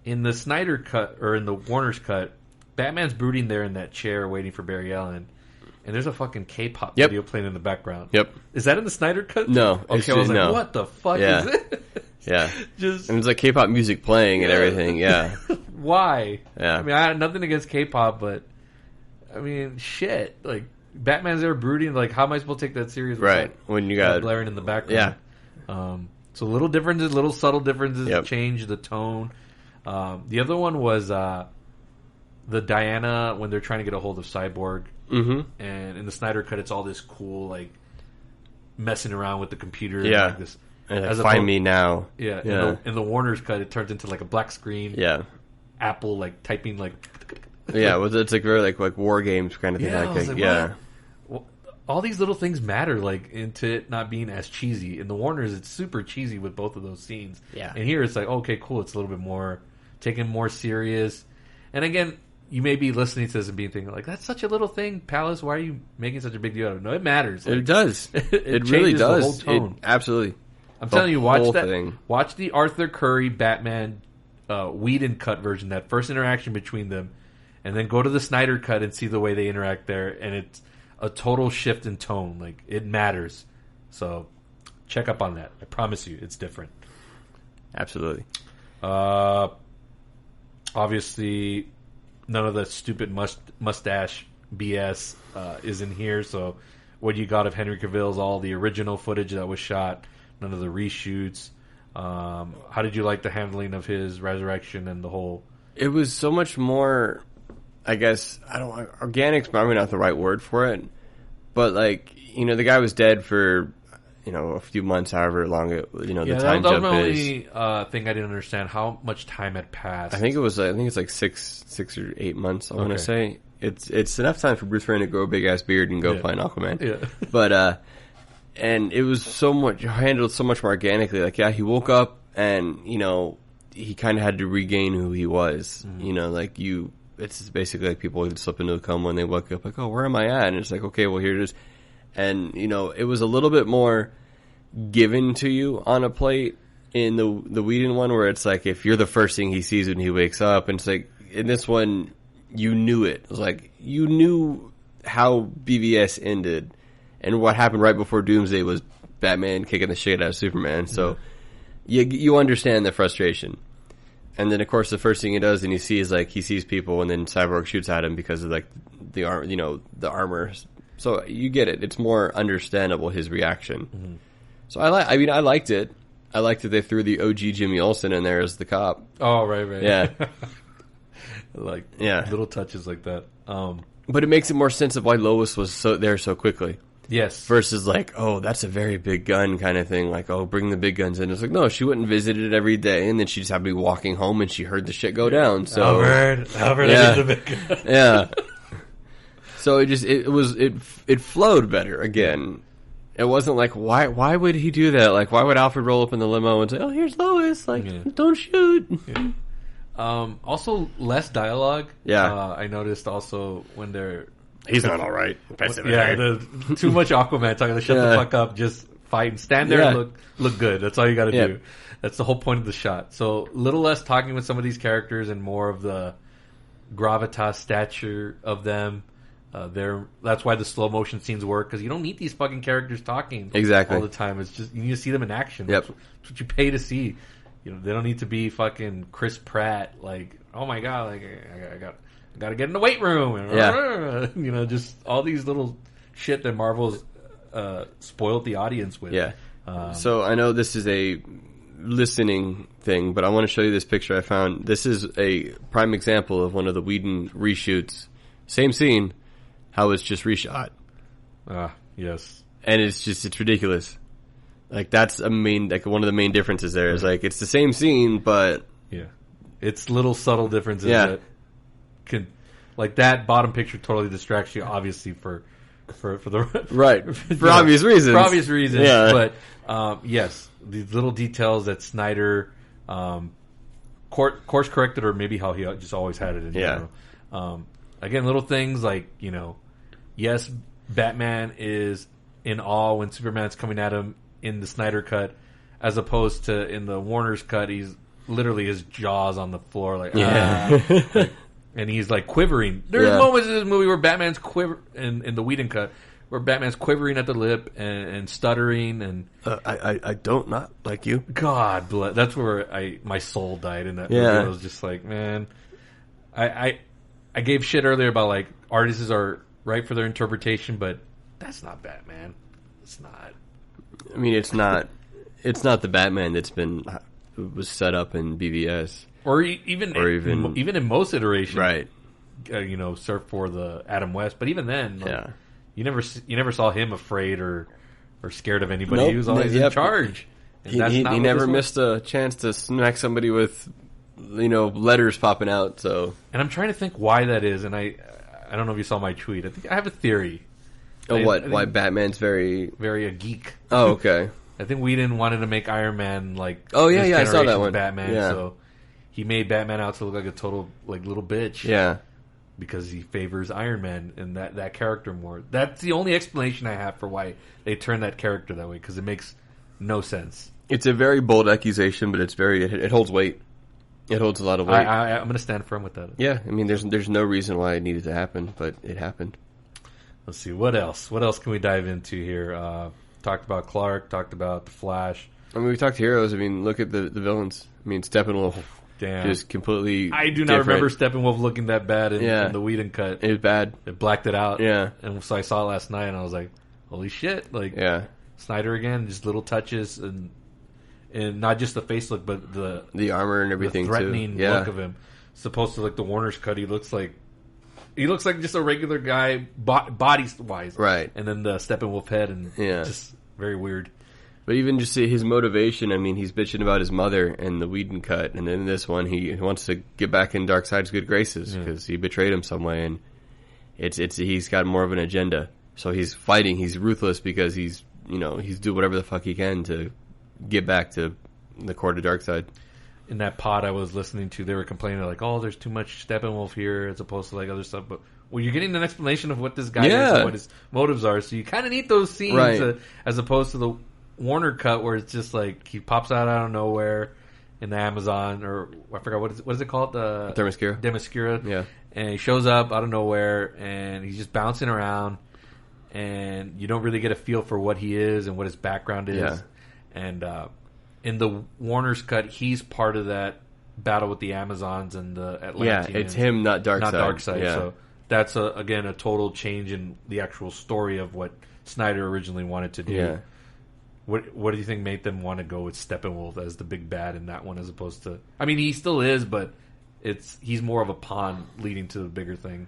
in the Snyder cut or in the Warner's cut, Batman's brooding there in that chair waiting for Barry Allen. And there's a fucking K-pop video playing in the background. Yep. Is that in the Snyder cut? No. Okay, I was like, what the fuck is it? Yeah. And it's like K-pop music playing and everything, Why? Yeah. I mean, I had nothing against K-pop, but, I mean, shit. Like, Batman's there brooding, like, how am I supposed to take that serious? Right. When you got... blaring in the background. Yeah. So little differences, little subtle differences change the tone. The other one was the Diana, when they're trying to get a hold of Cyborg. Mm-hmm. And in the Snyder cut, it's all this cool, like, messing around with the computer. Yeah. And like this, and find me now. Yeah. In the Warner's cut, it turns into, like, a black screen. Yeah. Apple, like, typing, like... Yeah, well, it's like very, like war games kind of thing. Yeah, well, all these little things matter, like, into it not being as cheesy. In the Warner's, it's super cheesy with both of those scenes. Yeah. And here, it's like, okay, cool, it's a little bit more... taken more serious. And again... you may be listening to this and being thinking, like, that's such a little thing, Palace. Why are you making such a big deal out of it? No, it matters. Like, it does. It really does. The whole tone. Absolutely. I'm telling you, watch that thing. Watch the Arthur Curry Batman Whedon cut version, that first interaction between them, and then go to the Snyder cut and see the way they interact there, and it's a total shift in tone. Like, it matters. So, check up on that. I promise you, it's different. Absolutely. Obviously... none of the stupid mustache BS is in here. So what you got of Henry Cavill's all the original footage that was shot, none of the reshoots. How did you like the handling of his resurrection and the whole... It was so much more, I guess, organic's probably not the right word for it, but like, the guy was dead for, a few months, however long the time jump is. That was my only thing I didn't understand, how much time had passed. I think it's like six or 8 months, I want to say. It's enough time for Bruce Wayne to grow a big-ass beard and go play an Aquaman. Yeah. But, and it was handled so much more organically. Like, he woke up and, he kind of had to regain who he was. You know, like it's basically like people would slip into a coma and they wake up like, oh, where am I at? And it's like, okay, well, here it is. And, you know, it was a little bit more given to you on a plate in the Whedon one, where it's like, if you're the first thing he sees when he wakes up, and it's like, in this one, you knew it. It was like, you knew how BVS ended, and what happened right before Doomsday was Batman kicking the shit out of Superman. So you understand the frustration. And then, of course, the first thing he does, and he sees people, and then Cyborg shoots at him because of like the armor. So you get it. It's more understandable, his reaction. Mm-hmm. So I liked it. I liked that they threw the OG Jimmy Olsen in there as the cop. Oh, right. Yeah. Little touches like that. But it makes it more sense of why Lois was there so quickly. Yes. Versus like, oh, that's a very big gun kind of thing. Like, oh, bring the big guns in. It's like, no, she wouldn't visit it every day, and then she just happened to be walking home and she heard the shit go down. So Alfred, yeah. the big gun. Yeah. So it flowed better again. It wasn't like, why would he do that? Like, why would Alfred roll up in the limo and say, oh, here's Lois. Like, don't shoot. Yeah. Also, less dialogue. Yeah. I noticed also when they're... He's not all right. Too much Aquaman talking to shut the fuck up, just fight and stand there and look good. That's all you got to do. That's the whole point of the shot. So, a little less talking with some of these characters and more of the gravitas stature of them. That's why the slow motion scenes work, because you don't need these fucking characters talking exactly all the time. It's just you need to see them in action. Yep. That's what you pay to see. You know, they don't need to be fucking Chris Pratt. Like, oh my god, like I got to get in the weight room. And, you know, just all these little shit that Marvel's spoiled the audience with. Yeah. So I know this is a listening thing, but I want to show you this picture I found. This is a prime example of one of the Whedon reshoots. Same scene. How it's just reshot. Yes. And it's ridiculous. Like, that's one of the main differences there is like, it's the same scene, but... Yeah. It's little subtle differences that can... Like, that bottom picture totally distracts you, obviously, for the... Right. For obvious reasons. For obvious reasons. Yeah. But, yes, these little details that Snyder course corrected, or maybe how he just always had it in general. Again, little things like, you know, yes, Batman is in awe when Superman's coming at him in the Snyder cut, as opposed to in the Warner's cut, he's literally his jaws on the floor, like, and he's like quivering. There's moments in this movie where Batman's in the Whedon cut, where Batman's quivering at the lip and stuttering, and I don't not like you. God bless. That's where my soul died in that movie. I was just like, man, I gave shit earlier about like artists are right for their interpretation, but that's not Batman. It's not. I mean, it's not the Batman that's was set up in BVS, or even in most iterations, right? You know, surf for the Adam West, but even then, like, you never saw him afraid or scared of anybody. Nope. He was always in charge. And he never missed a chance to smack somebody with, you know, letters popping out. So, and I'm trying to think why that is, and I don't know if you saw my tweet. I have a theory. Why Batman's very a geek? Oh, okay. I think Whedon wanted to make Iron Man like I saw that one. Batman, so he made Batman out to look like a total like little bitch. Yeah, because he favors Iron Man and that character more. That's the only explanation I have for why they turned that character that way, because it makes no sense. It's a very bold accusation, but it holds weight. It holds a lot of weight. I'm going to stand firm with that. Yeah, I mean, there's no reason why it needed to happen, but it happened. Let's see, what else? What else can we dive into here? Talked about Clark, talked about the Flash. I mean, we talked heroes. I mean, look at the villains. I mean, Steppenwolf. Damn. Just completely I do not remember Steppenwolf looking that bad in the Whedon cut. It was bad. It blacked it out. Yeah. And so I saw it last night, and I was like, holy shit. Like, Snyder again, just little touches, and not just the face look, but the armor and everything, the threatening look of him. Supposed to, like, the Warner's cut, he looks like just a regular guy, body-wise. Right. And then the Steppenwolf head, and just very weird. But even just see his motivation, I mean, he's bitching about his mother in the Whedon cut, and then in this one, he wants to get back in Darkseid's good graces, because he betrayed him some way, and he's got more of an agenda. So he's fighting, he's ruthless, because he's do whatever the fuck he can to get back to the court of Darkseid. in that pod I was listening to, they were complaining like, "Oh, there's too much Steppenwolf here as opposed to like other stuff." But you're getting an explanation of what this guy is and what his motives are, so you kind of need those scenes as opposed to the Warner cut where it's just like he pops out of nowhere in the Amazon, or I forgot what is it called, the Themyscira. Yeah, and he shows up out of nowhere and he's just bouncing around, and you don't really get a feel for what he is and what his background is. Yeah. And in the Warner's cut, he's part of that battle with the Amazons and the Atlanteans. Yeah, it's him, not Darkseid. Yeah. So that's again a total change in the actual story of what Snyder originally wanted to do. Yeah. What do you think made them want to go with Steppenwolf as the big bad in that one, as opposed to? I mean, he still is, but he's more of a pawn leading to the bigger thing.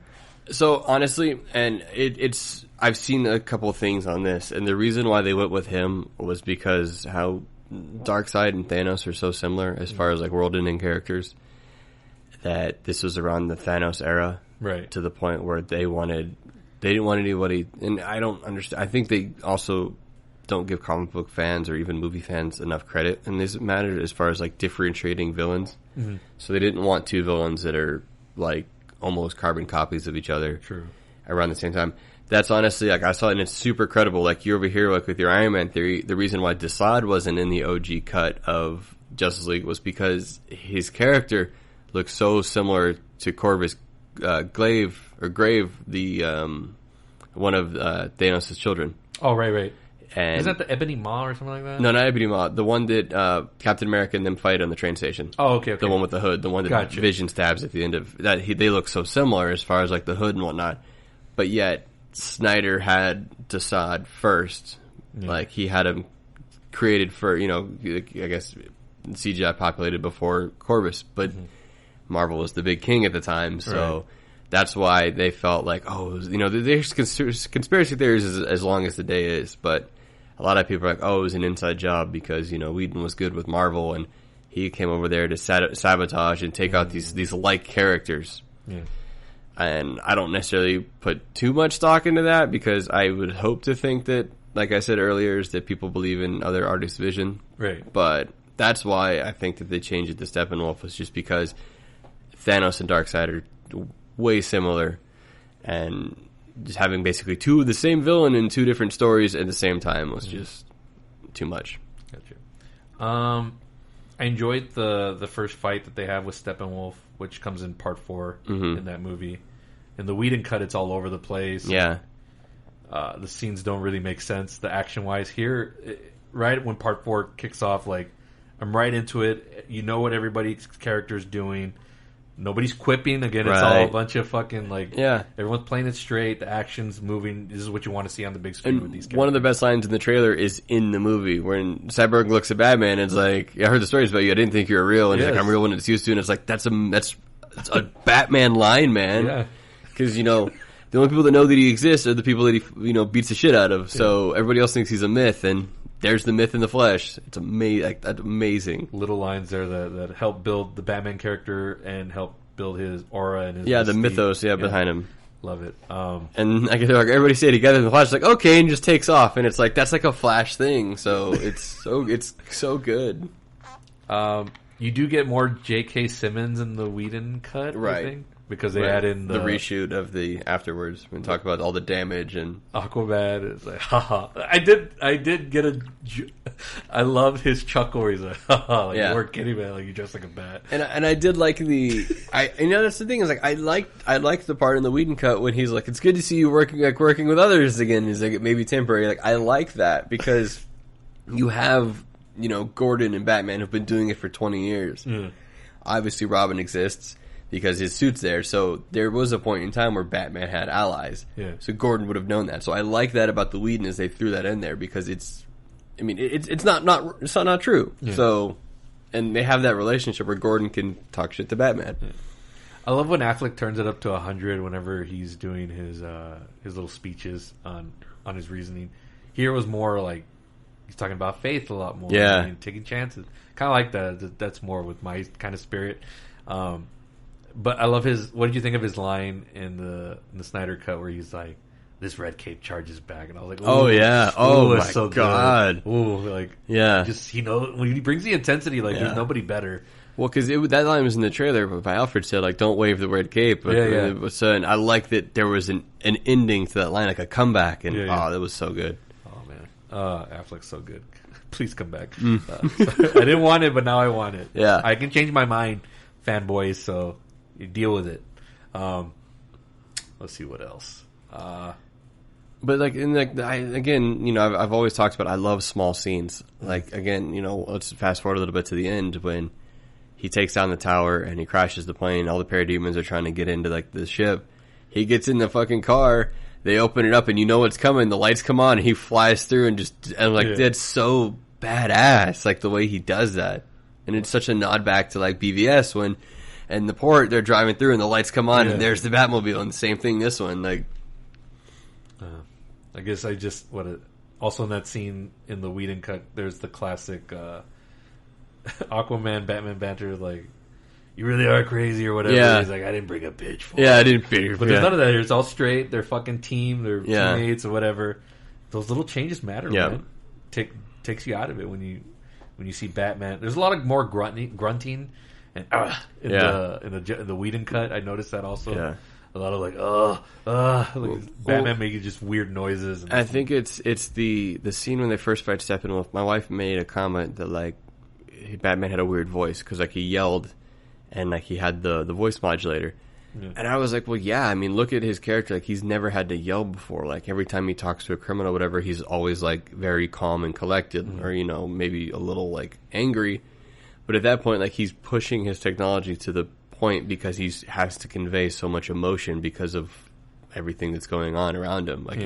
So honestly, and it's I've seen a couple of things on this, and the reason why they went with him was because how Darkseid and Thanos are so similar as far as like world-ending characters, that this was around the Thanos era, right? To the point where they didn't want anybody, and I don't understand. I think they also don't give comic book fans or even movie fans enough credit in this matter as far as like differentiating villains. Mm-hmm. So they didn't want two villains that are like almost carbon copies of each other. True. Around the same time. That's honestly, like, I saw it and it's super credible. Like, you over here, like, with your Iron Man theory, the reason why Desaad wasn't in the OG cut of Justice League was because his character looks so similar to Corvus Glaive, the, one of Thanos' children. Oh, right. And is that the Ebony Maw or something like that? No, not Ebony Maw. The one that Captain America and them fight on the train station. Oh, okay. The one with the hood. The one that Vision stabs at the end of that. They look so similar as far as like the hood and whatnot. But yet Snyder had Desaad first. Yeah. Like he had him created for, I guess CGI populated before Corvus, but Marvel was the big king at the time, so that's why they felt like, there's conspiracy theories as long as the day is, but a lot of people are like, it was an inside job because, Whedon was good with Marvel and he came over there to sabotage and take out these like characters. Yeah. And I don't necessarily put too much stock into that because I would hope to think that, like I said earlier, is that people believe in other artists' vision. Right. But that's why I think that they changed it to Steppenwolf, was just because Thanos and Darkseid are way similar, and just having basically two of the same villain in two different stories at the same time was just too much. Gotcha. I enjoyed the first fight that they have with Steppenwolf, which comes in part 4 in that movie. In the Whedon cut, it's all over the place. Yeah. The scenes don't really make sense, the action-wise. Here, right when part 4 kicks off, like, I'm right into it. You know what everybody's character's doing. Nobody's quipping. Again, it's all a bunch of fucking, like, everyone's playing it straight. The action's moving. This is what you want to see on the big screen with these characters. One of the best lines in the trailer is in the movie when Cyborg looks at Batman and it's like, I heard the stories about you. I didn't think you were real. And he's like, I'm real when it's used to. And it's like, that's a Batman line, man. Yeah. Because, the only people that know that he exists are the people that he, beats the shit out of. So everybody else thinks he's a myth, and there's the myth in the flesh. It's amazing. Like, that's amazing. Little lines there that help build the Batman character and help build his aura and his the mythos behind him. Love it. And I can like everybody say together in the Flash, like, okay, and just takes off, and it's like that's like a Flash thing. So it's so good. You do get more J.K. Simmons in the Whedon cut, right? I think, because they add in the reshoot of the afterwards and talk about all the damage and Aquaman. It's like, haha. I did get I loved his chuckle where he's like, haha, like, you weren't kidding, man. Like, you dressed like a bat. And I did like that's the thing is like I liked the part in the Whedon cut when he's like, it's good to see you working with others again. He's like, it may be temporary. Like, I like that because you have Gordon and Batman have been doing it for 20 years. Obviously, Robin exists because his suit's there. So there was a point in time where Batman had allies. Yeah. So Gordon would have known that. So I like that about the Whedon is they threw that in there because it's not true. Yeah. So, and they have that relationship where Gordon can talk shit to Batman. Yeah. I love when Affleck turns it up to 100 whenever he's doing his little speeches on his reasoning. Here it was more like he's talking about faith a lot more. Yeah. Taking chances. Kind of like that. That's more with my kind of spirit. But I love what did you think of his line in the Snyder cut where he's like, this red cape charges back, and I was like, oh yeah, oh my so god, good. Ooh, like just when he brings the intensity, like there's nobody better. Well, because that line was in the trailer, but by Alfred said like, "Don't wave the red cape." But, So, and I like that there was an ending to that line, like a comeback, and that was so good. Oh man, Affleck's so good. Please come back. I didn't want it, but now I want it. Yeah, I can change my mind, fanboys. So you deal with it. Let's see what else. But like, I've always talked about I love small scenes. Like again, let's fast forward a little bit to the end when he takes down the tower and he crashes the plane. All the parademons are trying to get into like the ship. He gets in the fucking car. They open it up and what's coming. The lights come on and he flies through that's so badass. Like the way he does that, and it's such a nod back to like BVS when. And the port, they're driving through, and the lights come on, and there's the Batmobile, and the same thing this one. Like, I guess also in that scene in the Whedon cut, there's the classic Aquaman Batman banter, like, you really are crazy or whatever. Yeah. He's like, I didn't bring a bitch for I didn't figure. But there's none of that. It's all straight. They're fucking team. They're teammates or whatever. Those little changes matter, man. Takes you out of it when you see Batman. There's a lot of more grunting. And in the Whedon cut, I noticed that also. Yeah. A lot of Batman making just weird noises. I think it's the scene when they first fight Steppenwolf. My wife made a comment that like Batman had a weird voice because like he yelled and like he had the voice modulator. Yeah. And I was like, well, yeah. I mean, look at his character. Like he's never had to yell before. Like every time he talks to a criminal, or whatever, he's always like very calm and collected, or maybe a little like angry. But at that point, like, he's pushing his technology to the point because he has to convey so much emotion because of everything that's going on around him. Like,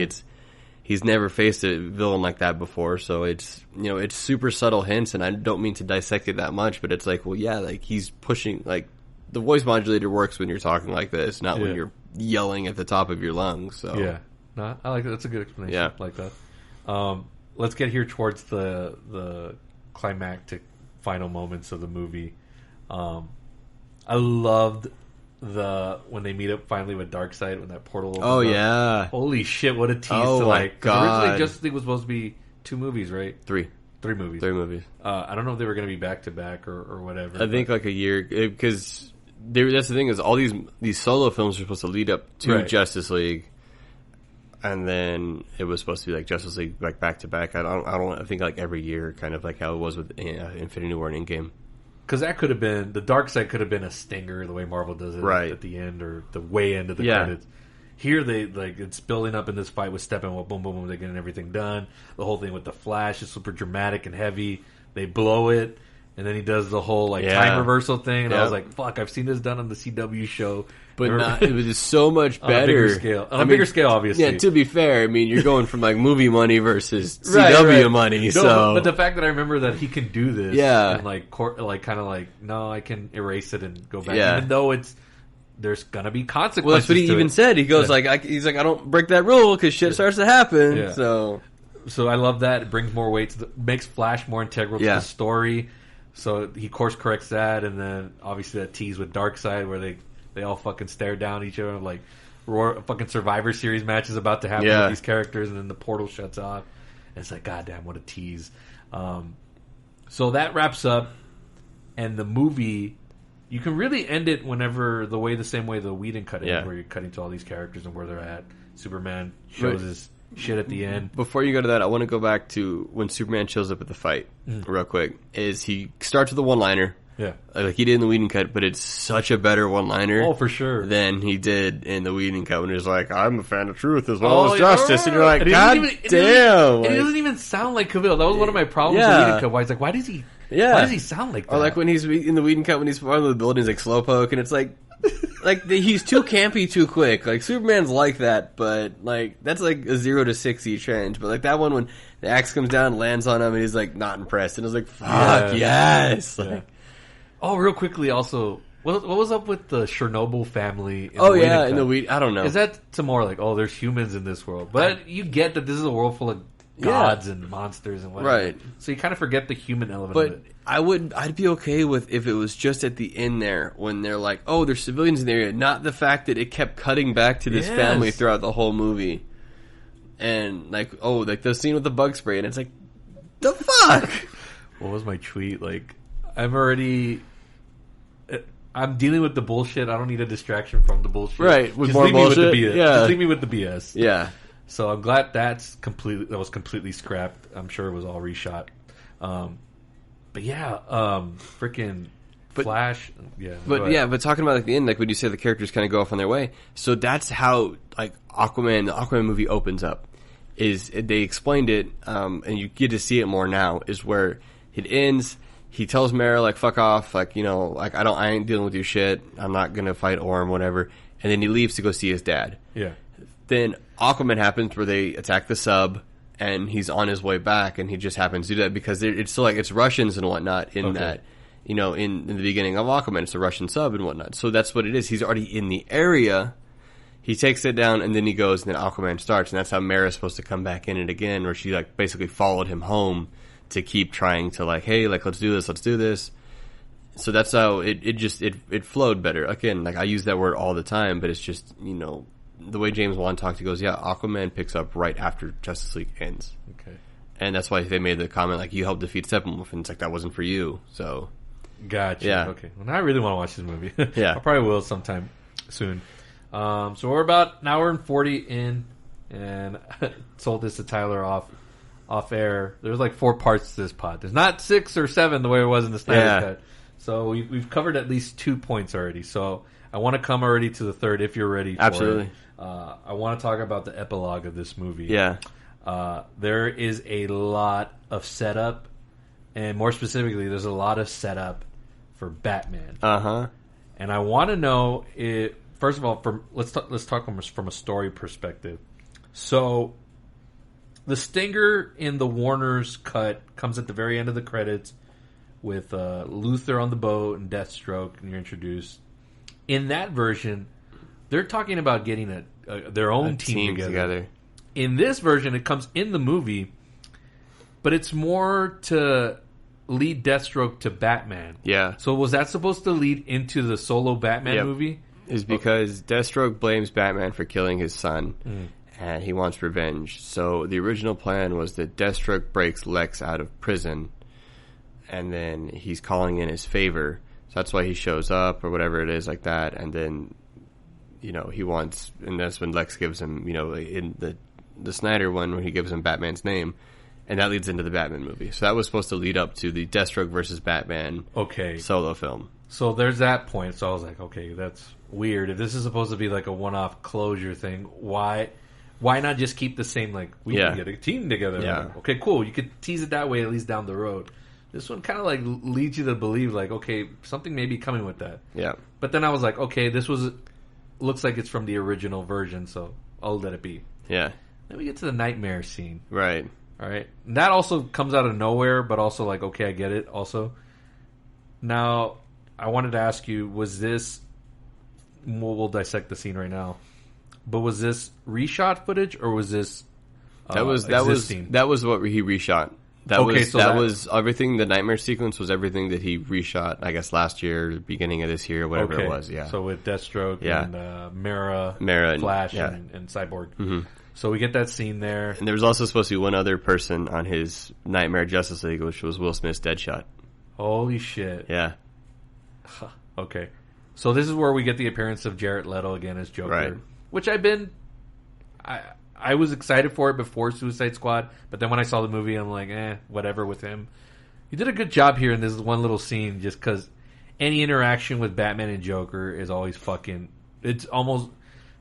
he's never faced a villain like that before, so it's super subtle hints, and I don't mean to dissect it that much, but it's like, well, yeah, like, he's pushing, like, the voice modulator works when you're talking like this, not when you're yelling at the top of your lungs, so. Yeah. No, I like that. That's a good explanation. Yeah. I like that. Let's get here towards the climactic final moments of the movie. I loved when they meet up finally with Darkseid when that portal opens up. Yeah. Holy shit, what a tease to like. God. Originally Justice League was supposed to be 2 movies, right? 3 movies. 3 movies. I don't know if they were going to be back to back or whatever. I think like a year, because that's the thing is all these solo films are supposed to lead up to Justice League. And then it was supposed to be like Justice League like back to back. I think like every year, kind of like how it was with Infinity War and Endgame. Because that could have been the Dark Side could have been a stinger the way Marvel does it at the end or the way end of the credits. Here they it's building up in this fight with Steppenwolf, boom, boom, boom. They're getting everything done. The whole thing with the Flash is super dramatic and heavy. They blow it. And then he does the whole time reversal thing, and I was like, "Fuck! I've seen this done on the CW show, but it was just so much better on a bigger scale. On a bigger scale, obviously. Yeah, to be fair, I mean, you're going from like movie money versus CW money. No, so, but the fact that I remember that he can do this, and no, I can erase it and go back, even though there's gonna be consequences. Well, that's what he even said. He goes he's like, I don't break that rule because shit starts to happen. Yeah. So I love that. It brings more weight makes Flash more integral to the story. So he course corrects that, and then obviously that tease with Darkseid where they all fucking stare down at each other like fucking Survivor Series match is about to happen with these characters, and then the portal shuts off. And it's like, goddamn, what a tease. So that wraps up, and the movie, you can really end it the same way the Whedon cut it, where you're cutting to all these characters and where they're at. Superman shows his shit at the end. Before you go to that, I want to go back to when Superman shows up at the fight real quick. Is he starts with a one-liner, like he did in the Whedon cut, but it's such a better one-liner, for sure, than he did in the Whedon cut when he's like, "I'm a fan of truth as well as justice," and you're like, "God damn!" It doesn't even sound like Cavell. That was one of my problems with the Whedon cut. Why he's like, why does he sound like that? Or like when he's in the Whedon cut when he's part of the buildings like Slowpoke, and it's like. He's too campy too quick. Like Superman's like that, but like that's like a 0 to 60 change. But like that one when the axe comes down and lands on him and he's like not impressed, and I was like, "Fuck yes!" Like, real quickly, also, what was up with the Chernobyl family? In the Whedon, I don't know. Is that some more like, there's humans in this world? But you get that this is a world full of gods and monsters and whatever. Right. So you kind of forget the human element of it. I'd be okay with if it was just at the end there when they're like, there's civilians in the area, not the fact that it kept cutting back to this family throughout the whole movie. and like the scene with the bug spray, and it's like, the fuck. What was my tweet? Like, I'm dealing with the bullshit. I don't need a distraction from the bullshit. Right, with just more leave bullshit. Me with the BS. Yeah. Just leave me with the BS. Yeah. So I'm glad that was completely scrapped. I'm sure it was all reshot. But yeah, freaking Flash. Yeah. But talking about like the end, like when you say the characters kind of go off on their way, so that's how like the Aquaman movie opens up. Is they explained it, and you get to see it more now. Is where it ends. He tells Mara like fuck off, like like I ain't dealing with your shit. I'm not gonna fight Orm, whatever. And then he leaves to go see his dad. Yeah. Then Aquaman happens where they attack the sub, and he's on his way back, and he just happens to do that because it's still like it's Russians and whatnot in that, in the beginning of Aquaman, it's a Russian sub and whatnot. So that's what it is. He's already in the area. He takes it down, and then he goes, and then Aquaman starts, and that's how Mara's supposed to come back in it again, where she like basically followed him home to keep trying to like, hey, like let's do this. So that's how it flowed better. Again, like I use that word all the time, but it's just the way James Wan talked, he goes, yeah, Aquaman picks up right after Justice League ends. Okay. And that's why they made the comment, like, you helped defeat Steppenwolf, and it's like, that wasn't for you, so. Gotcha. Yeah. Okay. Well, now I really want to watch this movie. Yeah. I probably will sometime soon. So we're about an hour and 40 in, and I told this to Tyler off air. There's like 4 parts to this pod. There's not 6 or 7 the way it was in the Snyder cut. So we've covered at least 2 points already. So I want to come already to the third if you're ready for Absolutely. it. I want to talk about the epilogue of this movie. Yeah. There is a lot of setup, and more specifically, there's a lot of setup for Batman. Uh-huh. And I want to know, first of all, let's talk from a story perspective. So, the stinger in the Warner's cut comes at the very end of the credits with Luthor on the boat and Deathstroke, and you're introduced. In that version, they're talking about getting their own team together. In this version, it comes in the movie, but it's more to lead Deathstroke to Batman. Yeah. So was that supposed to lead into the solo Batman movie? Is because Deathstroke blames Batman for killing his son, and he wants revenge. So the original plan was that Deathstroke breaks Lex out of prison, and then he's calling in his favor. So that's why he shows up, or whatever it is like that, and then, he wants, and that's when Lex gives him, in the Snyder one, when he gives him Batman's name, and that leads into the Batman movie. So that was supposed to lead up to the Deathstroke versus Batman solo film. So there's that point. So I was like, okay, that's weird. If this is supposed to be like a one-off closure thing, why not just keep the same, like, we can get a team together? Yeah. Okay, cool. You could tease it that way at least down the road. This one kind of like leads you to believe, like, okay, something may be coming with that. Yeah. But then I was like, okay, looks like it's from the original version, so I'll let it be. Yeah. Then we get to the nightmare scene. Right. All right. And that also comes out of nowhere, but also like, okay, I get it also. Now, I wanted to ask you, was this... We'll dissect the scene right now. But was this reshot footage, or was this that was what he reshot. That was everything. The nightmare sequence was everything that he reshot, I guess, last year, beginning of this year, whatever it was. Yeah. So with Deathstroke and Mara and Flash and Cyborg. Mm-hmm. So we get that scene there. And there was also supposed to be one other person on his Nightmare Justice League, which was Will Smith's Deadshot. Holy shit. Yeah. Okay. So this is where we get the appearance of Jared Leto again as Joker. Right. Which I was excited for it before Suicide Squad, but then when I saw the movie, I'm like, whatever with him. He did a good job here in this one little scene, just because any interaction with Batman and Joker is always it's almost,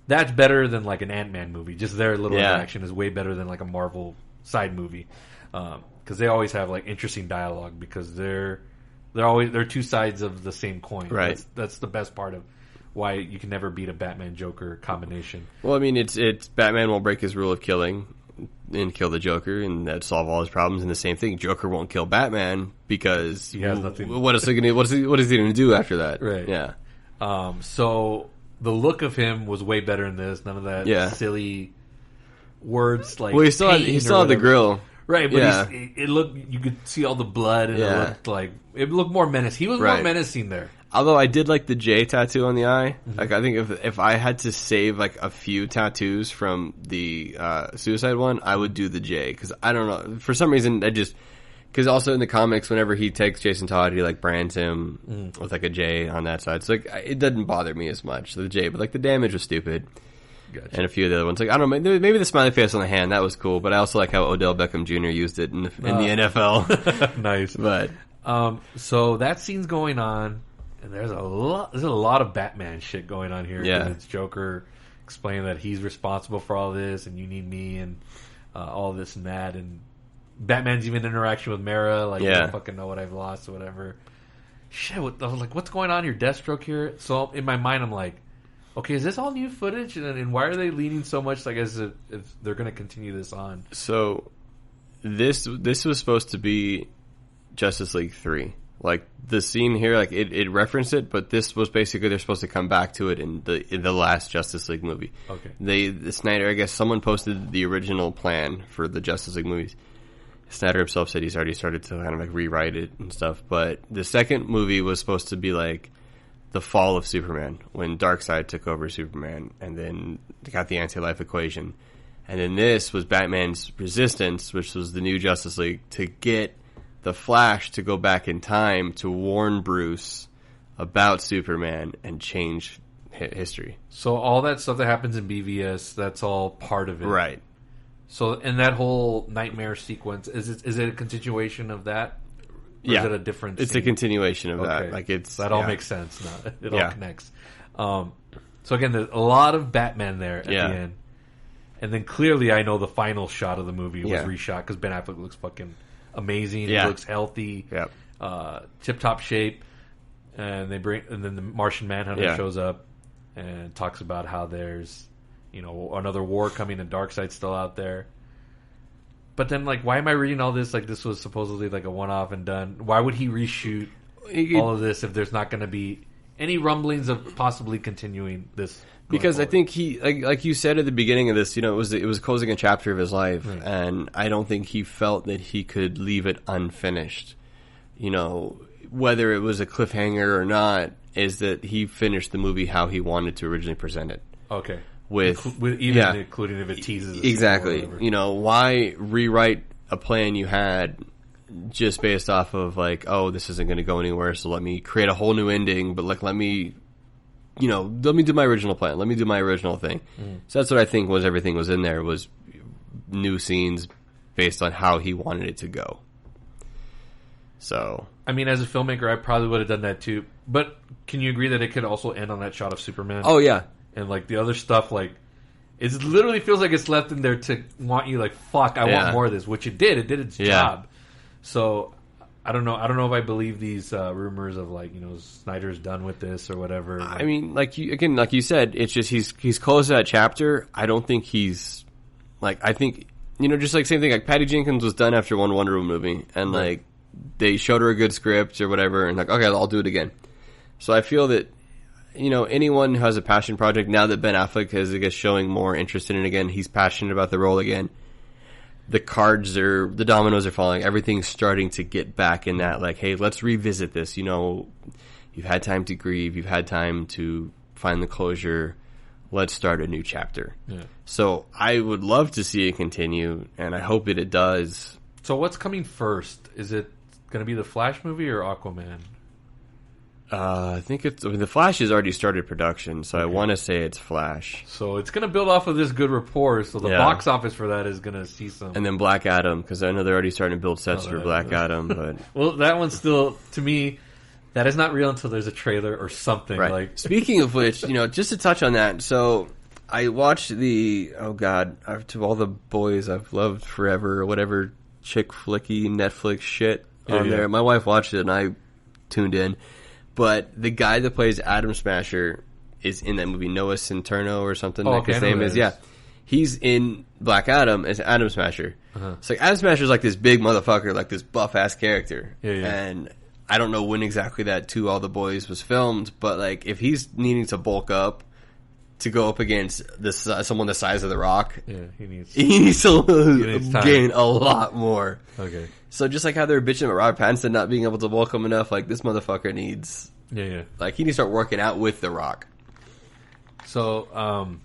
that's better than like an Ant-Man movie. Just their little interaction is way better than like a Marvel side movie. Because they always have like interesting dialogue, because they're two sides of the same coin. Right. That's the best part of why you can never beat a Batman-Joker combination. Well, I mean, it's Batman won't break his rule of killing and kill the Joker, and that solve all his problems. And the same thing, Joker won't kill Batman because he has nothing. What is he going to do after that? Right. Yeah. So the look of him was way better in this. None of that silly words like. Well, he still had the grill. Right, but it looked, you could see all the blood, and it looked more menacing. He was more menacing there. Although I did like the J tattoo on the eye. Like, I think if I had to save like a few tattoos from the Suicide one, I would do the J, because I don't know, for some reason because also in the comics, whenever he takes Jason Todd, he like brands him with like a J on that side. So like it doesn't bother me as much, the J, but like the damage was stupid. Gotcha. And a few of the other ones, like I don't know, maybe the smiley face on the hand, that was cool. But I also like how Odell Beckham Jr. used it in the NFL. Nice, but so that scene's going on. And there's a lot of Batman shit going on here. Yeah. It's Joker explaining that he's responsible for all this, and you need me, and all this and that. And Batman's even interaction with Mara, like, I don't fucking know what I've lost or whatever. Shit, I was like, what's going on here? Deathstroke here? So in my mind, I'm like, okay, is this all new footage? And why are they leaning so much, like, as if they're going to continue this on? So this was supposed to be Justice League 3. Like, the scene here, like, it referenced it, but this was basically, they're supposed to come back to it in the last Justice League movie. Okay. The Snyder, I guess, someone posted the original plan for the Justice League movies. Snyder himself said he's already started to kind of, like, rewrite it and stuff, but the second movie was supposed to be, like, the fall of Superman, when Darkseid took over Superman, and then got the anti-life equation. And then this was Batman's Resistance, which was the new Justice League, to get the Flash to go back in time to warn Bruce about Superman and change history. So all that stuff that happens in BVS, that's all part of it. Right. So in that whole nightmare sequence, is it a continuation of that? Or is it a different It's scene? a continuation of that. Like, that all makes sense now. It all connects. So again, there's a lot of Batman there at the end. And then clearly I know the final shot of the movie was reshot because Ben Affleck looks fucking amazing. He looks healthy, tip-top shape, and then the Martian Manhunter shows up and talks about how there's, another war coming and Darkseid's still out there. But then, like, why am I reading all this? Like, this was supposedly like a one-off and done. Why would he reshoot all of this if there's not going to be any rumblings of possibly continuing this? Because forward? I think he, like you said at the beginning of this, it was closing a chapter of his life, and I don't think he felt that he could leave it unfinished. Whether it was a cliffhanger or not, is that he finished the movie how he wanted to originally present it. Okay. Including if it teases exactly. Why rewrite a plan you had just based off of like, oh, this isn't going to go anywhere, so let me create a whole new ending, but like let me do my original plan. Let me do my original thing. So that's what I think was everything was in there, was new scenes based on how he wanted it to go. So, I mean, as a filmmaker, I probably would have done that too. But can you agree that it could also end on that shot of Superman? Oh, yeah. And like the other stuff, like, it literally feels like it's left in there to want you, like, fuck, I want more of this, which it did. It did its job. So, I don't know if I believe these rumors of, like, Snyder's done with this or whatever. I mean, like you said, it's just he's closed that chapter. I don't think he's, like, I think, just like same thing, like Patty Jenkins was done after one Wonder Woman movie, and like they showed her a good script or whatever, and like, okay, I'll do it again. So I feel that, anyone who has a passion project, now that Ben Affleck is, I guess, showing more interest in it again, he's passionate about the role again. The dominoes are falling. Everything's starting to get back in that, like, hey, let's revisit this. You've had time to grieve. You've had time to find the closure. Let's start a new chapter. Yeah. So I would love to see it continue, and I hope that it does. So what's coming first? Is it going to be the Flash movie or Aquaman? I think the Flash has already started production, so I want to say it's Flash. So it's going to build off of this good rapport, so the box office for that is going to see some. And then Black Adam, because I know they're already starting to build sets for Black Adam. But well, that one's still, to me, that is not real until there's a trailer or something. Right. Like, speaking of which, just to touch on that, so I watched to all the boys I've loved forever, or whatever chick flicky Netflix shit on there. My wife watched it, and I tuned in. But the guy that plays Atom Smasher is in that movie, Noah Centineo or something. His name is. Yeah. He's in Black Adam as Atom Smasher. It's like Atom Smasher's like this big motherfucker, like this buff-ass character. And I don't know when exactly that To All the Boys was filmed, but like if he's needing to bulk up to go up against someone the size of The Rock, he needs to gain a lot more. Okay. So just like how they're bitching about Robert Pattinson not being able to bulk him enough, like this motherfucker needs Yeah. Like, he needs to start working out with The Rock. So,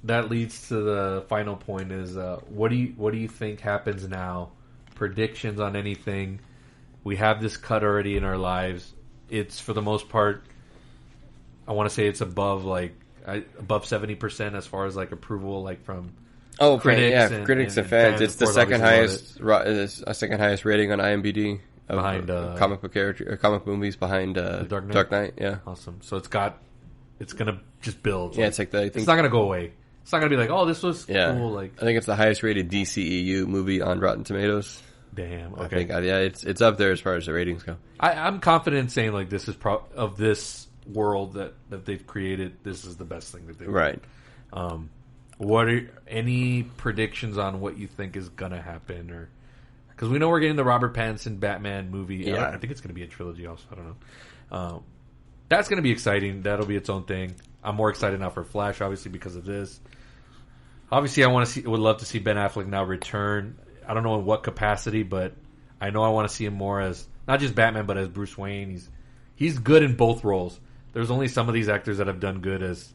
that leads to the final point is, what do you think happens now? Predictions on anything. We have this cut already in our lives. It's, for the most part, I want to say it's above 70% as far as like approval, like from critics and fans. It's the second highest rating on IMDb of behind comic book movies behind Dark Knight. Yeah, awesome. So it's gonna just build. Yeah, it's like it's not gonna go away. It's not gonna be like, oh, this was cool. Like, I think it's the highest rated DCEU movie on Rotten Tomatoes. Damn. Okay. I think it's up there as far as the ratings go. I'm confident in saying like this is of this world that they've created. This is the best thing that they've right. What are any predictions on what you think is gonna happen, or because we know we're getting the Robert Pattinson Batman movie? Yeah, I think it's gonna be a trilogy. Also, I don't know. That's gonna be exciting. That'll be its own thing. I'm more excited now for Flash, obviously, because of this. Obviously, would love to see Ben Affleck now return. I don't know in what capacity, but I know I want to see him more as not just Batman, but as Bruce Wayne. He's good in both roles. There's only some of these actors that have done good as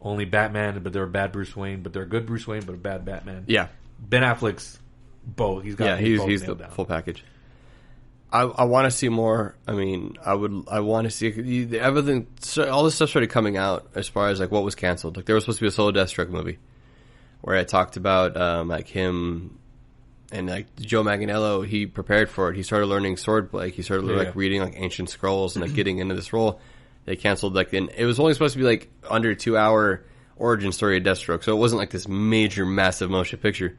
only Batman, but they're a bad Bruce Wayne, but they're a good Bruce Wayne, but a bad Batman. Yeah. Ben Affleck's both. He's the full package. I want to see more. I mean, I want to see everything. All this stuff started coming out as far as like what was canceled. Like there was supposed to be a solo Deathstroke movie where I talked about like him and like Joe Manganiello. He prepared for it. He started learning swordplay. He started like reading like ancient scrolls and like getting into this role. They canceled like it was only supposed to be like under 2 hour origin story of Deathstroke, so it wasn't like this major massive motion picture.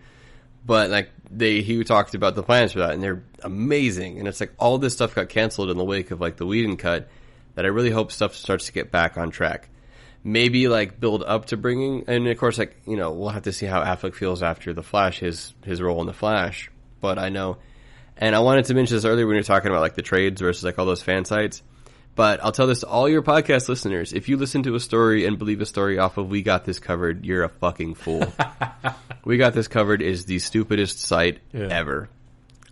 But like he talked about the plans for that, and they're amazing. And it's like all this stuff got canceled in the wake of like the Whedon cut. That I really hope stuff starts to get back on track. Maybe like build up to bringing, and of course like we'll have to see how Affleck feels after the Flash, his role in the Flash. But I know, and I wanted to mention this earlier when you were talking about like the trades versus like all those fan sites. But I'll tell this to all your podcast listeners. If you listen to a story and believe a story off of We Got This Covered, you're a fucking fool. We Got This Covered is the stupidest site ever.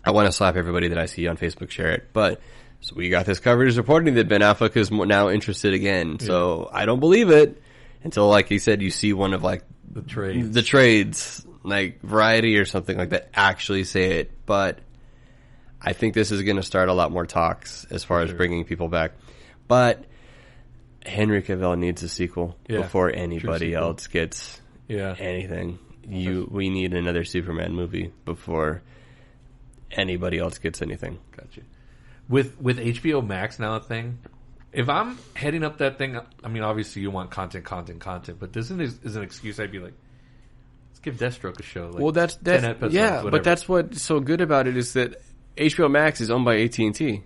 I want to slap everybody that I see on Facebook share it. But so We Got This Covered is reporting that Ben Affleck is now interested again. So I don't believe it until, like he said, you see one of like the trades, like Variety or something like that actually say it. But I think this is going to start a lot more talks as far as bringing people back. But Henry Cavell needs a sequel before anybody else gets anything. We need another Superman movie before anybody else gets anything. Gotcha. With HBO Max now a thing, if I'm heading up that thing, I mean, obviously you want content, but this is an excuse. I'd be like, let's give Deathstroke a show. Like, well, that's 10 episodes, whatever. But that's what's so good about it is that HBO Max is owned by AT&T.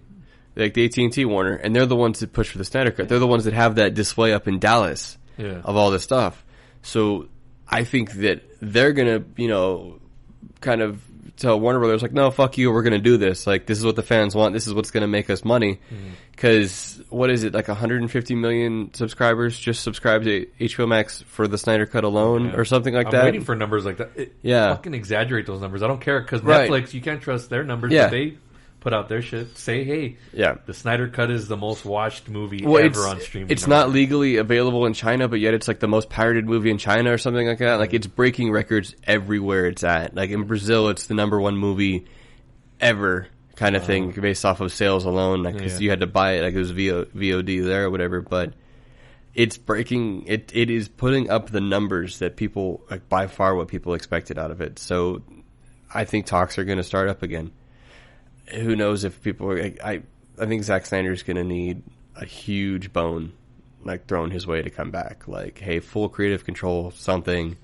Like the AT&T Warner, and they're the ones that push for the Snyder Cut. They're the ones that have that display up in Dallas of all this stuff. So I think that they're going to, kind of tell Warner Brothers, like, no, fuck you, we're going to do this. Like, this is what the fans want. This is what's going to make us money. Because, what is it, like 150 million subscribers just subscribe to HBO Max for the Snyder Cut alone or something like that? I'm waiting for numbers like that. Fucking exaggerate those numbers. I don't care, because Netflix, you can't trust their numbers. Yeah. They put out their shit. Say, hey, the Snyder Cut is the most watched movie ever on streaming. It's not legally available in China, but yet it's like the most pirated movie in China or something like that. Like, it's breaking records everywhere it's at. Like, in Brazil, it's the #1 movie ever kind of thing based off of sales alone. Like, because you had to buy it. Like, it was VOD there or whatever. But it's breaking. It is putting up the numbers that people, like, by far what people expected out of it. So I think talks are going to start up again. Who knows if people are, I think Zack Snyder's going to need a huge bone, like, thrown his way to come back. Like, hey, full creative control, something,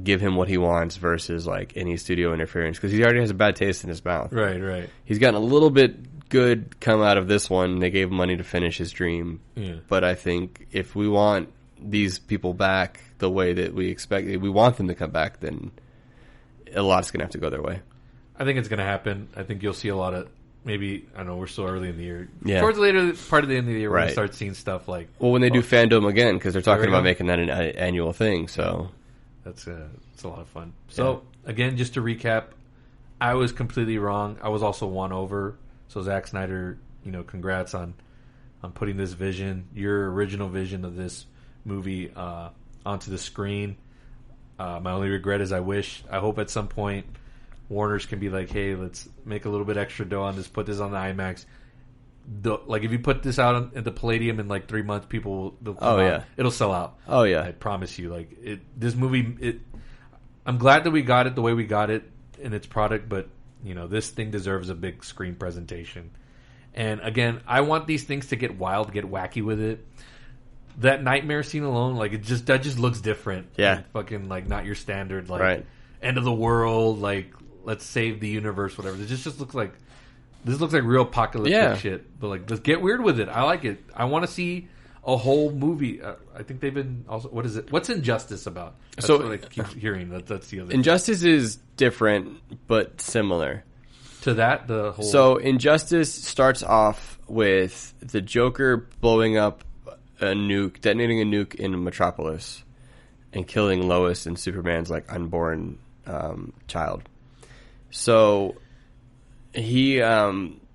give him what he wants versus, like, any studio interference. Because he already has a bad taste in his mouth. Right. He's gotten a little bit good come out of this one. They gave him money to finish his dream. Yeah. But I think if we want these people back the way that we expect, we want them to come back, then a lot's going to have to go their way. I think it's going to happen. I think you'll see a lot of, maybe, I don't know, we're still early in the year. Yeah. Towards the later part of the end of the year, we're going to start seeing stuff like... Well, when they do Fandom again, because they're talking about making that an annual thing, so... It's a lot of fun. So, again, just to recap, I was completely wrong. I was also won over. So, Zack Snyder, congrats on on putting this vision, your original vision of this movie, onto the screen. My only regret is I hope at some point Warner's can be like, hey, let's make a little bit extra dough on this, put this on the IMAX. Like if you put this out at the Palladium in like 3 months, it'll sell out. Oh yeah, I promise you. Like this movie, I'm glad that we got it the way we got it in its product, but this thing deserves a big screen presentation. And again, I want these things to get wild, get wacky with it. That nightmare scene alone, like that just looks different. Yeah, like, fucking like not your standard like right. End of the world, like let's save the universe, whatever. It just looks like. This looks like real apocalyptic shit, but like, let's get weird with it. I like it. I want to see a whole movie. I think they've been also. What is it? What's Injustice about? That's what I keep hearing. That's the other. Injustice is different but similar to that. The whole. So Injustice starts off with the Joker blowing up a nuke, detonating a nuke in Metropolis, and killing Lois and Superman's like unborn child. So. He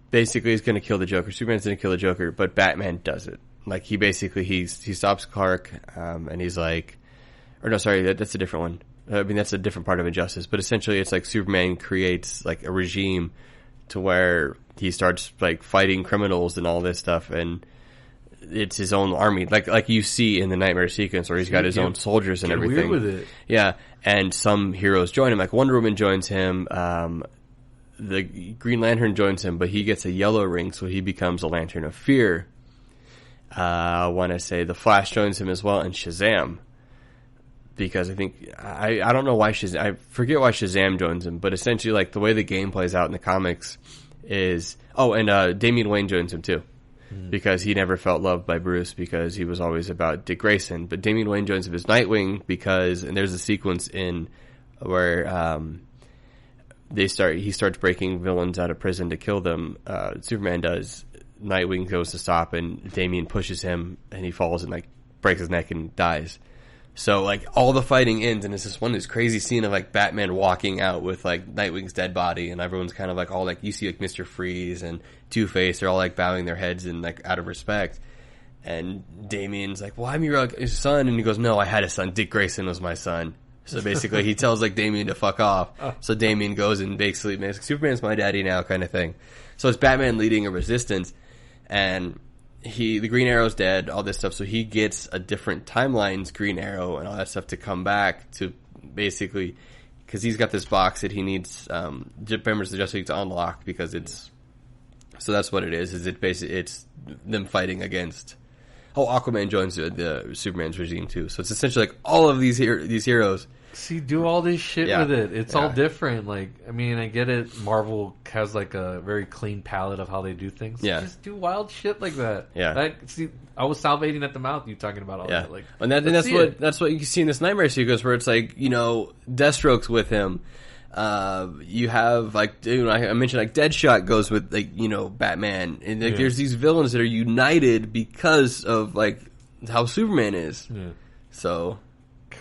basically is going to kill the Joker. Superman's going to kill the Joker, but Batman does it. Like he basically he stops Clark, and he's like, or no, sorry, that's a different one. I mean, that's a different part of Injustice. But essentially, it's like Superman creates like a regime to where he starts like fighting criminals and all this stuff, and it's his own army, like you see in the Nightmare sequence, where he's got his own soldiers and everything. Weird with it, yeah. And some heroes join him, like Wonder Woman joins him. The Green Lantern joins him, but he gets a yellow ring, so he becomes a Lantern of Fear. I want to say the Flash joins him as well, and Shazam. Because I think, I don't know why I forget why Shazam joins him, but essentially like the way the game plays out in the comics is, and Damian Wayne joins him too. Because he never felt loved by Bruce because he was always about Dick Grayson. But Damian Wayne joins him as Nightwing because, and there's a sequence in where, he starts breaking villains out of prison to kill them. Superman does. Nightwing goes to stop, and Damian pushes him, and he falls and like breaks his neck and dies. So like all the fighting ends, and it's this crazy scene of like Batman walking out with like Nightwing's dead body, and everyone's kind of like all like, you see like Mr. Freeze and Two-Face, they're all like bowing their heads and like out of respect. And Damian's like, well, I'm your son, and he goes, no, I had a son. Dick Grayson was my son. So basically, he tells like Damian to fuck off. So Damian goes and basically makes Superman's my daddy now, kind of thing. So it's Batman leading a resistance, and the Green Arrow's dead, all this stuff. So he gets a different timeline's Green Arrow and all that stuff to come back to basically, because he's got this box that he needs members of the Justice League to unlock, because it's. So that's what it is. Is it basically it's them fighting against. Aquaman joins the Superman's regime too. So it's essentially like all of these heroes. See, do all this shit with it. It's all different. Like, I mean, I get it. Marvel has like a very clean palette of how they do things. Yeah. Just do wild shit like that. Yeah. I was salivating at the mouth you talking about all that. Like, and that's what you see in this Nightmare sequence, where it's like, Deathstroke's with him. You have like, I mentioned like Deadshot goes with like, Batman, and like there's these villains that are united because of like how Superman is. Yeah. So,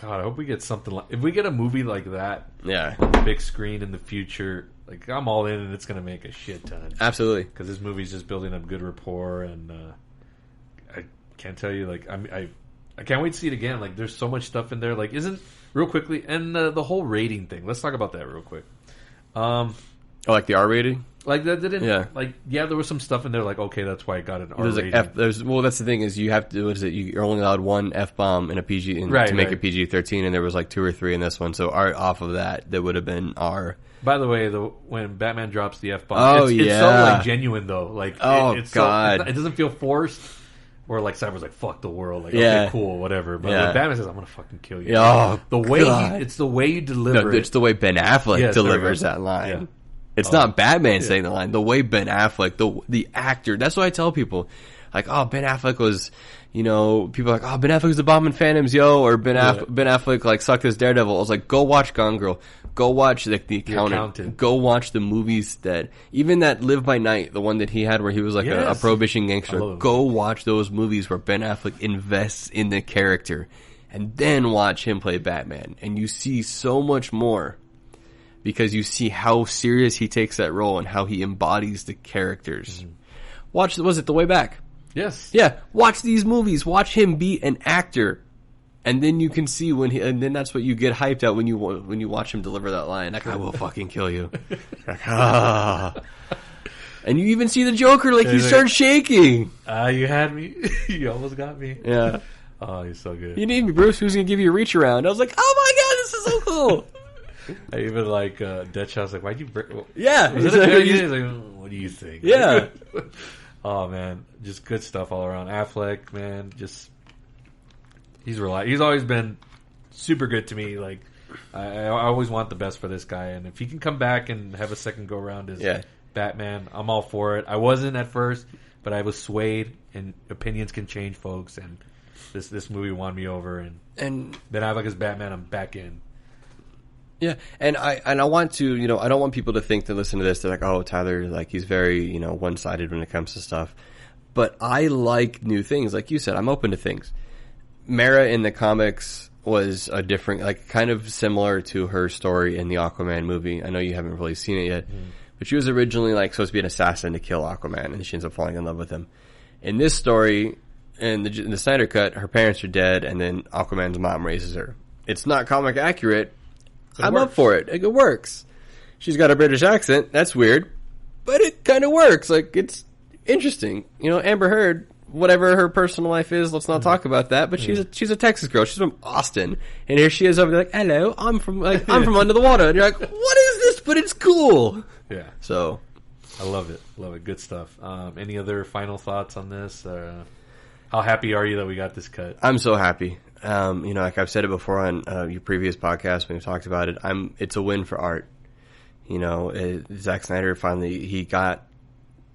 God, I hope we get something like, if we get a movie like that, on the big screen in the future, like I'm all in, and it's gonna make a shit ton. Absolutely, because this movie's just building up good rapport, and I can't tell you, like I can't wait to see it again. Like, there's so much stuff in there. Like, real quickly, and the whole rating thing. Let's talk about that real quick. Like the R rating? Like that didn't. Yeah. Like, there was some stuff in there. Like, okay, that's why I got an R rating. Like that's the thing is you have to. What is it? You're only allowed one F bomb in a PG to make it PG-13, and there was like 2 or 3 in this one. So off of that, there would have been R. By the way, when Batman drops the F bomb, it's so like genuine though. Like, it's God, it doesn't feel forced. Or like Cyber's like, fuck the world, like, okay, cool, whatever. But when Batman says, I'm gonna fucking kill you. It's the way you deliver it. It's the way Ben Affleck delivers that line. Yeah. It's not Batman saying the line. The way Ben Affleck, the actor. That's what I tell people. Like, Ben Affleck was, people are like, Ben Affleck's the bomb in Phantoms, or Ben Affleck like sucked as Daredevil. I was like, go watch Gone Girl. Go watch like The Accountant. Go watch the movies even that Live by Night, the one that he had where he was like a prohibition gangster. Go watch those movies where Ben Affleck invests in the character, and then watch him play Batman, and you see so much more because you see how serious he takes that role and how he embodies the characters. Watch, was it The Way Back? Yes. Yeah, watch these movies. Watch him be an actor. And then you can see and then that's what you get hyped at when you watch him deliver that line. That guy will fucking kill you. Like, ah. And you even see the Joker, like, he starts shaking. You had me. You almost got me. Yeah. Oh, you're so good. You need me, Bruce. Who's going to give you a reach around? I was like, oh my god, this is so cool. I even like Deadshot's like, why'd you break? Yeah. He's like, what do you think? Yeah. Oh man, just good stuff all around. Affleck, man, just he's always been super good to me. Like I always want the best for this guy, and if he can come back and have a second go around as Batman, I'm all for it. I wasn't at first, but I was swayed, and opinions can change, folks. And this movie won me over, and Ben Affleck as Batman, I'm back in. Yeah, and I want to, I don't want people to think to listen to this, they're like, oh, Tyler, like, he's very, one-sided when it comes to stuff. But I like new things. Like you said, I'm open to things. Mara in the comics was a different, like, kind of similar to her story in the Aquaman movie. I know you haven't really seen it yet. But she was originally, like, supposed to be an assassin to kill Aquaman, and she ends up falling in love with him. In this story, in the Snyder cut, her parents are dead, and then Aquaman's mom raises her. It's not comic accurate. I'm up for it. It works. She's got a British accent. That's weird. But it kind of works. Like, it's interesting. Amber Heard, whatever her personal life is, let's not talk about that. But she's a Texas girl. She's from Austin. And here she is over there like, hello, I'm from under the water. And you're like, what is this? But it's cool. Yeah. So. I love it. Love it. Good stuff. Any other final thoughts on this? How happy are you that we got this cut? I'm so happy. Like I've said it before on your previous podcast when we talked about it, it's a win for art. Zack Snyder finally, he got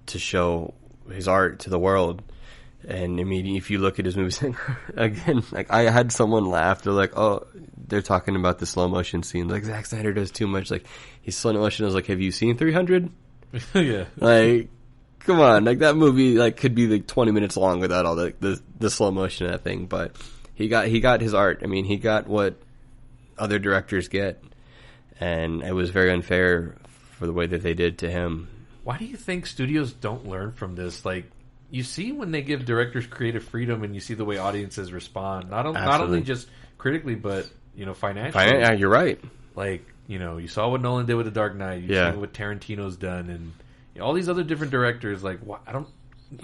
to show his art to the world. And I mean, if you look at his movies, again, like I had someone laugh. They're like, oh, they're talking about the slow motion scenes. Like, Zack Snyder does too much. Like, he's slow motion. I was like, have you seen 300? Yeah. Like, come on. Like, that movie, like, could be like 20 minutes long without all the slow motion of that thing. But he got his art. I mean, he got what other directors get. And it was very unfair for the way that they did to him. Why do you think studios don't learn from this? Like, you see when they give directors creative freedom and you see the way audiences respond. Not only just critically, but, financially. Yeah, you're right. Like, you saw what Nolan did with The Dark Knight. You see what Tarantino's done. And all these other different directors, like, I don't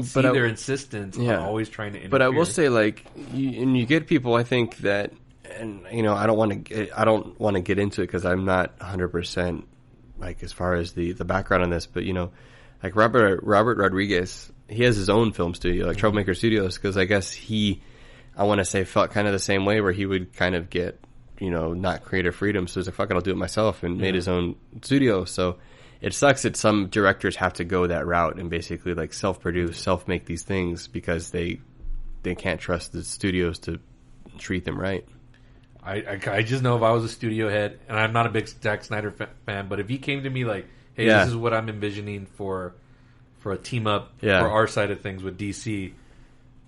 see their insistence on always trying to interfere. But I will say, like, you get people, I think, that, and, I don't want to get into it because I'm not 100%, like, as far as the background on this, but, like, Robert Rodriguez, he has his own film studio, like Troublemaker Studios, because I guess I want to say, felt kind of the same way where he would kind of get, not creative freedom. So he's like, fuck it, I'll do it myself, and made his own studio. So it sucks that some directors have to go that route and basically like self-produce, self-make these things because they can't trust the studios to treat them right. I just know if I was a studio head, and I'm not a big Zack Snyder fan, but if he came to me like, hey, this is what I'm envisioning for a team up for our side of things with DC,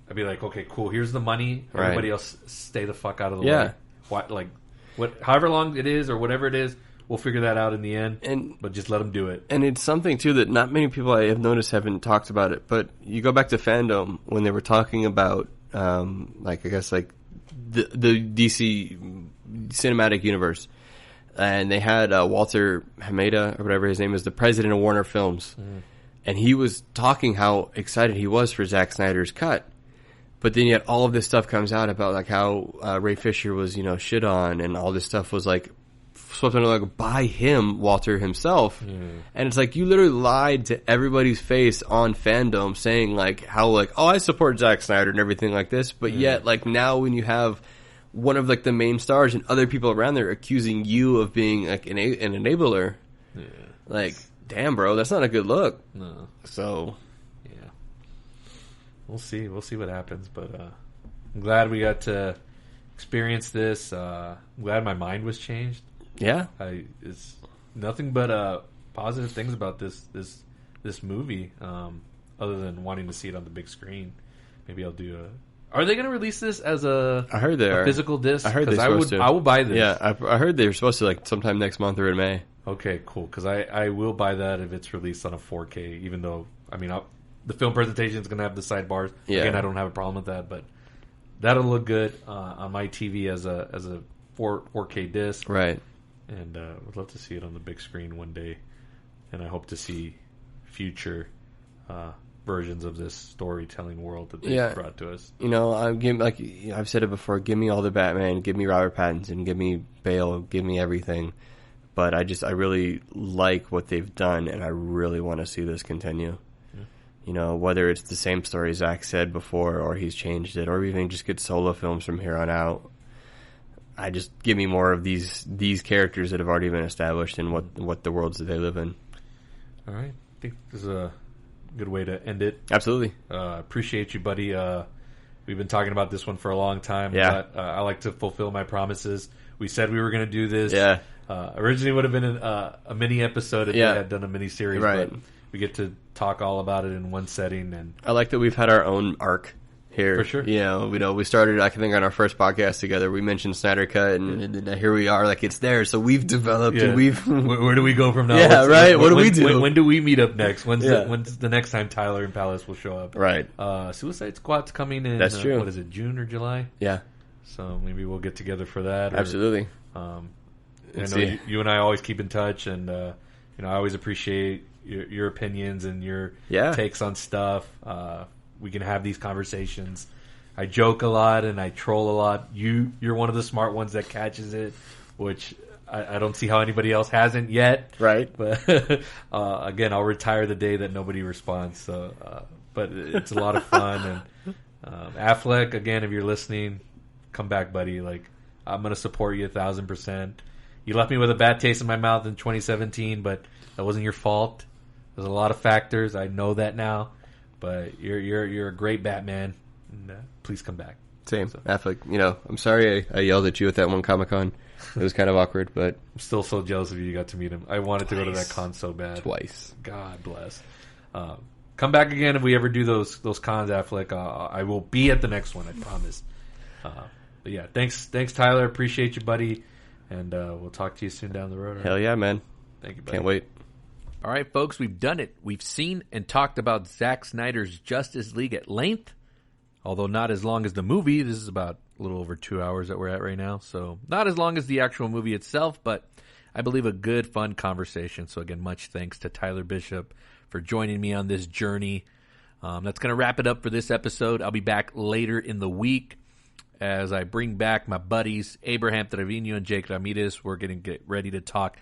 I'd be like, okay, cool. Here's the money. Everybody else, stay the fuck out of the way. However long it is or whatever it is, we'll figure that out in the end. But just let them do it. And it's something too that not many people I have noticed haven't talked about it. But you go back to Fandom when they were talking about, I guess the DC cinematic universe. And they had Walter Hamada, or whatever his name is, the president of Warner Films. And he was talking how excited he was for Zack Snyder's cut. But then yet all of this stuff comes out about like how Ray Fisher was, shit on, and all this stuff was like swept under like by him, Walter himself. And it's like you literally lied to everybody's face on Fandom saying like how like, oh, I support Zack Snyder and everything like this. But yet like now when you have one of like the main stars and other people around there accusing you of being like an enabler, like, damn, bro, that's not a good look. No. So, yeah, we'll see. We'll see what happens. But I'm glad we got to experience this. I'm glad my mind was changed. Yeah, it's nothing but positive things about this movie. Other than wanting to see it on the big screen, maybe I'll do a. Are they going to release this as a physical disc? I heard they're supposed to. I will buy this. Yeah, I heard they're supposed to like sometime next month or in May. Okay, cool. Because I will buy that if it's released on a 4K. Even though, I mean, the film presentation is going to have the sidebars. Yeah. Again, I don't have a problem with that, but that'll look good on my TV as a 4K disc. Right. And would love to see it on the big screen one day. And I hope to see future versions of this storytelling world that they brought to us. You know, like I've said it before, give me all the Batman, give me Robert Pattinson, give me Bale, give me everything. But I really like what they've done, and I really want to see this continue. Yeah. You know, whether it's the same story Zack said before, or he's changed it, or even just get solo films from here on out. I just give me more of these characters that have already been established and what the worlds that they live in. All right, I think this is a good way to end it. Absolutely. Appreciate you, buddy. We've been talking about this one for a long time. Yeah. But, I like to fulfill my promises. We said we were going to do this. Yeah. Originally would have been a mini episode if we had done a mini series, right. But we get to talk all about it in one setting. And I like that we've had our own arc here. For sure. You know, we started, I think, on our first podcast together. We mentioned Snyder Cut, and here we are. Like, it's there. So we've developed, and we've... Where do we go from now? Yeah, right. What do we do? When do we meet up next? When's the next time Tyler and Palace will show up? Right. Suicide Squad's coming in. That's true. What is it, June or July? Yeah. So maybe we'll get together for that. Absolutely. I know you and I always keep in touch, and I always appreciate your opinions and your takes on stuff. We can have these conversations. I joke a lot and I troll a lot. You're one of the smart ones that catches it, which I don't see how anybody else hasn't yet. Right. But again, I'll retire the day that nobody responds. So, but it's a lot of fun. And Affleck, again, if you're listening, come back, buddy. Like, I'm gonna support you 1,000%. You left me with a bad taste in my mouth in 2017, but that wasn't your fault. There's a lot of factors. I know that now. But you're a great Batman. And, please come back. Same. So. Affleck, I'm sorry I yelled at you at that one Comic-Con. It was kind of awkward, but... I'm still so jealous of you got to meet him. I wanted to go to that con so bad. Twice. God bless. Come back again if we ever do those cons, Affleck. I will be at the next one, I promise. But yeah, thanks Tyler. Appreciate you, buddy. And we'll talk to you soon down the road. Right? Hell yeah, man. Thank you, buddy. Can't wait. All right, folks, we've done it. We've seen and talked about Zack Snyder's Justice League at length. Although not as long as the movie. This is about a little over 2 hours that we're at right now. So not as long as the actual movie itself, but I believe a good, fun conversation. So again, much thanks to Tyler Bishop for joining me on this journey. That's going to wrap it up for this episode. I'll be back later in the week as I bring back my buddies, Abraham Trevino and Jake Ramirez. We're going to get ready to talk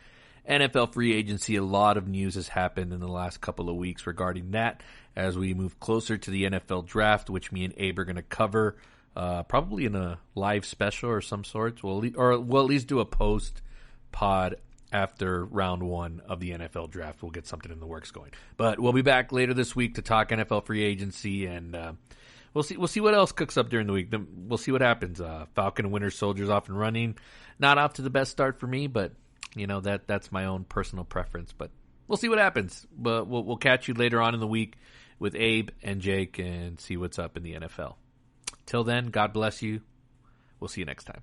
NFL free agency. A lot of news has happened in the last couple of weeks regarding that as we move closer to the NFL draft, which me and Abe are going to cover probably in a live special or some sorts. We'll at least do a post pod after round one of the NFL draft. We'll get something in the works going. But we'll be back later this week to talk NFL free agency, and we'll see what else cooks up during the week. We'll see what happens. Falcon and Winter Soldier's off and running. Not off to the best start for me, but that's my own personal preference. But we'll see what happens. But we'll catch you later on in the week with Abe and Jake and see what's up in the NFL. Till then, God bless you. We'll see you next time.